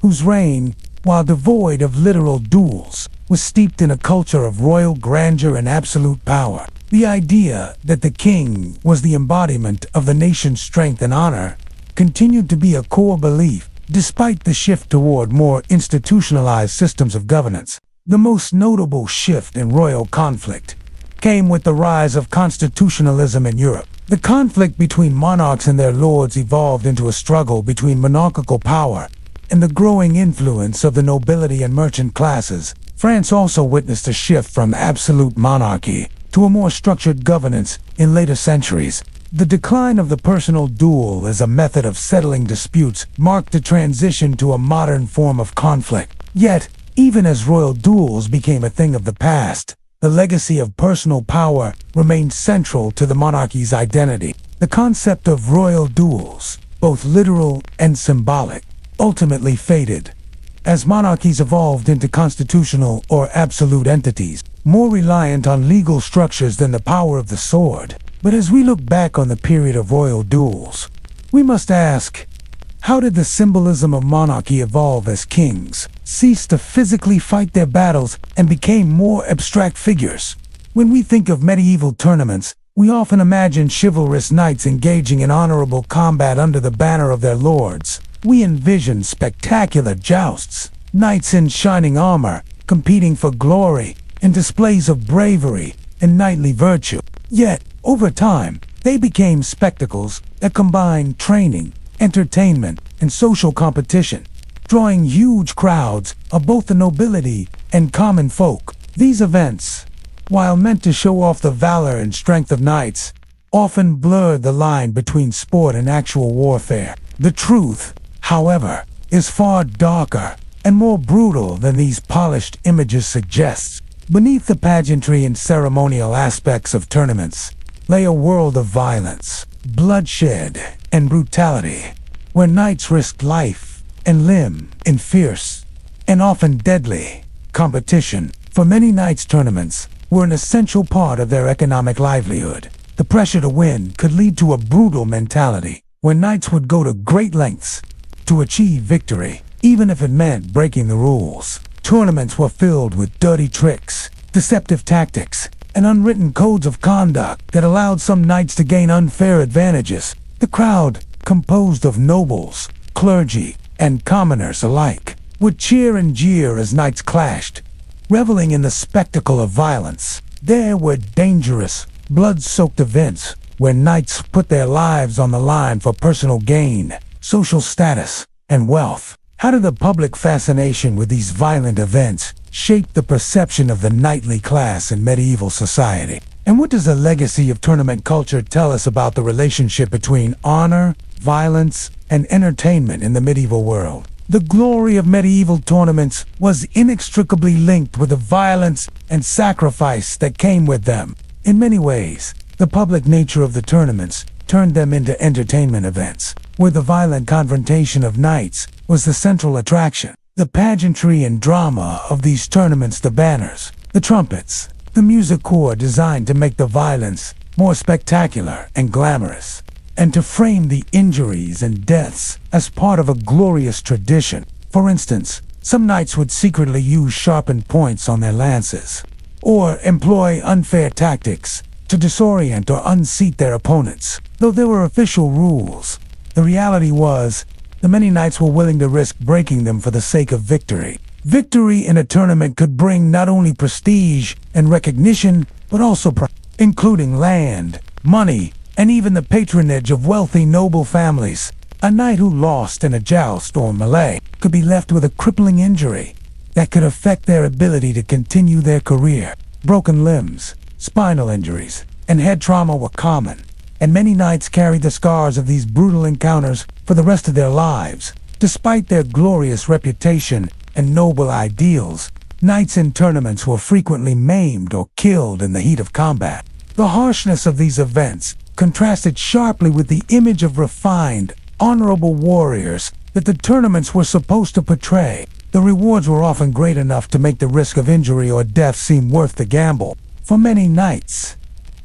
whose reign, while devoid of literal duels, was steeped in a culture of royal grandeur and absolute power. The idea that the king was the embodiment of the nation's strength and honor continued to be a core belief, despite the shift toward more institutionalized systems of governance. The most notable shift in royal conflict came with the rise of constitutionalism in Europe. The conflict between monarchs and their lords evolved into a struggle between monarchical power and the growing influence of the nobility and merchant classes. France also witnessed a shift from absolute monarchy to a more structured governance in later centuries. The decline of the personal duel as a method of settling disputes marked a transition to a modern form of conflict. Yet, even as royal duels became a thing of the past, the legacy of personal power remained central to the monarchy's identity. The concept of royal duels, both literal and symbolic, ultimately faded as monarchies evolved into constitutional or absolute entities, more reliant on legal structures than the power of the sword. But as we look back on the period of royal duels, we must ask, how did the symbolism of monarchy evolve as kings ceased to physically fight their battles and became more abstract figures? When we think of medieval tournaments, we often imagine chivalrous knights engaging in honorable combat under the banner of their lords. We envision spectacular jousts, knights in shining armor, competing for glory, and displays of bravery and knightly virtue. Yet, over time, they became spectacles that combined training, entertainment, and social competition, drawing huge crowds of both the nobility and common folk. These events, while meant to show off the valor and strength of knights, often blurred the line between sport and actual warfare. The truth, however, is far darker and more brutal than these polished images suggest. Beneath the pageantry and ceremonial aspects of tournaments lay a world of violence, bloodshed, and brutality, where knights risked life and limb in fierce and often deadly competition. For many knights, tournaments were an essential part of their economic livelihood. The pressure to win could lead to a brutal mentality, where knights would go to great lengths to achieve victory, even if it meant breaking the rules. Tournaments were filled with dirty tricks, deceptive tactics, and unwritten codes of conduct that allowed some knights to gain unfair advantages. The crowd, composed of nobles, clergy, and commoners alike, would cheer and jeer as knights clashed, reveling in the spectacle of violence. There were dangerous, blood-soaked events where knights put their lives on the line for personal gain, social status, and wealth. How did the public fascination with these violent events shape the perception of the knightly class in medieval society? And what does the legacy of tournament culture tell us about the relationship between honor, violence, and entertainment in the medieval world? The glory of medieval tournaments was inextricably linked with the violence and sacrifice that came with them. In many ways, the public nature of the tournaments turned them into entertainment events, where the violent confrontation of knights was the central attraction. The pageantry and drama of these tournaments, the banners, the trumpets, the music corps designed to make the violence more spectacular and glamorous, and to frame the injuries and deaths as part of a glorious tradition. For instance, some knights would secretly use sharpened points on their lances, or employ unfair tactics to disorient or unseat their opponents. Though there were official rules, the reality was that many knights were willing to risk breaking them for the sake of victory. Victory in a tournament could bring not only prestige and recognition, but also including land, money, and even the patronage of wealthy noble families. A knight who lost in a joust or melee could be left with a crippling injury that could affect their ability to continue their career. Broken limbs, spinal injuries, and head trauma were common, and many knights carried the scars of these brutal encounters for the rest of their lives. Despite their glorious reputation and noble ideals, knights in tournaments were frequently maimed or killed in the heat of combat. The harshness of these events contrasted sharply with the image of refined, honorable warriors that the tournaments were supposed to portray. The rewards were often great enough to make the risk of injury or death seem worth the gamble. For many knights,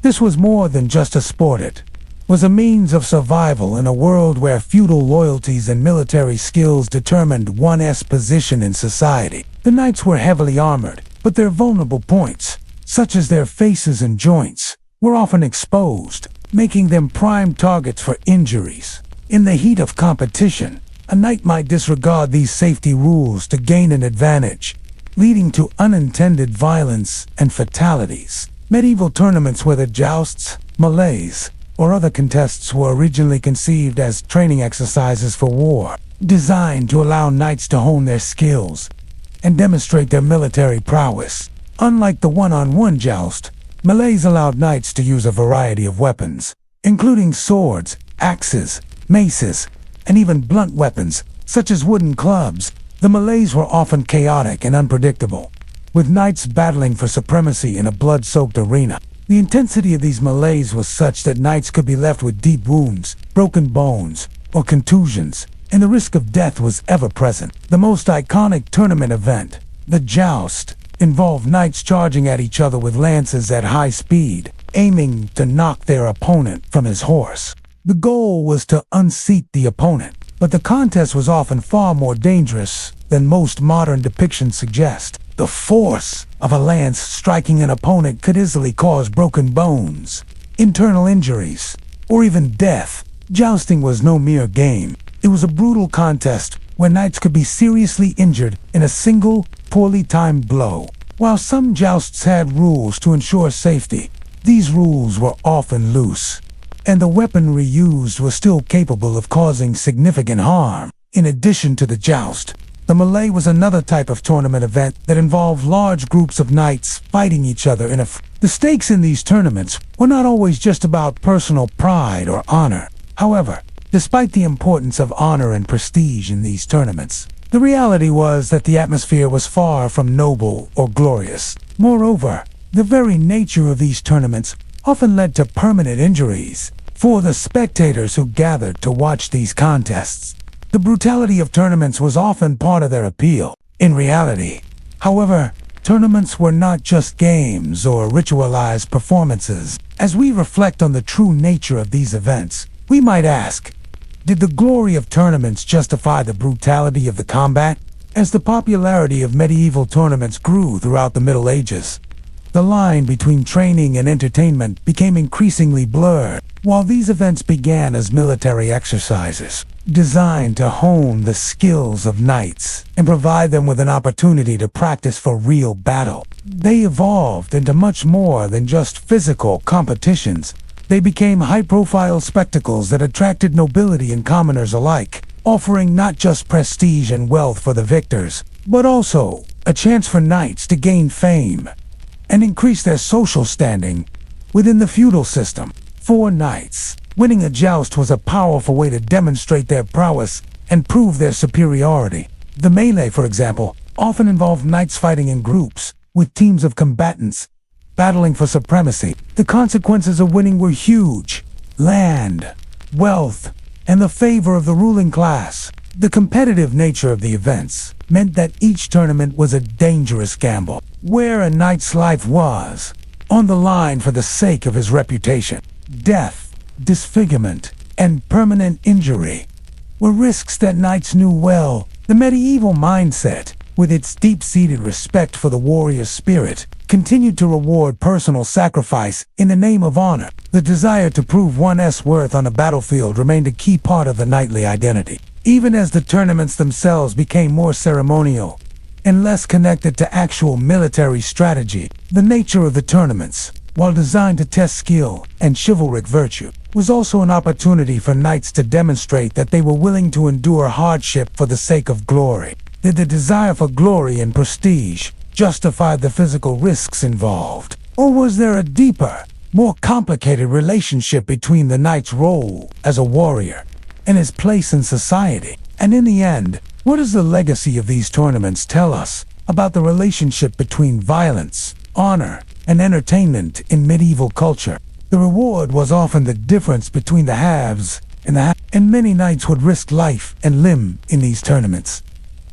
this was more than just a sport. It was a means of survival in a world where feudal loyalties and military skills determined one's position in society. The knights were heavily armored, but their vulnerable points, such as their faces and joints, were often exposed, making them prime targets for injuries. In the heat of competition, a knight might disregard these safety rules to gain an advantage, leading to unintended violence and fatalities. Medieval tournaments, whether jousts, melees, or other contests, were originally conceived as training exercises for war, designed to allow knights to hone their skills and demonstrate their military prowess. Unlike the one-on-one joust, melees allowed knights to use a variety of weapons, including swords, axes, maces, and even blunt weapons, such as wooden clubs. The melees were often chaotic and unpredictable, with knights battling for supremacy in a blood-soaked arena. The intensity of these melees was such that knights could be left with deep wounds, broken bones, or contusions, and the risk of death was ever present. The most iconic tournament event, the joust, involved knights charging at each other with lances at high speed, aiming to knock their opponent from his horse. The goal was to unseat the opponent, but the contest was often far more dangerous than most modern depictions suggest. The force of a lance striking an opponent could easily cause broken bones, internal injuries, or even death. Jousting was no mere game. It was a brutal contest where knights could be seriously injured in a single, poorly timed blow. While some jousts had rules to ensure safety, these rules were often loose, and the weaponry used was still capable of causing significant harm. In addition to the joust, the melee was another type of tournament event that involved large groups of knights fighting each other in a The stakes in these tournaments were not always just about personal pride or honor. However, despite the importance of honor and prestige in these tournaments, the reality was that the atmosphere was far from noble or glorious. Moreover, the very nature of these tournaments often led to permanent injuries for the spectators who gathered to watch these contests. The brutality of tournaments was often part of their appeal. In reality, however, tournaments were not just games or ritualized performances. As we reflect on the true nature of these events, we might ask, did the glory of tournaments justify the brutality of the combat? As the popularity of medieval tournaments grew throughout the Middle Ages, the line between training and entertainment became increasingly blurred. While these events began as military exercises, designed to hone the skills of knights and provide them with an opportunity to practice for real battle, they evolved into much more than just physical competitions. They became high-profile spectacles that attracted nobility and commoners alike, offering not just prestige and wealth for the victors, but also a chance for knights to gain fame and increase their social standing within the feudal system. For knights, winning a joust was a powerful way to demonstrate their prowess and prove their superiority. The melee, for example, often involved knights fighting in groups, with teams of combatants battling for supremacy. The consequences of winning were huge: land, wealth, and the favor of the ruling class. The competitive nature of the events meant that each tournament was a dangerous gamble, where a knight's life was on the line for the sake of his reputation. Death, disfigurement, and permanent injury were risks that knights knew well. The medieval mindset, with its deep-seated respect for the warrior spirit, continued to reward personal sacrifice in the name of honor. The desire to prove one's worth on a battlefield remained a key part of the knightly identity. Even as the tournaments themselves became more ceremonial and less connected to actual military strategy, the nature of the tournaments, while designed to test skill and chivalric virtue, was also an opportunity for knights to demonstrate that they were willing to endure hardship for the sake of glory. Did the desire for glory and prestige justify the physical risks involved? Or was there a deeper, more complicated relationship between the knight's role as a warrior and his place in society? And in the end, what does the legacy of these tournaments tell us about the relationship between violence, honor, and entertainment in medieval culture? The reward was often the difference between the haves and the and many knights would risk life and limb in these tournaments,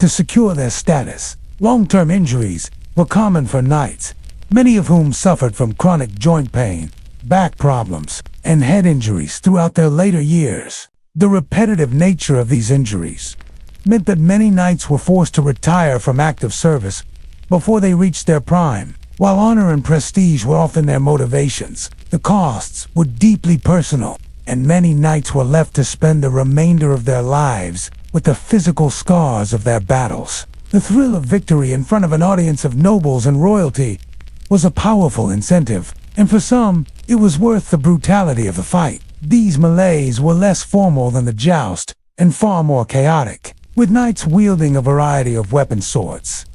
to secure their status. Long-term injuries were common for knights, many of whom suffered from chronic joint pain, back problems, and head injuries throughout their later years. The repetitive nature of these injuries meant that many knights were forced to retire from active service before they reached their prime. While honor and prestige were often their motivations, the costs were deeply personal, and many knights were left to spend the remainder of their lives with the physical scars of their battles. The thrill of victory in front of an audience of nobles and royalty was a powerful incentive, and for some, it was worth the brutality of the fight. These melees were less formal than the joust and far more chaotic, with knights wielding a variety of weapon swords,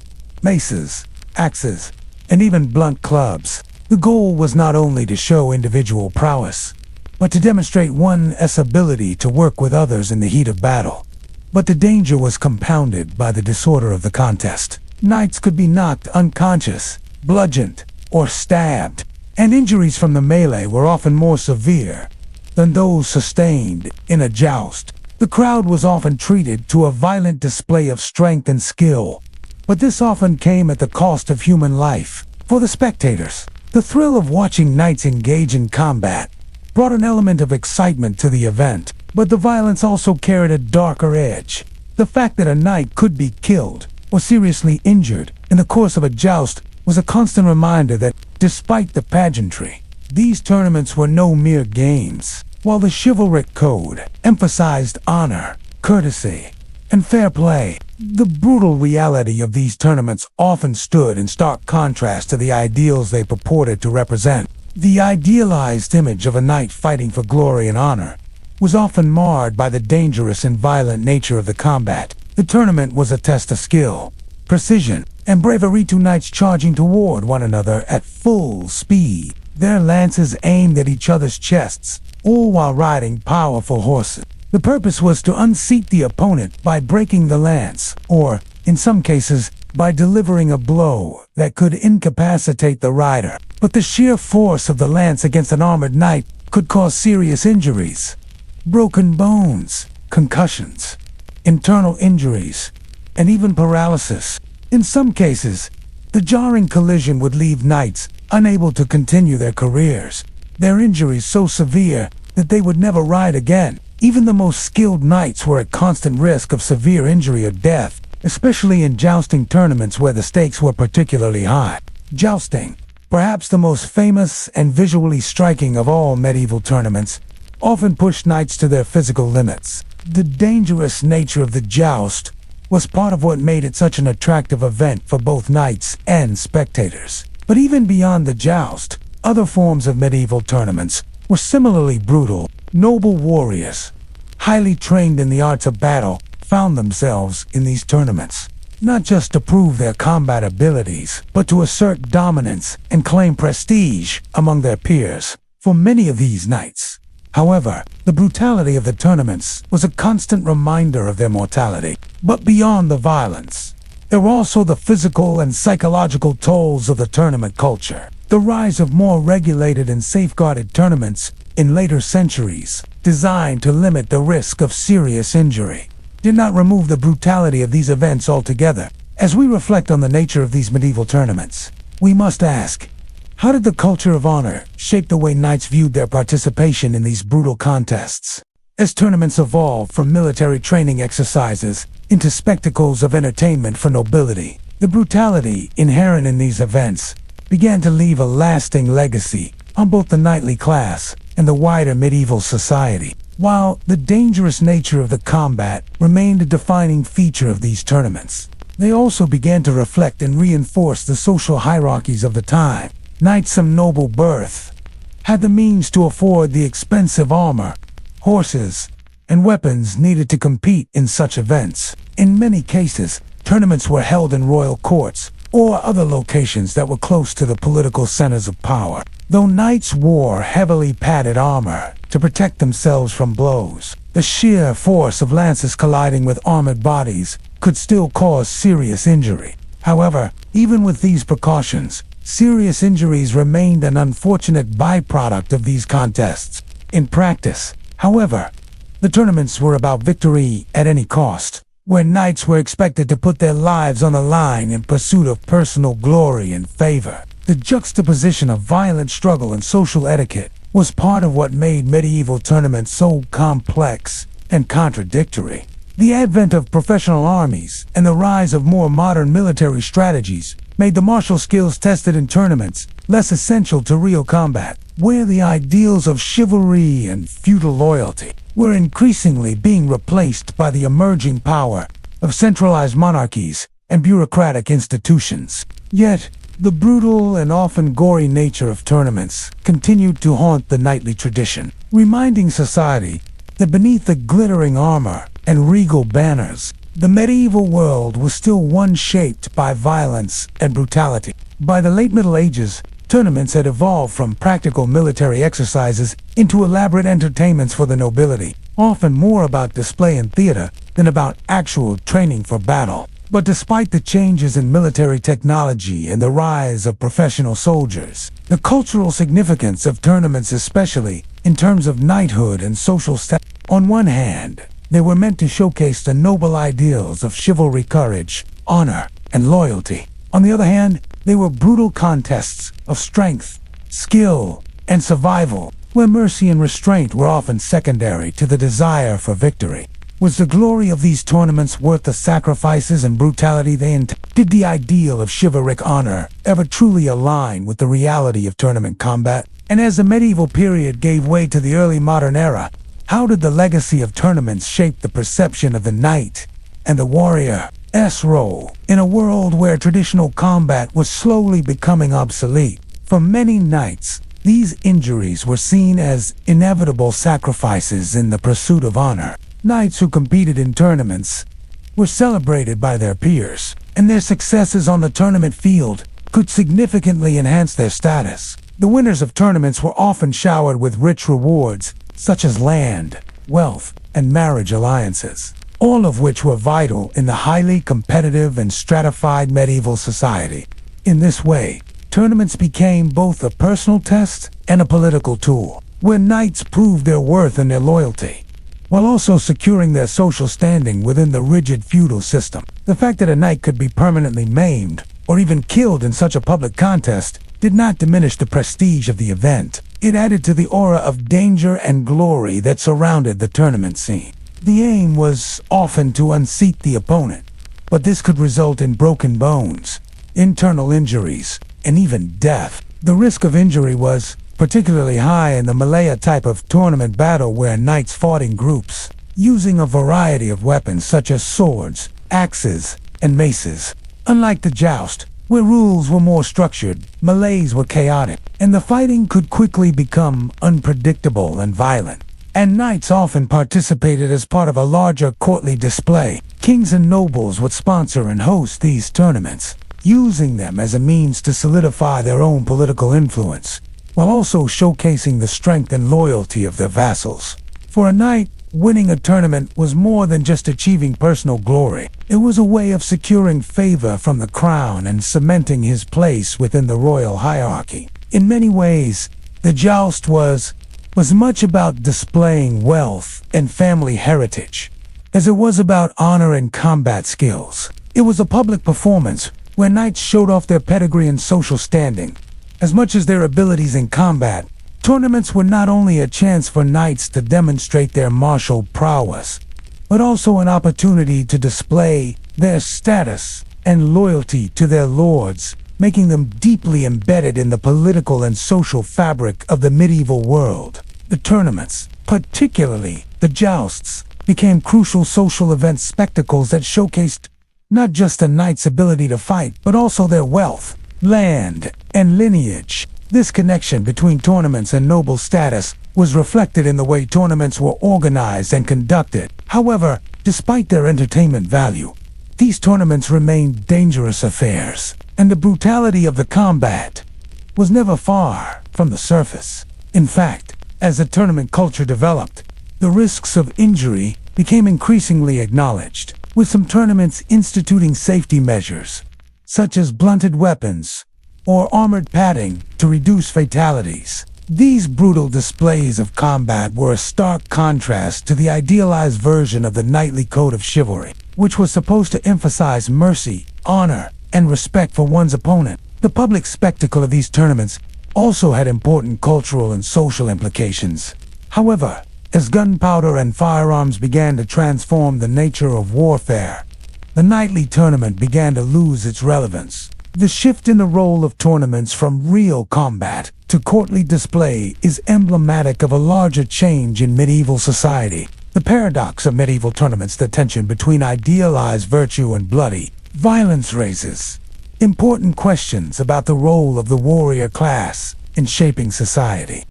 maces, axes, and even blunt clubs. The goal was not only to show individual prowess, but to demonstrate one's ability to work with others in the heat of battle. But the danger was compounded by the disorder of the contest. Knights could be knocked unconscious, bludgeoned, or stabbed, and injuries from the melee were often more severe than those sustained in a joust. The crowd was often treated to a violent display of strength and skill, but this often came at the cost of human life. For the spectators, the thrill of watching knights engage in combat brought an element of excitement to the event, but the violence also carried a darker edge. The fact that a knight could be killed or seriously injured in the course of a joust was a constant reminder that, despite the pageantry, these tournaments were no mere games. While the chivalric code emphasized honor, courtesy, and fair play, the brutal reality of these tournaments often stood in stark contrast to the ideals they purported to represent. The idealized image of a knight fighting for glory and honor was often marred by the dangerous and violent nature of the combat. The tournament was a test of skill, precision, and bravery. Two knights charging toward one another at full speed, their lances aimed at each other's chests, all while riding powerful horses. The purpose was to unseat the opponent by breaking the lance, or, in some cases, by delivering a blow that could incapacitate the rider. But the sheer force of the lance against an armored knight could cause serious injuries, broken bones, concussions, internal injuries, and even paralysis. In some cases, the jarring collision would leave knights unable to continue their careers, their injuries so severe that they would never ride again. Even the most skilled knights were at constant risk of severe injury or death, especially in jousting tournaments where the stakes were particularly high. Jousting, perhaps the most famous and visually striking of all medieval tournaments, often pushed knights to their physical limits. The dangerous nature of the joust was part of what made it such an attractive event for both knights and spectators. But even beyond the joust, other forms of medieval tournaments were similarly brutal. Noble warriors, highly trained in the arts of battle, found themselves in these tournaments, not just to prove their combat abilities, but to assert dominance and claim prestige among their peers. For many of these knights, however, the brutality of the tournaments was a constant reminder of their mortality. But beyond the violence, there were also the physical and psychological tolls of the tournament culture. The rise of more regulated and safeguarded tournaments in later centuries, designed to limit the risk of serious injury, did not remove the brutality of these events altogether. As we reflect on the nature of these medieval tournaments, we must ask, how did the culture of honor shape the way knights viewed their participation in these brutal contests? As tournaments evolved from military training exercises into spectacles of entertainment for nobility, the brutality inherent in these events began to leave a lasting legacy on both the knightly class and the wider medieval society. While the dangerous nature of the combat remained a defining feature of these tournaments, they also began to reflect and reinforce the social hierarchies of the time. Knights of noble birth had the means to afford the expensive armor, horses, and weapons needed to compete in such events. In many cases, tournaments were held in royal courts or other locations that were close to the political centers of power. Though knights wore heavily padded armor to protect themselves from blows, the sheer force of lances colliding with armored bodies could still cause serious injury. However, even with these precautions, serious injuries remained an unfortunate byproduct of these contests. In practice, however, the tournaments were about victory at any cost. where knights were expected to put their lives on the line in pursuit of personal glory and favor. The juxtaposition of violent struggle and social etiquette was part of what made medieval tournaments so complex and contradictory. The advent of professional armies and the rise of more modern military strategies made the martial skills tested in tournaments less essential to real combat, where the ideals of chivalry and feudal loyalty were increasingly being replaced by the emerging power of centralized monarchies and bureaucratic institutions. Yet, the brutal and often gory nature of tournaments continued to haunt the knightly tradition, reminding society that beneath the glittering armor and regal banners, the medieval world was still one shaped by violence and brutality. By the late Middle Ages, tournaments had evolved from practical military exercises into elaborate entertainments for the nobility, often more about display and theater than about actual training for battle. But despite the changes in military technology and the rise of professional soldiers, the cultural significance of tournaments, especially in terms of knighthood and social status, on one hand, they were meant to showcase the noble ideals of chivalry, courage, honor, and loyalty. On the other hand, they were brutal contests of strength, skill, and survival, where mercy and restraint were often secondary to the desire for victory. Was the glory of these tournaments worth the sacrifices and brutality they entailed? Did the ideal of chivalric honor ever truly align with the reality of tournament combat? And as the medieval period gave way to the early modern era, how did the legacy of tournaments shape the perception of the knight and the warrior's role in a world where traditional combat was slowly becoming obsolete? For many knights, these injuries were seen as inevitable sacrifices in the pursuit of honor. Knights who competed in tournaments were celebrated by their peers, and their successes on the tournament field could significantly enhance their status. The winners of tournaments were often showered with rich rewards, such as land, wealth, and marriage alliances, all of which were vital in the highly competitive and stratified medieval society. In this way, tournaments became both a personal test and a political tool, where knights proved their worth and their loyalty, while also securing their social standing within the rigid feudal system. The fact that a knight could be permanently maimed or even killed in such a public contest did not diminish the prestige of the event. It added to the aura of danger and glory that surrounded the tournament scene. The aim was often to unseat the opponent, but this could result in broken bones, internal injuries, and even death. The risk of injury was particularly high in the Malaya type of tournament battle, where knights fought in groups, using a variety of weapons such as swords, axes, and maces. Unlike the joust, where rules were more structured, melees were chaotic, and the fighting could quickly become unpredictable and violent. And knights often participated as part of a larger courtly display. Kings and nobles would sponsor and host these tournaments, using them as a means to solidify their own political influence, while also showcasing the strength and loyalty of their vassals. For a knight, winning a tournament was more than just achieving personal glory. It was a way of securing favor from the crown and cementing his place within the royal hierarchy. In many ways, the joust was much about displaying wealth and family heritage, as it was about honor and combat skills. It was a public performance where knights showed off their pedigree and social standing, as much as their abilities in combat. Tournaments were not only a chance for knights to demonstrate their martial prowess, but also an opportunity to display their status and loyalty to their lords, making them deeply embedded in the political and social fabric of the medieval world. The tournaments, particularly the jousts, became crucial social event spectacles that showcased not just a knight's ability to fight, but also their wealth, land, and lineage. This connection between tournaments and noble status was reflected in the way tournaments were organized and conducted. However, despite their entertainment value, these tournaments remained dangerous affairs, and the brutality of the combat was never far from the surface. In fact, as the tournament culture developed, the risks of injury became increasingly acknowledged, with some tournaments instituting safety measures, such as blunted weapons or armored padding, to reduce fatalities. These brutal displays of combat were a stark contrast to the idealized version of the knightly code of chivalry. which was supposed to emphasize mercy, honor, and respect for one's opponent. The public spectacle of these tournaments also had important cultural and social implications. However, as gunpowder and firearms began to transform the nature of warfare, the nightly tournament began to lose its relevance. The shift in the role of tournaments from real combat to courtly display is emblematic of a larger change in medieval society. The paradox of medieval tournaments, the tension between idealized virtue and bloody violence, raises important questions about the role of the warrior class in shaping society.